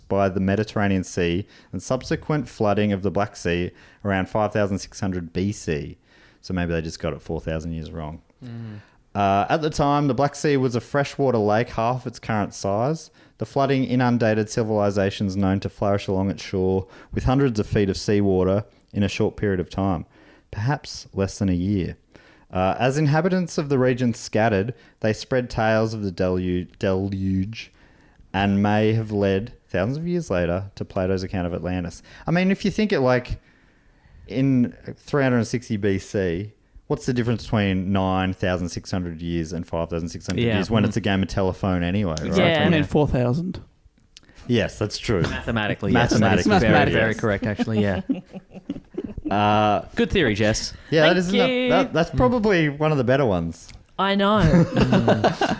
by the Mediterranean Sea and subsequent flooding of the Black Sea around 5600 BC. So maybe they just got it 4,000 years wrong. At the time, the Black Sea was a freshwater lake half its current size. The flooding inundated civilizations known to flourish along its shore with hundreds of feet of seawater in a short period of time, perhaps less than a year. As inhabitants of the region scattered, they spread tales of the deluge and may have led, thousands of years later, to Plato's account of Atlantis. I mean, if you think it like in 360 BC, what's the difference between 9,600 years and 5,600 years when it's a game of telephone anyway, right? Yeah. I mean, 4,000. Yes, that's true. Mathematically, yes. Mathematically, That is Mathematically, very yes. correct, actually, yeah. Good theory, Jess. Yeah, Thank you. that's probably one of the better ones. I know.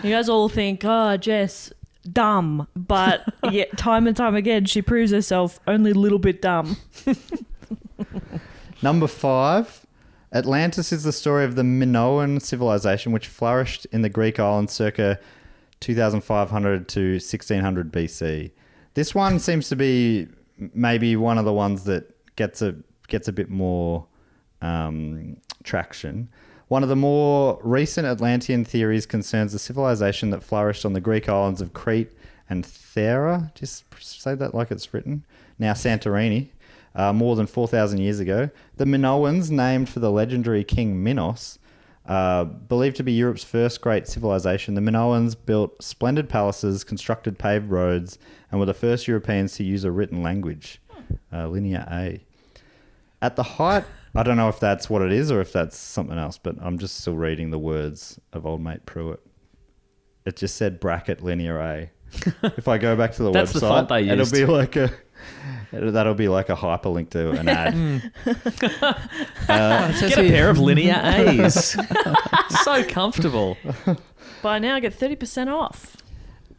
You guys all think, oh, Jess, dumb. But yet, time and time again, she proves herself only a little bit dumb. Number 5, Atlantis is the story of the Minoan civilization, which flourished in the Greek islands circa 2,500 to 1,600 BC. This one seems to be maybe one of the ones that gets a bit more traction. One of the more recent Atlantean theories concerns the civilization that flourished on the Greek islands of Crete and Thera. Just say that like it's written. Now Santorini. More than 4,000 years ago. The Minoans, named for the legendary King Minos, believed to be Europe's first great civilization. The Minoans built splendid palaces, constructed paved roads, and were the first Europeans to use a written language, Linear A. At the height, I don't know if that's what it is or if that's something else, but I'm just still reading the words of old mate Pruitt. It just said bracket Linear A. If I go back to the That's website, the font they used. that'll be like a hyperlink to an ad. Get a pair of linear A's. So comfortable. By now, I get 30% off.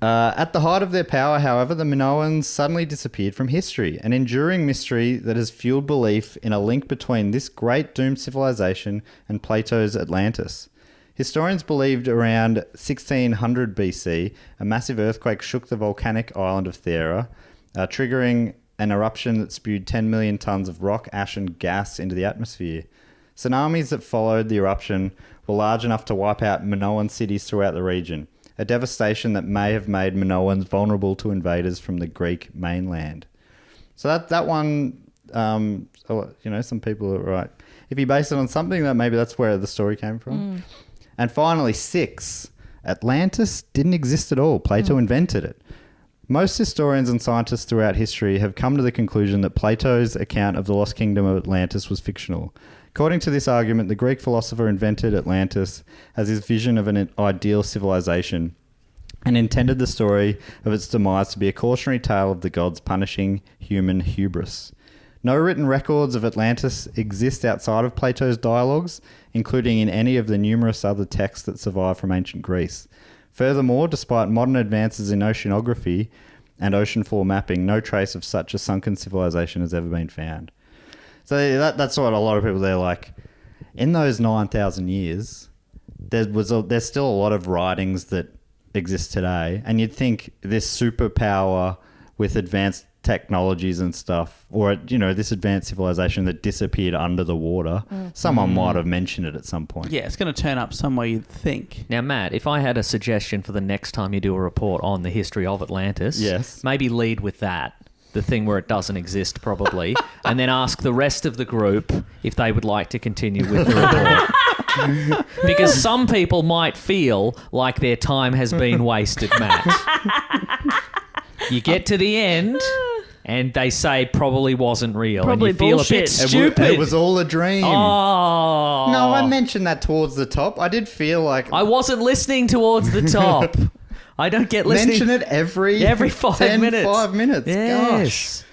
At the height of their power, however, the Minoans suddenly disappeared from history, an enduring mystery that has fueled belief in a link between this great doomed civilization and Plato's Atlantis. Historians believed around 1600 BC, a massive earthquake shook the volcanic island of Thera, triggering an eruption that spewed 10 million tons of rock, ash and gas into the atmosphere. Tsunamis that followed the eruption were large enough to wipe out Minoan cities throughout the region, a devastation that may have made Minoans vulnerable to invaders from the Greek mainland. So that one, some people are right. If you base it on something, that maybe that's where the story came from. And finally, 6, Atlantis didn't exist at all. Plato invented it. Most historians and scientists throughout history have come to the conclusion that Plato's account of the lost kingdom of Atlantis was fictional. According to this argument, the Greek philosopher invented Atlantis as his vision of an ideal civilization and intended the story of its demise to be a cautionary tale of the gods punishing human hubris. No written records of Atlantis exist outside of Plato's dialogues, including in any of the numerous other texts that survive from ancient Greece. Furthermore, despite modern advances in oceanography and ocean floor mapping, no trace of such a sunken civilization has ever been found. So that's what a lot of people, they're like, in those 9,000 years, there's still a lot of writings that exist today, and you'd think this superpower with advanced technologies and stuff, or this advanced civilization that disappeared under the water, someone might have mentioned it at some point. Yeah, it's going to turn up somewhere you'd think. Now, Matt, if I had a suggestion for the next time you do a report on the history of Atlantis, Yes. maybe lead with that, the thing where it doesn't exist probably, and then ask the rest of the group if they would like to continue with the report. Because some people might feel like their time has been wasted, Matt. You get to the end and they say probably wasn't real. Probably and you feel bullshit. a bit stupid. It was all a dream. Oh. No, I mentioned that towards the top. I did feel like I wasn't listening towards the top. I don't get listening. mention it every 5 10, minutes. 5 minutes. Yes. Gosh.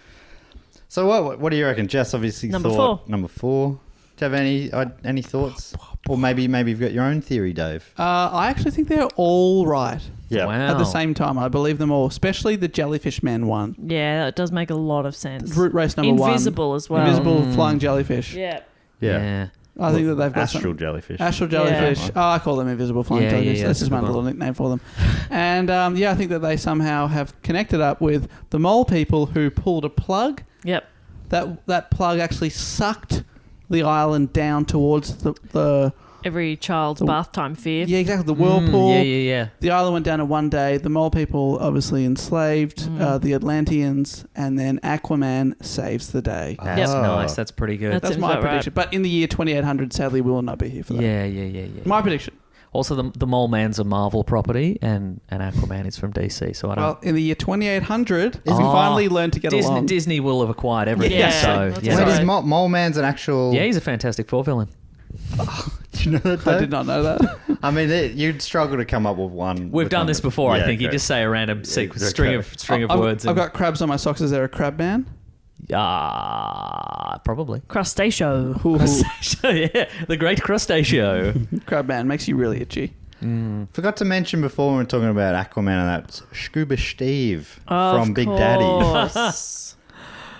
So what do you reckon? Jess obviously Number thought 4. number 4. Do you have any thoughts? Or maybe you've got your own theory, Dave. I actually think they're all right Yeah. Wow. at the same time. I believe them all, especially the Jellyfish Man one. Yeah, that does make a lot of sense. Root race number 1. Invisible as well. Invisible flying jellyfish. Yeah. Yeah. I think that they've got Astral some. jellyfish. Astral jellyfish. Yeah. Oh, I call them invisible flying Yeah, jellyfish. yeah, That's just my that's a good little nickname for them. And I think that they somehow have connected up with the mole people who pulled a plug. Yep. That plug actually sucked the island down towards the Every child's bath time fear. yeah, exactly, the whirlpool. Yeah. The island went down in one day. The mole people obviously enslaved the Atlanteans, and then Aquaman saves the day. That's Oh. nice. That's pretty good. That's That's my about right. prediction. But in the year 2800, sadly, we will not be here for that. Yeah. My prediction. Also, the Mole Man's a Marvel property, and Aquaman is from DC. So I don't. Well, in the year 2800, we finally learned to get along. Disney will have acquired everything. Yeah, so that's yeah, Wait, right. is Mole Man's an actual... yeah, he's a Fantastic Four villain. Do you know that, I Dave? did not know that. I mean, you'd struggle to come up with one. We've with done one this that- before. I Yeah, think you correct. just say a random sequence, Okay. string of words. I've got crabs on my socks. Is there a crab man? Probably. Crustaceo. Yeah, the Great Crustaceo. Crab man makes you really itchy. Forgot to mention before when we were talking about Aquaman and that Scuba Steve Of from Big Daddy. course.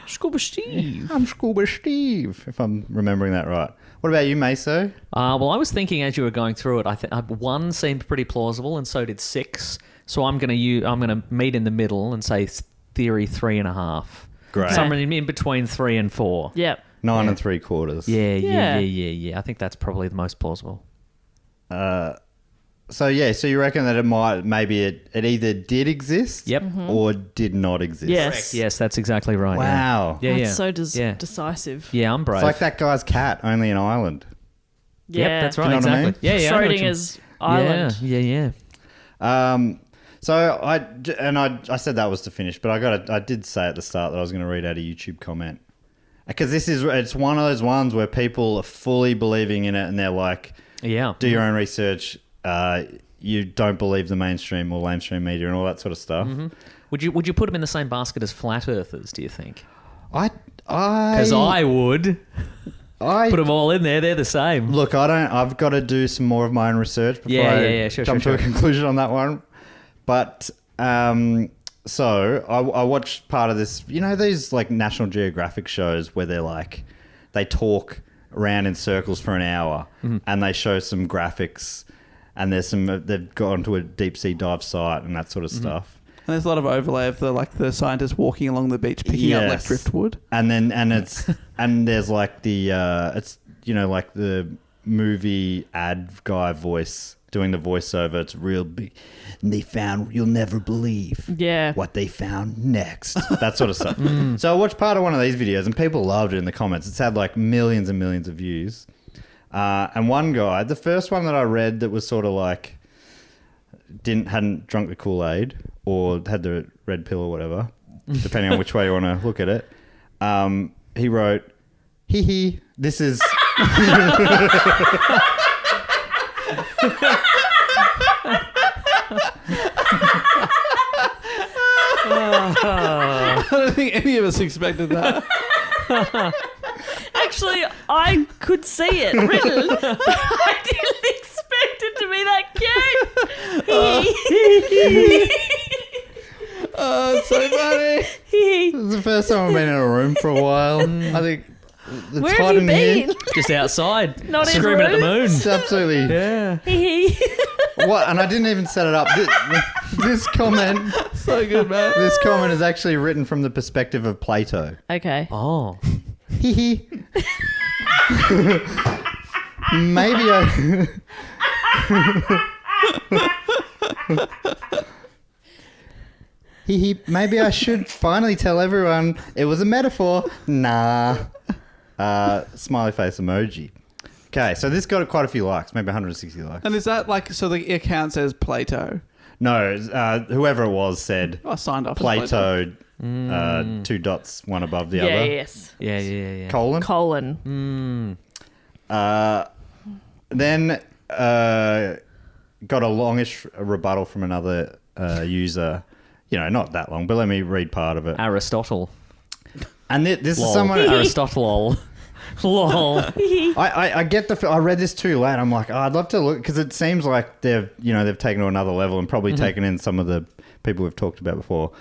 Scuba Steve. I'm Scuba Steve, if I'm remembering that right. What about you, Meso? Well, I was thinking as you were going through it, I think 1 seemed pretty plausible, and so did 6. So I'm gonna meet in the middle and say theory 3.5. Great. Somewhere in between 3 and 4. Yep. 9 3/4. Yeah. I think that's probably the most plausible. So you reckon that it either did exist Yep. or did not exist? Yes. Yes, that's exactly right. Wow. Yeah. That's so Yeah. decisive. Yeah, I'm brave. It's like that guy's cat, only an island. Yeah. Yep, that's right. You know what I Exactly. mean? Yeah. I know what you- Schrodinger's island. Yeah. So I said that was to finish, but I did say at the start that I was going to read out a YouTube comment, because it's one of those ones where people are fully believing in it and they're like, Yeah. do your own research. You don't believe the mainstream or lamestream media and all that sort of stuff. Mm-hmm. Would you put them in the same basket as flat earthers? Do you think? Because I would put them all in there. They're the same. Look, I've got to do some more of my own research before Yeah, sure, jump to a sure. conclusion on that one. But so I watched part of this. You know these like National Geographic shows where they talk around in circles for an hour and they show some graphics, and they've gone to a deep sea dive site and that sort of stuff. And there's a lot of overlay of the scientists walking along the beach picking up like driftwood. And then and there's like the it's like the movie ad guy voice doing the voiceover. It's real big. And they found, you'll never believe what they found next. That sort of stuff. So I watched part of one of these videos and people loved it in the comments. It's had like millions and millions of views. And one guy, the first one that I read that was sort of like hadn't drunk the Kool-Aid or had the red pill or whatever, depending on which way you want to look at it. He wrote, hee hee, this is... I don't think any of us expected that. Actually, I could see it written, but I didn't expect it to be that cute. It's so funny. This is the first time I've been in a room for a while. I think it's Where hot have you in here. been? Just outside, Not in screaming at the room? moon. It's absolutely... Yeah. What? And I didn't even set it up. This comment... So good, man. This comment is actually written from the perspective of Plato. Okay. Oh. Hee hee. Maybe I... Hee hee. Maybe I should finally tell everyone it was a metaphor. Nah. Smiley face emoji. Okay, so this got quite a few likes, maybe 160 likes. And is that like, so the account says Plato? No, whoever it was said I signed off as Plato 2 dots, one above the Yeah, other. yes. Yeah. Colon. Colon. Then got a longish rebuttal from another user. Not that long, but let me read part of it. Aristotle. And this Lol. is someone. Aristotle. Lol. I get the. I read this too late. I'm like, I'd love to look because it seems like they've taken to another level and probably taken in some of the people we've talked about before.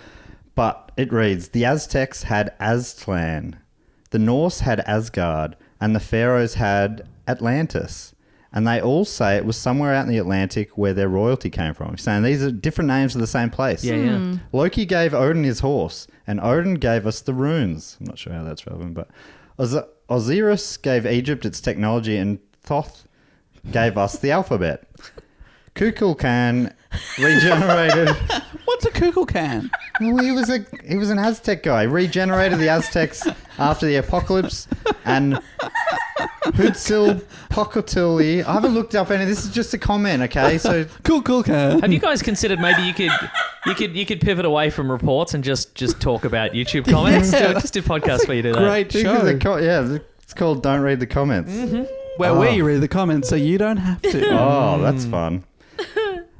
But it reads: the Aztecs had Aztlan, the Norse had Asgard, and the Pharaohs had Atlantis. And they all say it was somewhere out in the Atlantic where their royalty came from. Saying these are different names of the same place. Yeah. Loki gave Odin his horse, and Odin gave us the runes. I'm not sure how that's relevant, but Osiris gave Egypt its technology, and Thoth gave us the alphabet. Kukulkan regenerated. What's a Kukulkan? Well, he was an Aztec guy. Regenerated the Aztecs after the apocalypse, and Huitzilopochtli. I haven't looked up any. This is just a comment, okay? So Kukulkan. Have you guys considered maybe you could pivot away from reports and just talk about YouTube comments? Yeah, Just do podcasts where you do that. Great show. it's called "Don't Read the Comments." Where we read the comments so you don't have to. Oh, that's fun.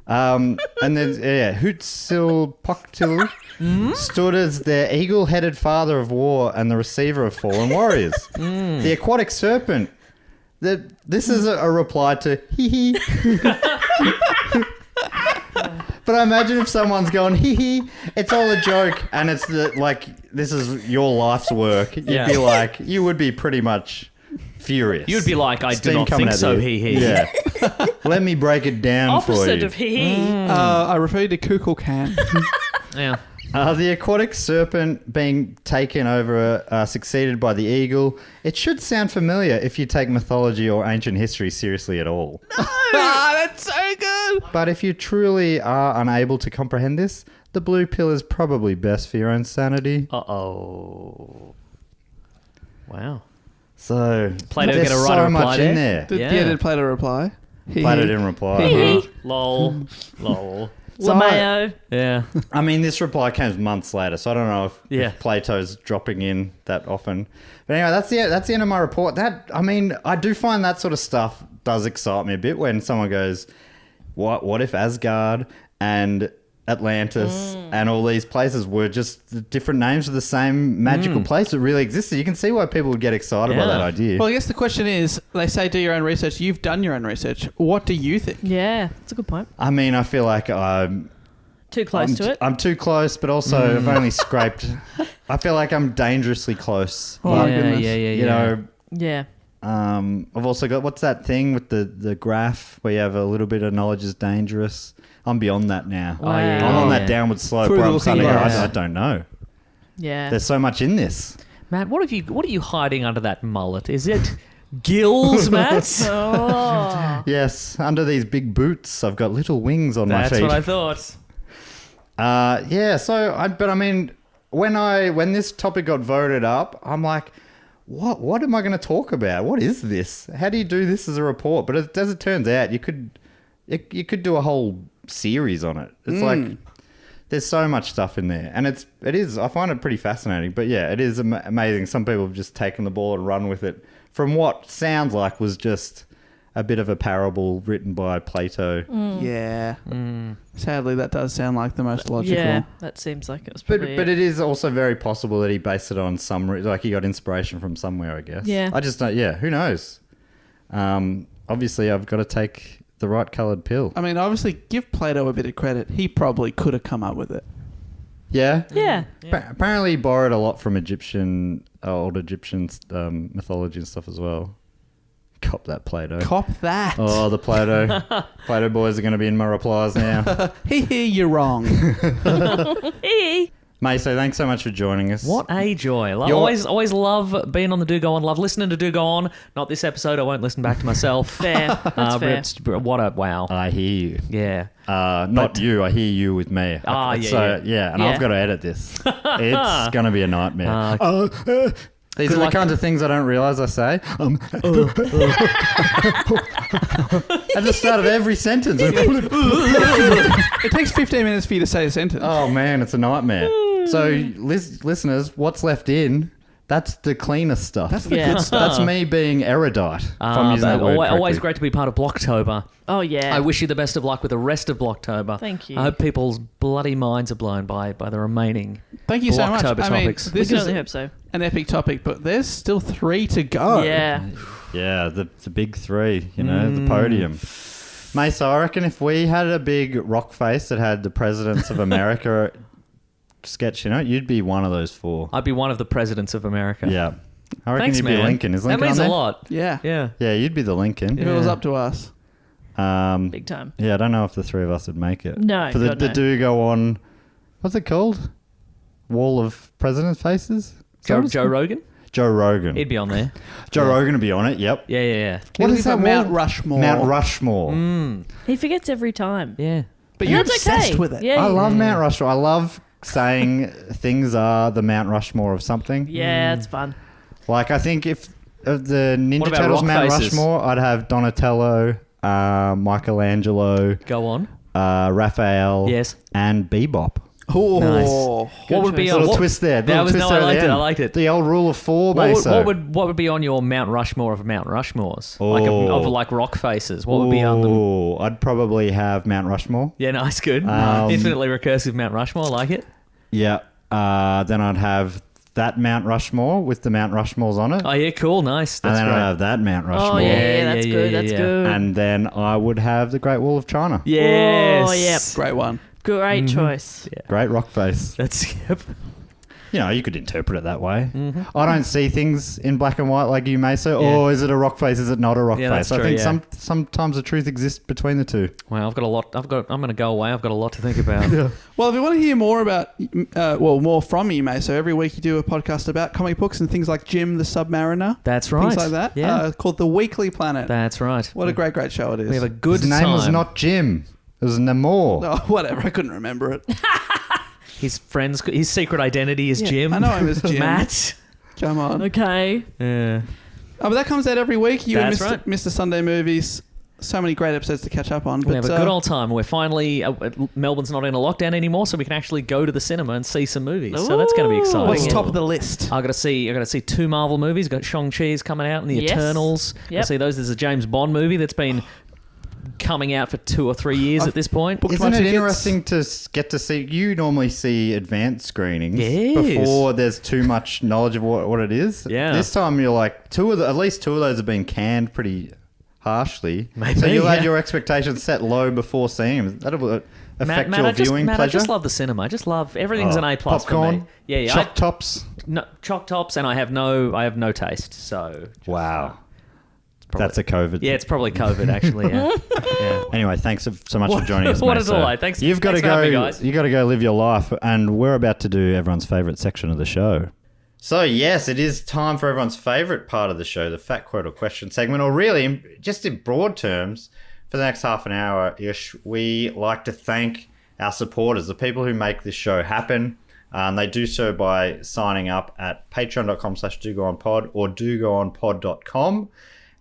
And then Huitzilopochtli stood as their eagle-headed father of war and the receiver of fallen warriors. The aquatic serpent. This is a reply to hee hee. But I imagine if someone's going hee hee, it's all a joke, and it's this is your life's work. You'd be like, you would be pretty much furious. You'd be like, I Steam do not coming think at so, you. hee hee. Yeah. Let me break it down for Opposite you. of hee. I refer you to Kukulkan. Yeah. The aquatic serpent being taken over, succeeded by the eagle. It should sound familiar if you take mythology or ancient history seriously at all. That's so good. But if you truly are unable to comprehend this, the blue pill is probably best for your own sanity. Uh-oh. Wow. So, Plato there's get a right so reply much there? in there. Did Plato reply? Plato didn't reply. Hee. Lol. Lol. So LaMayo. Yeah. I mean, this reply came months later, so I don't know Yeah. if Plato's dropping in that often. But anyway, that's the end of my report. I do find that sort of stuff does excite me a bit when someone goes, "What if Asgard and Atlantis and all these places were just different names of the same magical place that really existed?" You can see why people would get excited by that idea. Well, I guess the question is, they say do your own research. You've done your own research. What do you think? Yeah, that's a good point. I mean, I feel like I'm Too close to it. I'm too close, but also I've only scraped. I feel like I'm dangerously close. Oh, my yeah, goodness. yeah. You know, Yeah. I've also got, what's that thing with the graph where you have a little bit of knowledge is dangerous? I'm beyond that now. Wow. yeah, I'm on yeah. that downward slope Through where the I'm looking starting to go, glass. I don't know. Yeah. There's so much in this. Matt, what are you hiding under that mullet? Is it gills, Matt? Oh. Yes, under these big boots, I've got little wings on my That's feet. what I thought. But I mean, when this topic got voted up, I'm like, what am I going to talk about? What is this? How do you do this as a report? But as it turns out, you could do a whole series on it. It's like there's so much stuff in there, and it is. I find it pretty fascinating. But yeah, it is amazing. Some people have just taken the ball and run with it from what sounds like was just a bit of a parable written by Plato. Yeah. Sadly, that does sound like the most logical. Yeah, that seems like it was But probably it is also very possible that he based it on like he got inspiration from somewhere, I guess. Yeah. I just don't. Yeah, who knows? Obviously, I've got to take the right coloured pill. I mean, obviously, give Plato a bit of credit. He probably could have come up with it. Yeah. Yeah. Apparently, he borrowed a lot from old Egyptian mythology and stuff as well. Cop that, Plato. Cop that. Oh, the Plato boys are going to be in my replies now. You're wrong. Hey. Mate, so thanks so much for joining us. What a joy. You're- Always love being on the Do Go On. Love listening to Do Go On. Not this episode. I won't listen back to myself. Fair. That's fair. But what a wow. I hear you. Yeah. Not you. I hear you with me. Ah, yeah, So, yeah. and Yeah. I've got to edit this. It's going to be a nightmare. These are Good luck. the kinds of things I don't realise I say. at the start of every sentence. It takes 15 minutes for you to say a sentence. Oh man, it's a nightmare. So, listeners, what's left in? That's the cleanest stuff. That's the Yeah. good stuff. That's me being erudite. If I'm using that word always correctly. great to be part of Blocktober. Oh, yeah. I wish you the best of luck with the rest of Blocktober. Thank you. I hope people's bloody minds are blown by the remaining Thank you so much. Blocktober I mean, topics. we this can is only hope so. an epic topic, but there's still 3 to go. Yeah. Yeah, the big 3, the podium. Mate, so I reckon if we had a big rock face that had the presidents of America sketch in it, you'd be one of those 4. I'd be one of the presidents of America. Yeah. I reckon Thanks, you'd man. be Lincoln. Is Lincoln that means on a there? lot. Yeah. Yeah. Yeah, you'd be the Lincoln. If it was up to us. Big time. Yeah, I don't know if the 3 of us would make it. No, For the, God, the no. do go on, what's it called? Wall of President Faces? Is that what it's Joe called? Rogan? Joe Rogan. He'd be on there. Joe Rogan would be on it, yep. Yeah, yeah, What Looking is for that Mount wall? Rushmore? Mount Rushmore. He forgets every time. yeah. But And you're that's obsessed okay. with it. Yeah. I love Mount Rushmore. I love saying things are the Mount Rushmore of something. Yeah, it's fun. Like, I think if of the Ninja What about Turtles rock Mount faces? Rushmore, I'd have Donatello, Michelangelo, Go on. Raphael, Yes. and Bebop. Oh, Nice. What would be Little what- twist there. That Little was twist no, there I at the liked it. end. I liked it. The old rule of 4, What Meso. would be on your Mount Rushmore of Mount Rushmores? Oh. Of like rock faces. What would be on them? Ooh, I'd probably have Mount Rushmore. Yeah, nice, good. Infinitely recursive Mount Rushmore, I like it. Yeah. Then I'd have that Mount Rushmore with the Mount Rushmores on it. Oh yeah, cool, nice. and That's then great. I'd have that Mount Rushmore. Oh, yeah, Yeah, that's yeah, good. yeah, That's yeah. good. And then I would have the Great Wall of China. Yes. Oh, yep. Great one. Great choice. Great rock face. That's yep. You know, you could interpret it that way. I don't see things in black and white like you may say. Yeah. Oh, is it a rock face? Is it not a rock Yeah, face? that's I true, think yeah. sometimes the truth exists between the two. Well, I've got a lot. I'm going to go away. I've got a lot to think about. Well, if you want to hear more about, more from you, May, so every week you do a podcast about comic books and things like Jim the Submariner. That's right. Things like that. Yeah. Called The Weekly Planet. That's right. What a great show it is. We have a good His name time. was not Jim. It was Namor. Oh, whatever. I couldn't remember it. His friends. His secret identity is Yeah, Jim. I know him as Jim. Matt. Come on. Okay. Yeah. Oh, but that comes out every week. You That's and right. Mr. Sunday Movies. So many great episodes to catch up on. We But have a good old time. We're finally Melbourne's not in a lockdown anymore, so we can actually go to the cinema and see some movies. So that's going to be exciting. what's Ooh. top of the list? I got to see 2 Marvel movies. Got Shang-Chi's coming out and the Yes. Eternals. Yep. I see those. There's a James Bond movie that's been coming out for 2 or 3 years at this point. booked Isn't my it tickets. interesting to get to see? You normally see advanced screenings Yes. before there's too much knowledge of what it is. Yeah. This time you're like at least 2 of those have been canned pretty harshly. Maybe, so you yeah. had your expectations set low before seeing them. That'll affect Matt, your I just, viewing Matt, I pleasure. just love the cinema. I just love everything's an A plus for popcorn, me. Yeah, yeah. choc tops. No, choc tops, and I have no taste. So Wow, probably- that's a COVID. yeah, it's probably COVID actually. Yeah. Yeah. Anyway, thanks so much for joining us. What mate. a delight. Thanks- You've got thanks to for having go. me, guys. You got to go live your life, and we're about to do everyone's favorite section of the show. So yes, it is time for everyone's favorite part of the show, the Fat Quote or Question segment, or really, just in broad terms, for the next half an hour-ish, we like to thank our supporters, the people who make this show happen. They do so by signing up at patreon.com/dogoonpod or dogoonpod.com.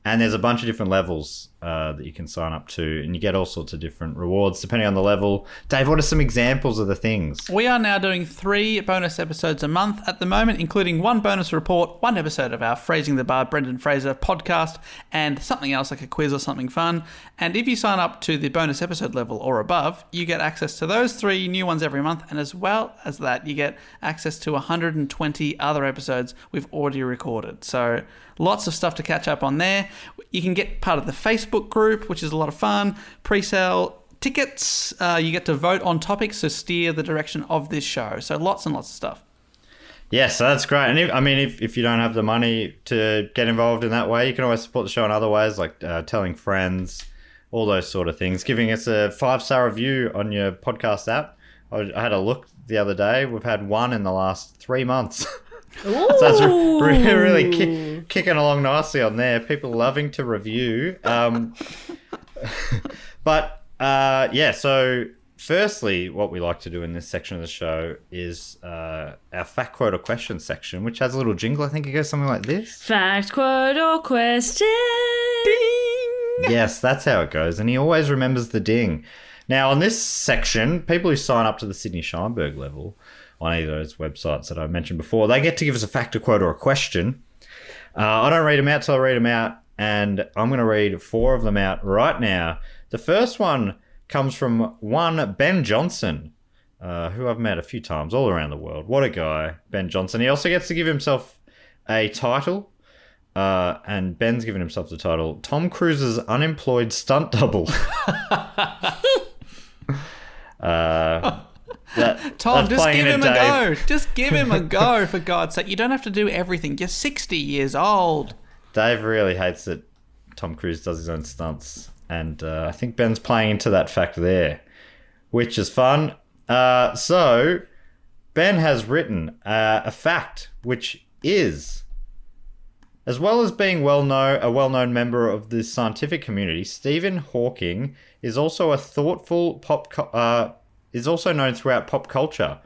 And there's a bunch of different levels that you can sign up to, and you get all sorts of different rewards depending on the level. Dave, what are some examples of the things? We are now doing 3 bonus episodes a month at the moment, including 1 bonus report, 1 episode of our Phrasing the Bar Brendan Fraser podcast, and something else like a quiz or something fun. And if you sign up to the bonus episode level or above, you get access to those 3 new ones every month, and as well as that, you get access to 120 other episodes we've already recorded. So lots of stuff to catch up on there. You can get part of the Facebook group, which is a lot of fun. Pre-sale tickets. You get to vote on topics to steer the direction of this show. So lots and lots of stuff. Yes, so that's great. And if you don't have the money to get involved in that way, you can always support the show in other ways, like telling friends, all those sort of things. Giving us a 5-star review on your podcast app. I had a look the other day. We've had 1 in the last 3 months. So it's really kicking along nicely on there. People loving to review. So firstly, what we like to do in this section of the show is our Fact, Quote or Question section, which has a little jingle. I think it goes something like this. Fact, quote, or question. Ding! Yes, that's how it goes. And he always remembers the ding. Now, on this section, people who sign up to the Sydney Scheinberg level on either of those websites that I mentioned before, they get to give us a fact, a quote, or a question. I don't read them out till I read them out, and I'm going to read 4 of them out right now. The first one comes from one Ben Johnson, who I've met a few times all around the world. What a guy, Ben Johnson. He also gets to give himself a title, and Ben's given himself the title, Tom Cruise's unemployed stunt double. Tom, just give him a go. Just give him a go, for God's sake. You don't have to do everything. You're 60 years old. Dave really hates that Tom Cruise does his own stunts. And I think Ben's playing into that fact there, which is fun. So Ben has written a fact, which is, as well as being a well-known member of the scientific community, Stephen Hawking is also a thoughtful is also known throughout pop culture,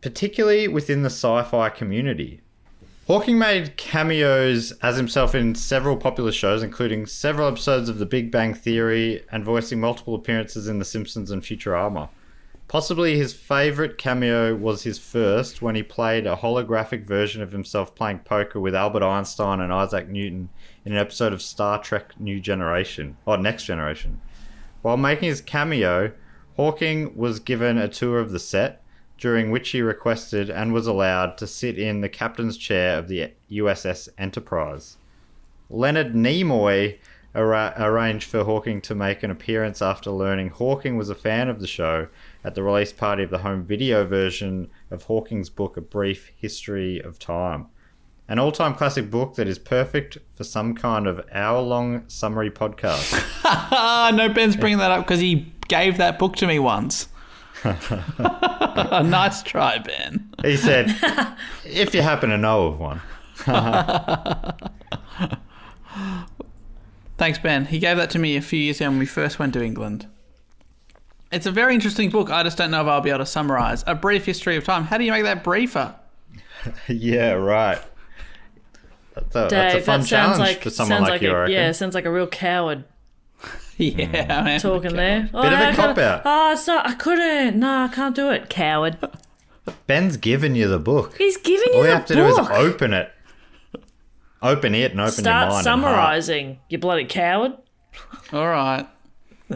particularly within the sci-fi community. Hawking made cameos as himself in several popular shows, including several episodes of The Big Bang Theory and voicing multiple appearances in The Simpsons and Futurama. Possibly his favourite cameo was his first, when he played a holographic version of himself playing poker with Albert Einstein and Isaac Newton in an episode of Star Trek Next Generation. While making his cameo, Hawking was given a tour of the set, during which he requested and was allowed to sit in the captain's chair of the USS Enterprise. Leonard Nimoy arranged for Hawking to make an appearance after learning Hawking was a fan of the show at the release party of the home video version of Hawking's book, A Brief History of Time. An all-time classic book that is perfect for some kind of hour-long summary podcast. No, Ben's bringing that up because he gave that book to me once. Nice try, Ben. He said, if you happen to know of one. Thanks, Ben. He gave that to me a few years ago when we first went to England. It's a very interesting book. I just don't know if I'll be able to summarise. A Brief History of Time. How do you make that briefer? Yeah, right. That's a fun challenge for someone like you, I reckon. Yeah, sounds like a real coward. Yeah, man. Talking there. Bit of a cop-out. Oh, it's not, I couldn't. No, I can't do it. Coward. Ben's given you the book. He's giving you the book. All you have to do is open it. Open it and open your mind. Start summarising, you bloody coward. All right.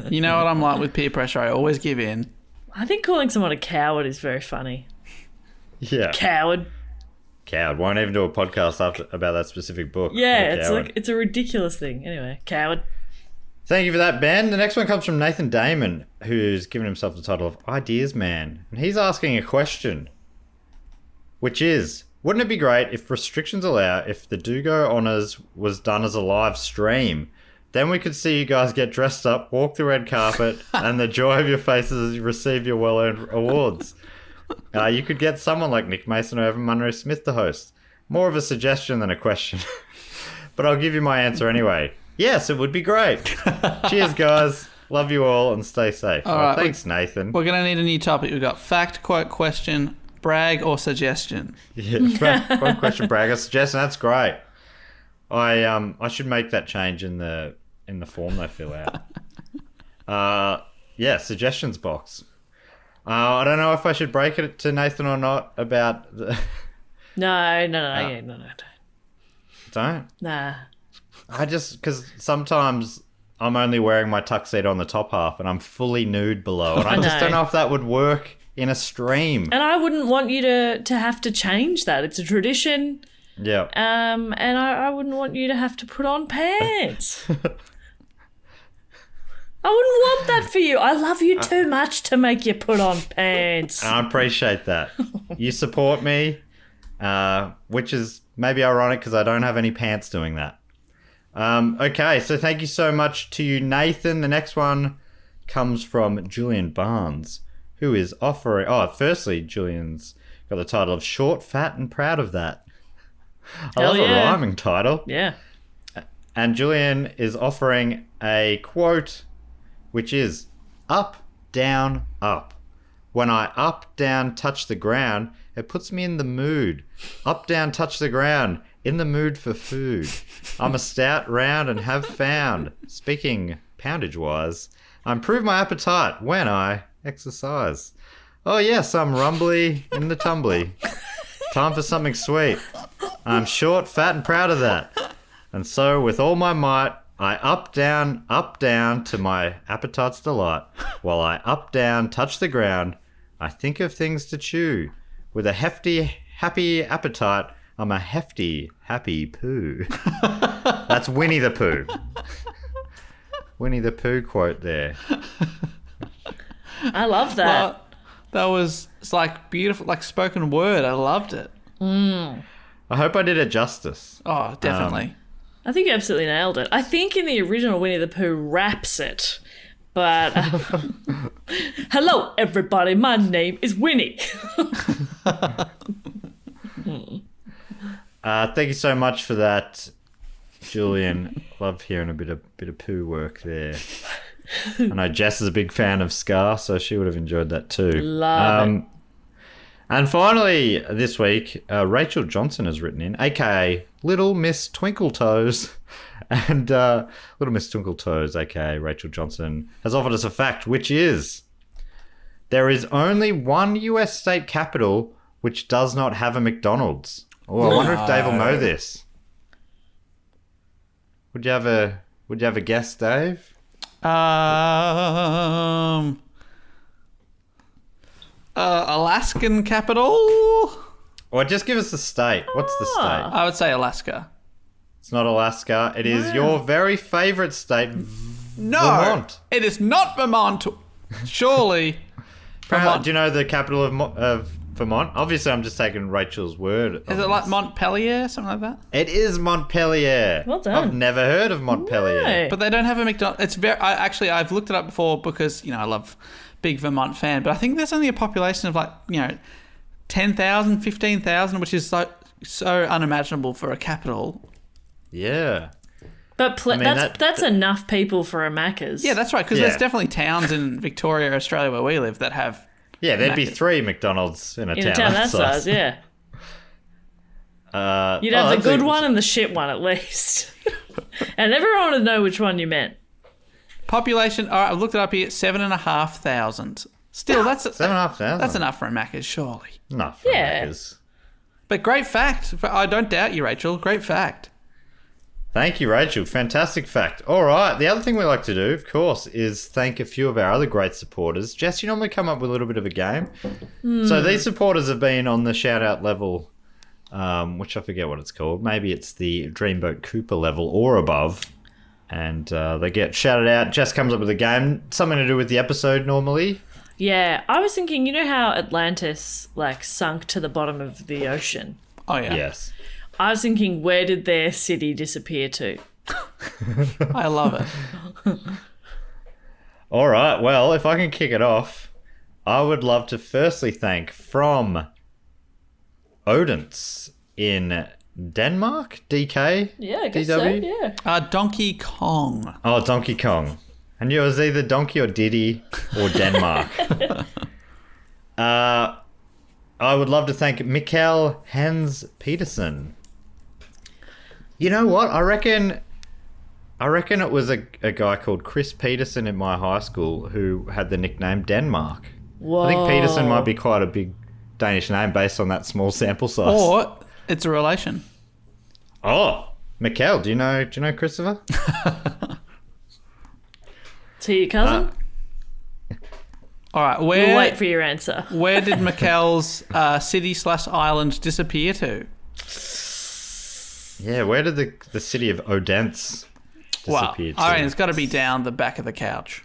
You know what I'm like with peer pressure. I always give in. I think calling someone a coward is very funny. Yeah. Coward. Won't even do a podcast about that specific book. Yeah, it's a ridiculous thing. Anyway, coward. Thank you for that, Ben. The next one comes from Nathan Damon, who's given himself the title of Ideas Man. And he's asking a question, which is, wouldn't it be great if restrictions allow if the Dugo Honours was done as a live stream? Then we could see you guys get dressed up, walk the red carpet, and the joy of your faces as you receive your well-earned awards. You could get someone like Nick Mason or Evan Munro-Smith to host. More of a suggestion than a question. But I'll give you my answer anyway. Yes, it would be great. Cheers, guys. Love you all and stay safe. All right, thanks, Nathan. We're going to need a new topic. We've got fact, quote, question, brag, or suggestion. Yeah, fact, quote, question, brag, or suggestion. That's great. I should make that change in the form they fill out. Yeah, suggestions box. I don't know if I should break it to Nathan or not about the... No, Don't? Nah. Because sometimes I'm only wearing my tuxedo on the top half and I'm fully nude below. And I just don't know if that would work in a stream. And I wouldn't want you to have to change that. It's a tradition. Yeah. And I wouldn't want you to have to put on pants. I wouldn't want that for you. I love you too much to make you put on pants. I appreciate that. You support me, which is maybe ironic because I don't have any pants doing that. Okay, so thank you so much to you, Nathan. The next one comes from Julian Barnes, who is offering... Oh, firstly, Julian's got the title of Short, Fat and Proud of That. I love a rhyming title. Yeah. And Julian is offering a quote, which is, up, down, up. When I up, down, touch the ground, it puts me in the mood. Up, down, touch the ground. in the mood for food. I'm a stout round and have found, speaking poundage-wise, I improve my appetite when I exercise. Oh yes, I'm rumbly in the tumbly. Time for something sweet. I'm short, fat, and proud of that. And so, with all my might, I up, down, to my appetite's delight. While I up, down, touch the ground, I think of things to chew. With a hefty, happy appetite, I'm a hefty, happy poo. That's Winnie the Pooh. Winnie the Pooh quote there. I love that. It's like beautiful, like spoken word. I loved it. I hope I did it justice. Oh, definitely. I think you absolutely nailed it. I think in the original Winnie the Pooh raps it, but hello everybody, my name is Winnie. Thank you so much for that, Julian. Love hearing a bit of poo work there. I know Jess is a big fan of Scar, so she would have enjoyed that too. Love it. And finally, this week, Rachel Johnson has written in, aka Little Miss Twinkletoes. And Little Miss Twinkletoes, aka Rachel Johnson, has offered us a fact, which is there is only one US state capital which does not have a McDonald's. Oh, I wonder if Dave will know this. Would you have a guess, Dave? Alaskan capital? Or just give us the state. What's the state? I would say Alaska. It's not Alaska. It is your very favourite state, No, Vermont. it is not Vermont. Surely. Vermont. Do you know the capital of Vermont? Obviously, I'm just taking Rachel's word. Is it like Montpellier, something like that? It is Montpellier. Well done. I've never heard of Montpellier. No. But they don't have a McDonald's. It's very. I've looked it up before because I love big Vermont fan. But I think there's only a population of 10,000, 15,000, which is so unimaginable for a capital. Yeah. But that's enough people for a Macca's. Yeah, that's right. Because there's definitely towns in Victoria, Australia, where we live that have. Yeah, there'd be Macca's. 3 McDonald's in a town that size, yeah. You'd have the good one and the shit one at least. And everyone would know which one you meant. Population, all right, I've looked it up here, 7,500. Still, that's 7,500. That's enough for a Macca's, surely. Enough for Macca's. But great fact. I don't doubt you, Rachel. Great fact. Thank you, Rachel. Fantastic fact. All right. The other thing we like to do, of course, is thank a few of our other great supporters. Jess, you normally come up with a little bit of a game. So these supporters have been on the shout-out level, which I forget what it's called. Maybe it's the Dreamboat Cooper level or above. And they get shouted out. Jess comes up with a game. Something to do with the episode normally. Yeah, I was thinking, you know how Atlantis sunk to the bottom of the ocean? Oh, yeah. Yes. I was thinking, where did their city disappear to? I love it. All right. Well, if I can kick it off, I would love to firstly thank from Odense in Denmark, DK. Yeah, I guess DW? so, yeah. Donkey Kong. Oh, Donkey Kong. And it was either Donkey or Diddy or Denmark. I would love to thank Mikkel Hans Peterson. You know what? I reckon it was a guy called Chris Peterson in my high school who had the nickname Denmark. Whoa. I think Peterson might be quite a big Danish name based on that small sample size. Or it's a relation. Oh, Mikkel, do you know Christopher? To your cousin? All right. We'll wait for your answer. Where did Mikkel's city/island disappear to? Yeah, where did the city of Odense disappear to? I mean, it's got to be down the back of the couch.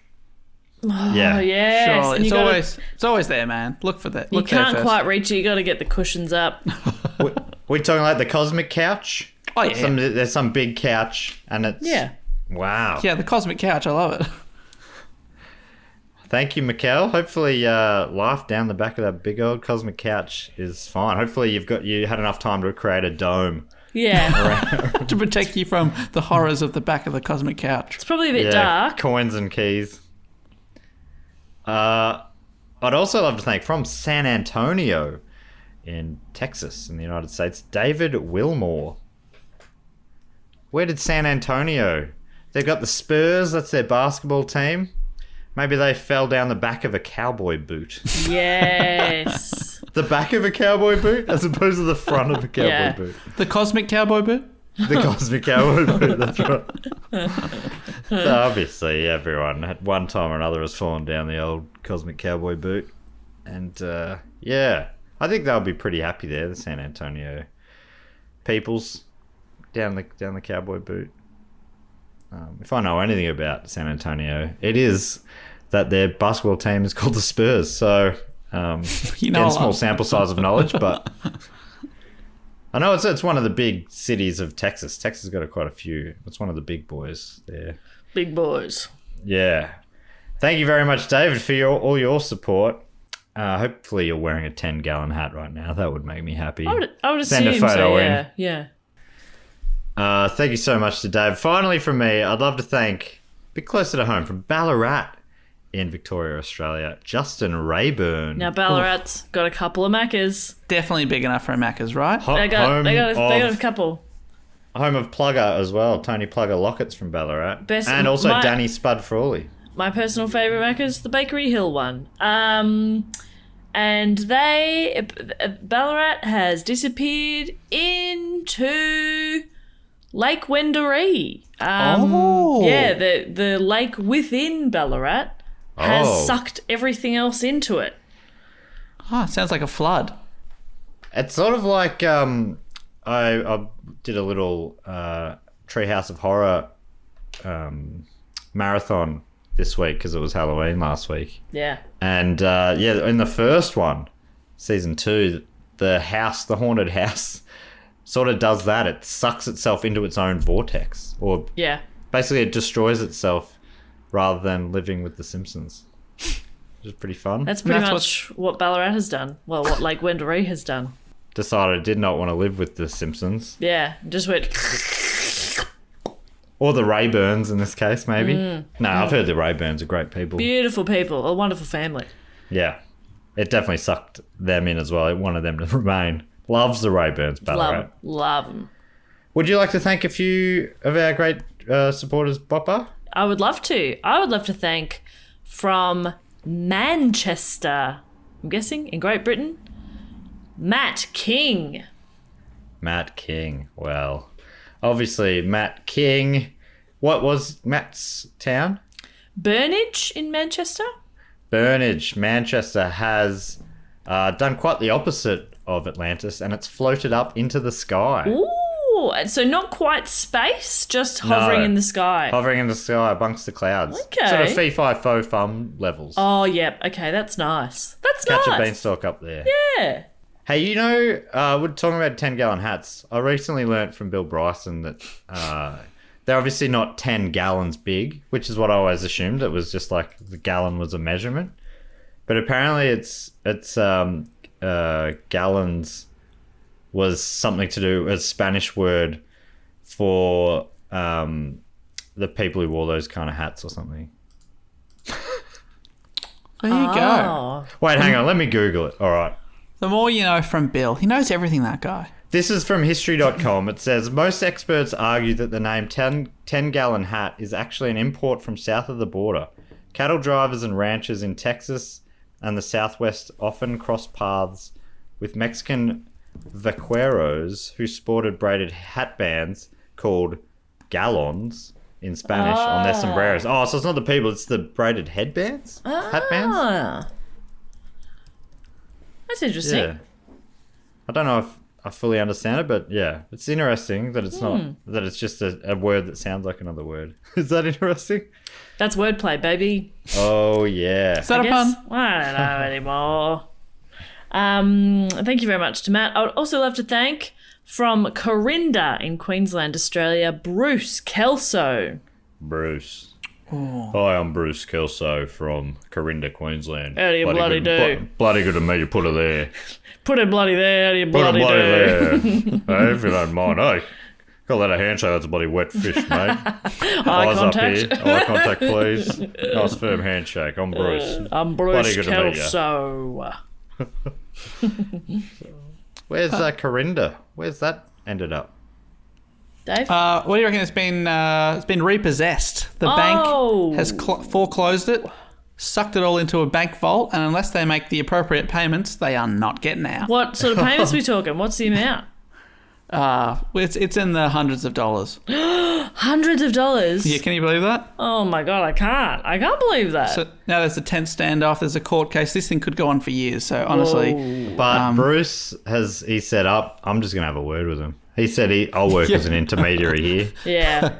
Yeah. Oh, yes. Surely. And It's always there, man. Look for that. You Look there can't first. quite reach it. You got to get the cushions up. We're talking like the cosmic couch? Oh, yeah. There's some big couch and it's... Yeah. Wow. Yeah, the cosmic couch. I love it. Thank you, Mikkel. Hopefully life down the back of that big old cosmic couch is fine. Hopefully you had enough time to create a dome. Yeah. To protect you from the horrors of the back of the cosmic couch. It's probably a bit dark. Coins and keys. I'd also love to thank from San Antonio in Texas in the United States, David Wilmore. Where did San Antonio? They've got the Spurs. That's their basketball team. Maybe they fell down the back of a cowboy boot. Yes. The back of a cowboy boot as opposed to the front of a cowboy Yeah. boot. The cosmic cowboy boot? The cosmic cowboy boot, that's right. So obviously everyone at one time or another has fallen down the old cosmic cowboy boot. And yeah, I think they'll be pretty happy there, the San Antonio peoples down the cowboy boot. If I know anything about San Antonio, it is that their basketball team is called the Spurs. So, You know, again, small sample size of knowledge, but I know it's one of the big cities of Texas. Texas has got quite a few. It's one of the big boys there. Big boys. Yeah. Thank you very much, David, for all your support. Hopefully you're wearing a 10-gallon hat right now. That would make me happy. I would Send a assume photo so, in. yeah. Thank you so much to Dave. Finally from me, I'd love to thank, a bit closer to home, from Ballarat in Victoria, Australia, Justin Rayburn. Now Ballarat's got a couple of Maccas. definitely big enough for a Macca's, right? They got a couple. Home of Plugger as well. Tony Plugger Lockett's from Ballarat. Best- and also my- Danny Spud Frawley. My personal favourite Macca's, the Bakery Hill one. And Ballarat has disappeared into Lake Wendouree. Yeah, the lake within Ballarat has sucked everything else into it. Oh, sounds like a flood. It's sort of like I did a little Treehouse of Horror marathon this week because it was Halloween last week. Yeah. And in the first one, season 2, the haunted house, sort of does that. It sucks itself into its own vortex, or Yeah. basically it destroys itself rather than living with the Simpsons, which is pretty fun. That's pretty That's much what Ballarat has done. Well, what Lake Wendouree has done. Decided it did not want to live with the Simpsons. Yeah. Just went... Or the Rayburns in this case, maybe. No, I've heard the Rayburns are great people. Beautiful people. A wonderful family. Yeah. It definitely sucked them in as well. It wanted them to remain. Loves the Rayburns, Ballarat. Love them. Would you like to thank a few of our great supporters, Bopper? I would love to. I would love to thank from Manchester, I'm guessing, in Great Britain, Matt King. Matt King. Well, obviously, Matt King. What was Matt's town? Burnage in Manchester. Burnage. Manchester has done quite the opposite of Atlantis, and it's floated up into the sky. Ooh, so not quite space, just hovering No. in the sky. Hovering in the sky amongst the clouds. Okay. Sort of fee-fi-fo-fum levels. Oh, yep. Okay, that's nice. That's Catch a nice. beanstalk up there. Yeah. Hey, we're talking about 10-gallon hats. I recently learnt from Bill Bryson that they're obviously not 10 gallons big, which is what I always assumed. It was just like the gallon was a measurement. But apparently it's gallons was something to do, a Spanish word for the people who wore those kind of hats or something. There you go. Oh. Wait, hang on. Let me Google it. All right. The more you know from Bill. He knows everything, that guy. This is from history.com. It says, most experts argue that the name 10-gallon hat is actually an import from south of the border. Cattle drivers and ranchers in Texas and the Southwest often cross paths with Mexican vaqueros who sported braided hat bands called galons in Spanish on their sombreros. Oh, so it's not the people, it's the braided headbands? Hat bands? Ah. That's interesting. Yeah. I don't know if I fully understand it, but yeah, it's interesting that it's not, that it's just a word that sounds like another word. Is that interesting? That's wordplay, baby. Oh, yeah. Is that a Guess? pun? I don't know anymore. Thank you very much to Matt. I would also love to thank from Corinda in Queensland, Australia, Bruce Kelso. Bruce. Hi, I'm Bruce Kelso from Corinda, Queensland. How do you bloody do? Bloody good of me to put her there. Put it bloody there. How do you Put her bloody bloody do? there. Hey, if you don't mind. Hey, call that a handshake. That's a bloody wet fish, mate. Eye Eyes contact. up here. Eye contact, please. Nice firm handshake. I'm Bruce. I'm Bloody Bruce good to meet ya. Kelso. Where's Corinda? Where's that ended up? Dave? What do you reckon? It's been repossessed. The bank has foreclosed it, sucked it all into a bank vault, and unless they make the appropriate payments, they are not getting out. What sort of payments are we talking? What's the amount? It's in the hundreds of dollars. Hundreds of dollars? Yeah, can you believe that? Oh my God, I can't believe that. So now there's a tense standoff, there's a court case. This thing could go on for years, so honestly. Whoa. But Bruce he set up, I'm just going to have a word with him. He said I'll work as an intermediary here. Yeah.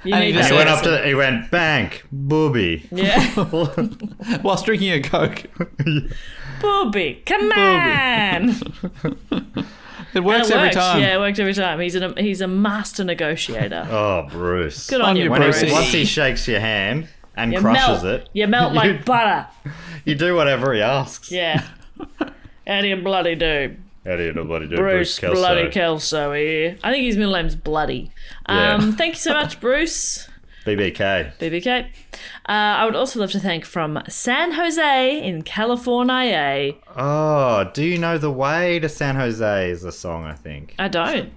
You And need he that. just He went, bank, booby. Yeah. Whilst drinking a Coke. Booby, come on. It works every time. Yeah, it works every time. He's a master negotiator. Oh, Bruce. Good on you, Bruce. Bruce. Once he shakes your hand and You crushes melt. it, You melt like butter. you do whatever he asks. Yeah. How do you bloody do? How do you know bloody do? Bruce Kelso. Bloody Kelso here. I think his middle name's Bloody. Yeah. Thank you so much, Bruce. BBK. BBK. I would also love to thank from San Jose in California. Oh, do you know the way to San Jose is a song, I think. I don't.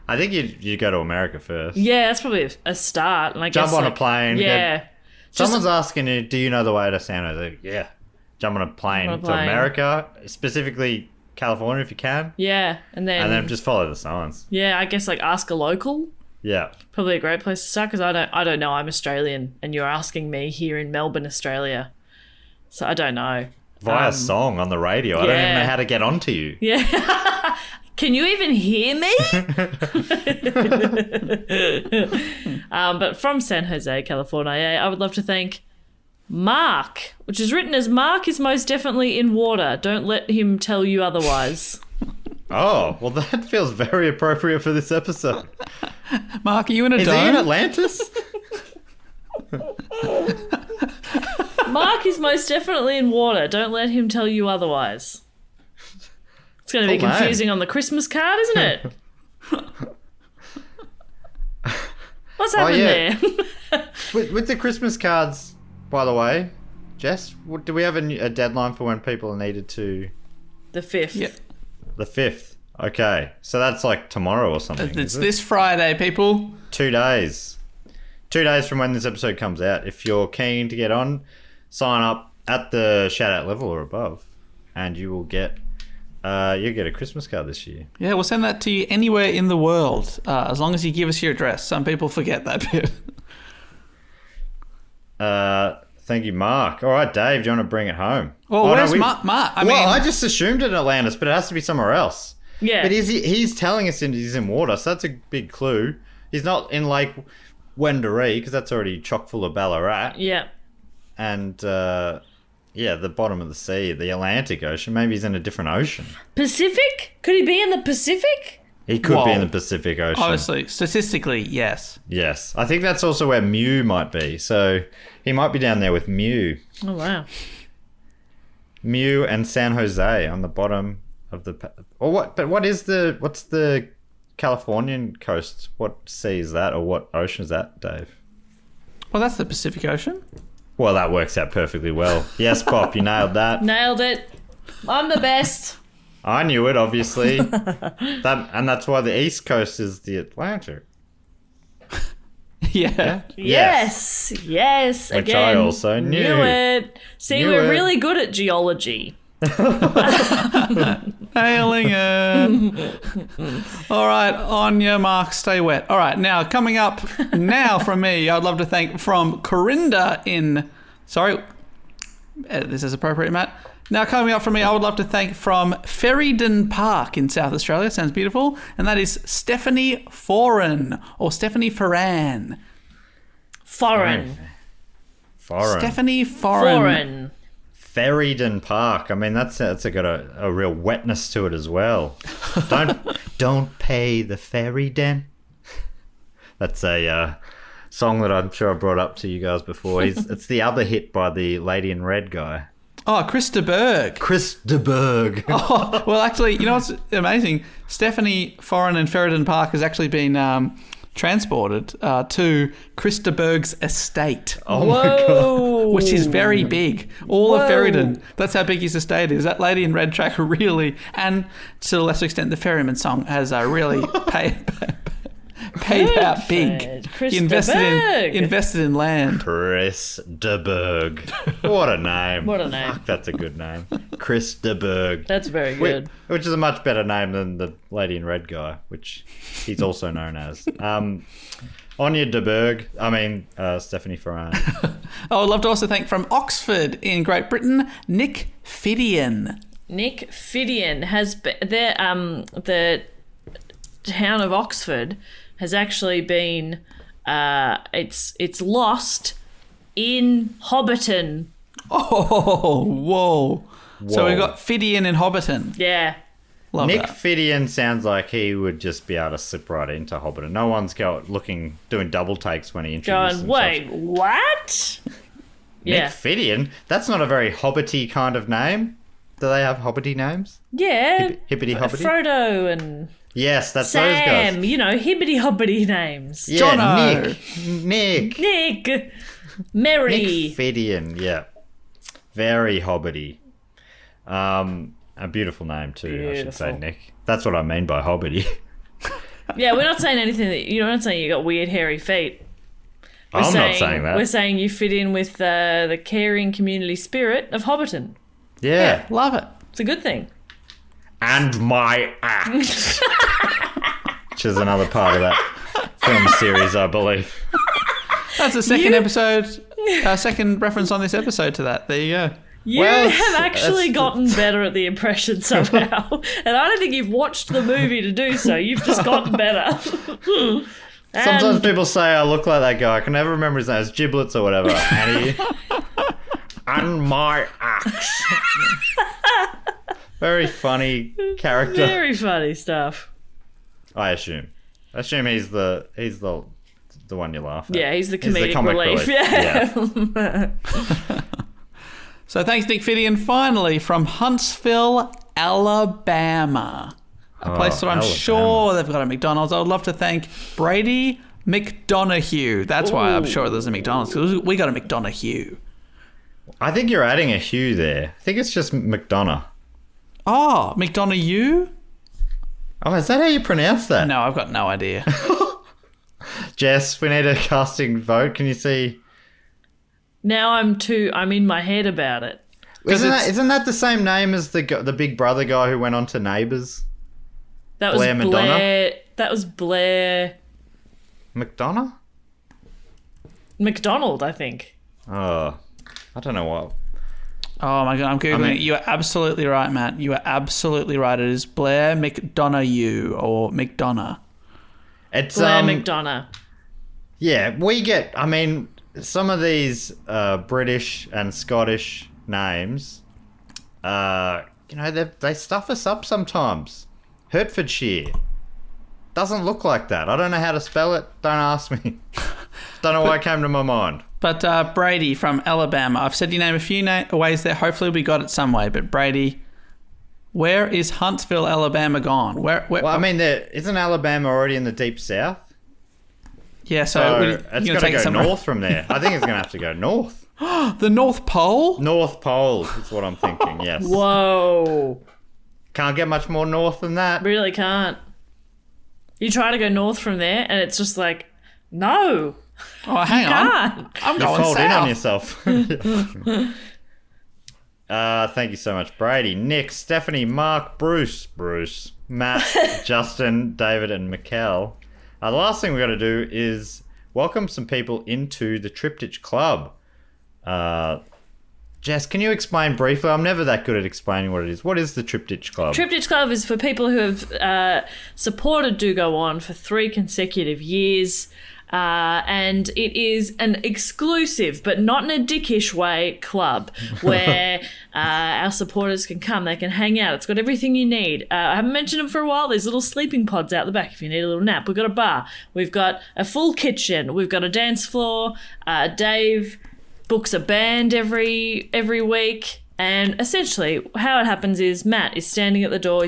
I think you go to America first. Yeah, that's probably a start. And I Jump guess, on a like, plane. Yeah. Someone's asking you, do you know the way to San Jose? Yeah. Jump on a plane to America, specifically California if you can. Yeah, and then just follow the signs. yeah, I guess like ask a local. Yeah. Probably a great place to start because I don't know. I'm Australian, and you're asking me here in Melbourne, Australia. So I don't know. Via song on the radio. I don't even yeah. know how to get onto you. Yeah. Can you even hear me? But from San Jose, California, I would love to thank Mark, which is written as Mark is most definitely in water. Don't let him tell you otherwise. Oh, well, that feels very appropriate for this episode. Mark, are you in a Is dome? he in Atlantis? Mark is most definitely in water. Don't let him tell you otherwise. It's going to be Full name. confusing on the Christmas card, isn't it? What's happened there? With the Christmas cards, by the way, Jess, do we have a deadline for when people are needed to... The 5th. Yeah. The 5th. Okay. So that's like tomorrow or something. It's is it? this Friday, people. 2 days. 2 days from when this episode comes out. If you're keen to get on, sign up at the shout out level or above, and you will get a Christmas card this year. Yeah, we'll send that to you anywhere in the world, as long as you give us your address. Some people forget that bit. Thank you, Mark. All right, Dave, do you want to bring it home? Well, where's Mark? I just assumed in Atlantis, but it has to be somewhere else. Yeah. But he's telling us he's in water, so that's a big clue. He's not in Lake Wendouree, because that's already chock full of Ballarat. Yeah. And, the bottom of the sea, the Atlantic Ocean. Maybe he's in a different ocean. Pacific? Could he be in the Pacific? He could be in Whoa. the Pacific Ocean. Obviously, statistically, yes. Yes. I think that's also where Mew might be. So he might be down there with Mew. Oh, wow. Mew and San Jose on the bottom of the... Or what? But what's the Californian coast? What sea is that, or what ocean is that, Dave? Well, that's the Pacific Ocean. Well, that works out perfectly well. Yes, Pop, you nailed that. Nailed it. I'm the best. I knew it, obviously. That's why the East Coast is the Atlantic. Yeah. Yes. Yes. Which Again. I also knew. Knew it. See, Knew we're it. really good at geology. Nailing it. All right, on your mark, stay wet. All right, now coming up now from me, I'd love to thank from Corinda in... Sorry, this is appropriate, Matt. Now coming up from me, I would love to thank from Ferryden Park in South Australia. Sounds beautiful. And that is Stephanie Foran, or Stephanie Foran. Foreign. Stephanie Foran. Foreign. Ferryden Park. I mean, that's got a real wetness to it as well. Don't pay the Ferryden. That's a song that I'm sure I brought up to you guys before. It's the other hit by the Lady in Red guy. Oh, Chris de Berg. Chris de Berg. Oh, well, actually, you know what's amazing? Stephanie Foran in Ferryden Park has actually been transported to Chris de Berg's estate. Oh my god. Whoa. Which is very big. All of Whoa. Ferryden. That's how big his estate is. That Lady in Red track really, and to a lesser extent, the Ferryman song has really Paid out big. Chris He de Burgh. invested in land. Chris de Burgh. What a name. What a name. Fuck, that's a good name. Chris de Burgh. That's very good. Which is a much better name than the Lady in Red guy, which he's also known as. Anya de Burgh. Stephanie Ferrand. Oh, I'd love to also thank from Oxford in Great Britain, Nick Fidian. Nick Fidian has the town of Oxford has actually been it's lost in Hobbiton. Oh, whoa. So we've got Fidian in Hobbiton. Yeah. Love Nick that. Fidian sounds like he would just be able to slip right into Hobbiton. No one's doing double takes when he introduces Going, himself. wait, what? Nick Yeah. Fidian? That's not a very hobbity kind of name. Do they have hobbity names? Yeah. Hibbity hobbity? Frodo and Yes, that's those guys. Sam, hibbity hobbity names. Yeah, Jono. Nick. Mary. Nick Fidian, yeah. Very hobbity. A beautiful name too, I should say, Beautiful. Nick. That's what I mean by hobbity. Yeah, we're not saying anything that you're not saying you got weird hairy feet. I'm not saying that. We're saying you fit in with the caring community spirit of Hobbiton. Yeah. Love it. It's a good thing. And my axe. Which is another part of that film series, I believe. That's the second episode, second reference on this episode to that. There you go. You Well, have actually that's- gotten better at the impression somehow. And I don't think you've watched the movie to do so. You've just gotten better. Sometimes And people say I look like that guy. I can never remember his name. It's Giblets or whatever. And my axe. Very funny character. very funny stuff. I assume. He's the one you laugh at. Yeah, he's the He's the comedic comic relief. Yeah. So thanks, Nick Fidian. Finally, from Huntsville, Alabama. A place that I'm Alabama. sure they've got a McDonald's. I would love to thank Brady McDonough. That's why I'm sure there's a McDonald's, because we got a McDonough. I think you're adding a Hugh there. I think it's just McDonough. Oh, McDonough? Oh, is that how you pronounce that? No, I've got no idea. Jess, we need a casting vote. Can you see? Now I'm in my head about it. Isn't that the same name as the Big Brother guy who went on to Neighbours? That was Blair Madonna? That was Blair McDonough? McDonald, I think. Oh, I don't know what. Oh my God, I'm Googling it. You are absolutely right, Matt. You are absolutely right. It is Blair McDonough or McDonough. It's Blair McDonough. Yeah, we get. I mean, some of these British and Scottish names, they stuff us up sometimes. Hertfordshire doesn't look like that. I don't know how to spell it. Don't ask me. Don't know why it came to my mind. But Brady from Alabama. I've said your name a few ways there. Hopefully we got it some way. But Brady, where is Huntsville, Alabama gone? Where? Well, I mean, isn't Alabama already in the deep south? Yeah, So so it's got to go north from there. I think it's going to have to go north. The North Pole? North Pole is what I'm thinking, yes. Whoa. Can't get much more north than that. Really can't. You try to go north from there and it's just like, no. Oh, hang on. Can't. I'm You going fold in on south. yourself. Thank you so much, Brady, Nick, Stephanie, Mark, Bruce, Matt, Justin, David, and Mikkel. The last thing we got to do is welcome some people into the Triptych Club. Jess, can you explain briefly? I'm never that good at explaining what it is. What is the Triptych Club? Triptych Club is for people who have supported Do Go On for 3 consecutive years. And it is an exclusive, but not in a dickish way, club where our supporters can come. They can hang out. It's got everything you need. I haven't mentioned them for a while. There's little sleeping pods out the back if you need a little nap. We've got a bar. We've got a full kitchen. We've got a dance floor. Dave books a band every week. And essentially how it happens is Matt is standing at the door.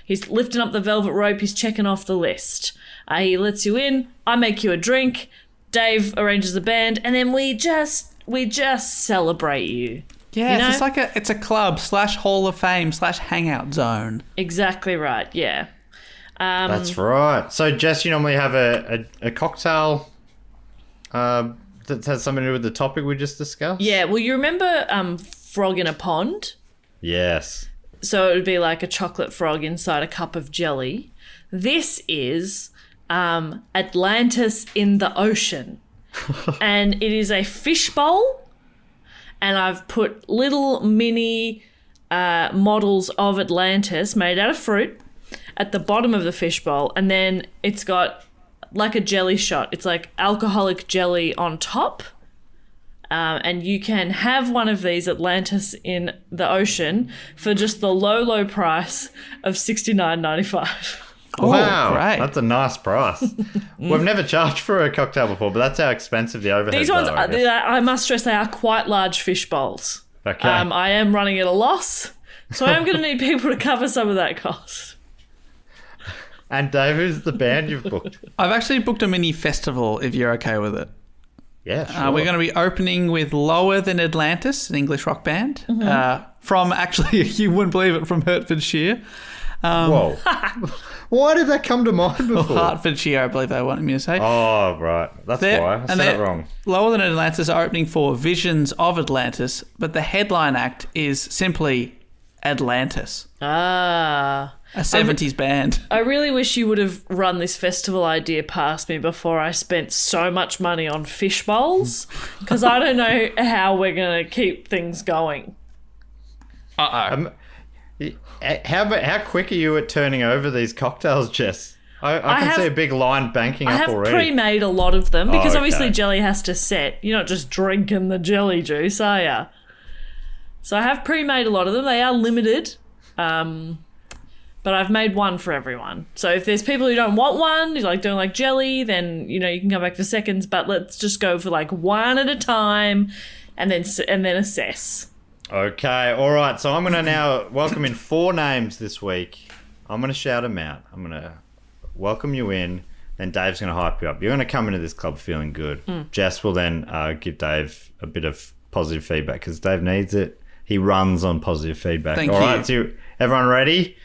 He's lifting up the velvet rope. He's checking off the list. He lets you in. I make you a drink. Dave arranges the band, and then we just celebrate you. Yeah, You know? it's like it's a club / Hall of Fame / hangout zone. Exactly right. Yeah. That's right. So, Jess, you normally have a cocktail that has something to do with the topic we just discussed? Yeah, well, you remember Frog in a Pond? Yes. So it would be like a chocolate frog inside a cup of jelly. This is Atlantis in the ocean. And it is a fishbowl. And I've put little mini models of Atlantis made out of fruit at the bottom of the fishbowl. And then it's got like a jelly shot. It's like alcoholic jelly on top. And you can have one of these Atlantis in the ocean for just the low price of $69.95. Oh, Wow, great. that's a nice price. We've never charged for a cocktail before, but that's how expensive the overheads These ones, are. I guess. I must stress, they are quite large fish bowls. Okay. I am running at a loss, so I am going to need people to cover some of that cost. And Dave, who's the band you've booked? I've actually booked a mini festival, if you're okay with it. Yeah, sure. We're going to be opening with Lower Than Atlantis, an English rock band. Mm-hmm. From, actually, you wouldn't believe it, from Hertfordshire. Whoa. Why did that come to mind before? Hertfordshire, I believe they wanted me to say. Oh, right. That's why. I said it wrong. Lower Than Atlantis are opening for Visions of Atlantis, but the headline act is simply Atlantis, Ah. a 70s band. I really wish you would have run this festival idea past me before I spent so much money on fish bowls, because I don't know how we're going to keep things going. Uh-oh. How quick are you at turning over these cocktails, Jess? I can see a big line banking I up have already. pre-made a lot of them because okay. obviously jelly has to set. You're not just drinking the jelly juice, are you? So I have pre-made a lot of them. They are limited, but I've made one for everyone. So if there's people who don't want one, who don't like jelly, then you can come back for seconds. But let's just go for like one at a time, and then assess. Okay, all right. So I'm going to now welcome in 4 names this week. I'm going to shout them out. I'm going to welcome you in. Then Dave's going to hype you up. You're going to come into this club feeling good. Jess will then give Dave a bit of positive feedback because Dave needs it. He runs on positive feedback. Thank all you. right, so everyone ready?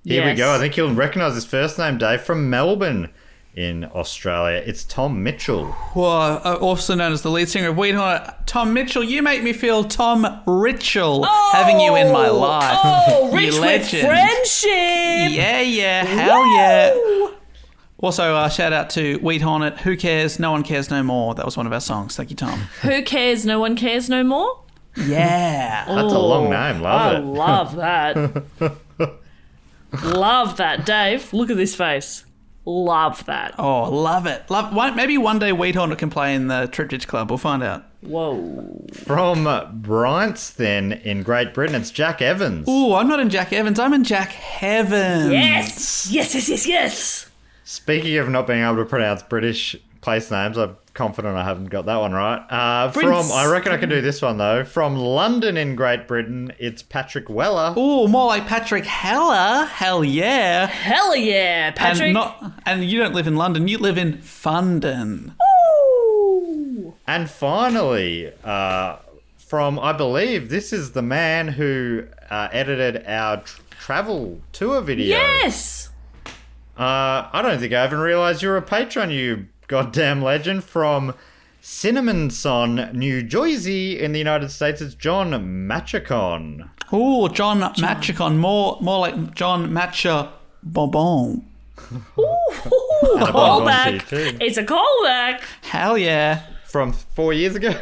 Here we Yes. go. I think you'll recognise his first name, Dave, from Melbourne in Australia. It's Tom Mitchell. Whoa, also known as the lead singer of Weed Hornet. Tom Mitchell, you make me feel Tom Ritchell having you in my life. Oh, You rich with legend. friendship. Yeah, hell yeah. Also, shout out to Weed Hornet. Who cares? No one cares no more. That was one of our songs. Thank you, Tom. Who cares? No one cares no more. Yeah. That's a long name. Love I it. love that. Love that, Dave. Look at this face. Love that. Oh, love it. Maybe one day Weed Hornet can play in the Triptych Club. We'll find out. Whoa. From Bryanston in Great Britain, it's Jack Evans. Ooh, I'm not in Jack Evans. I'm in Jack Heavens. Yes. Speaking of not being able to pronounce British place names, I'm confident I haven't got that one right. I reckon I can do this one though. From London in Great Britain, it's Patrick Weller. Ooh, more like Patrick Heller. Hell yeah. Hell yeah, Patrick. And you don't live in London. You live in Fundon. Ooh. And finally, from, I believe, this is the man who edited our travel tour video. Yes. I don't think I even realised you're a patron, you goddamn legend. From Cinnamonson, New Jersey in the United States, it's John Machacon. Ooh, John Machacon. More like John Matcha Bonbon. Ooh, And a bonbon to you callback. too. It's a callback. Hell yeah. From 4 years ago.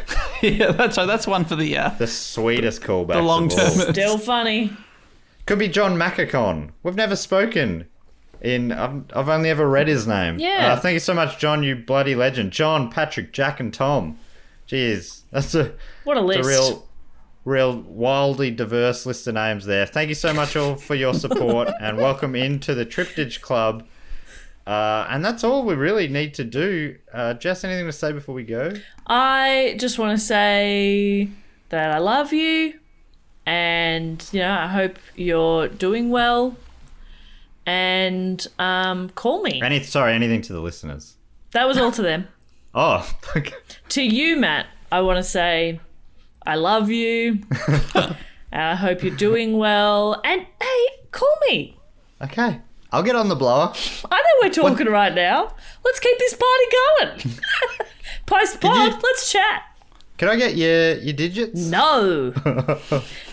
Yeah, that's right. That's one for the The sweetest callback. the long term. Still funny. Could be John Machacon. We've never spoken. I've only ever read his name. Yeah. Thank you so much, John, you bloody legend. John, Patrick, Jack, and Tom. Jeez, that's What a list. a real wildly diverse list of names there. Thank you so much all for your support and welcome into the Triptych Club. And that's all we really need to do. Jess, anything to say before we go? I just want to say that I love you, and I hope you're doing well. And call me. Anything to the listeners? That was all to them. Oh, okay. To you, Matt, I want to say I love you. And I hope you're doing well. And hey, call me. Okay. I'll get on the blower. I know we're talking right now. Let's keep this party going. Post-pod, let's chat. Can I get your digits? No.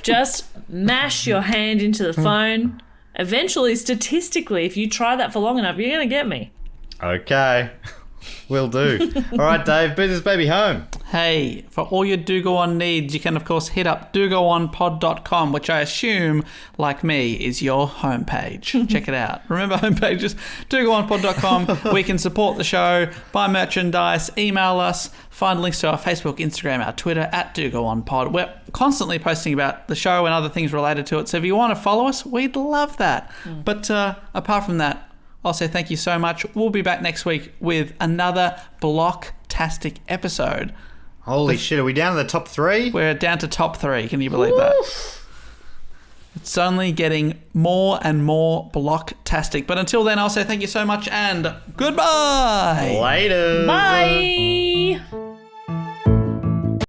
Just mash your hand into the phone. Eventually, statistically, if you try that for long enough, you're going to get me. Okay. Will do. All right, Dave, bring this baby home. Hey, for all your Do Go On needs, you can, of course, hit up dogoonpod.com, which I assume, like me, is your homepage. Check it out. Remember homepages? dogoonpod.com, where you can support the show, buy merchandise, email us, find links to our Facebook, Instagram, our Twitter, at dogoonpod. We're constantly posting about the show and other things related to it, so if you want to follow us, we'd love that. But apart from that, I'll say thank you so much. We'll be back next week with another blocktastic episode. Holy shit, are we down to the top 3? We're down to top 3. Can you believe that? It's only getting more and more blocktastic. But until then, I'll say thank you so much and goodbye. Later. Bye.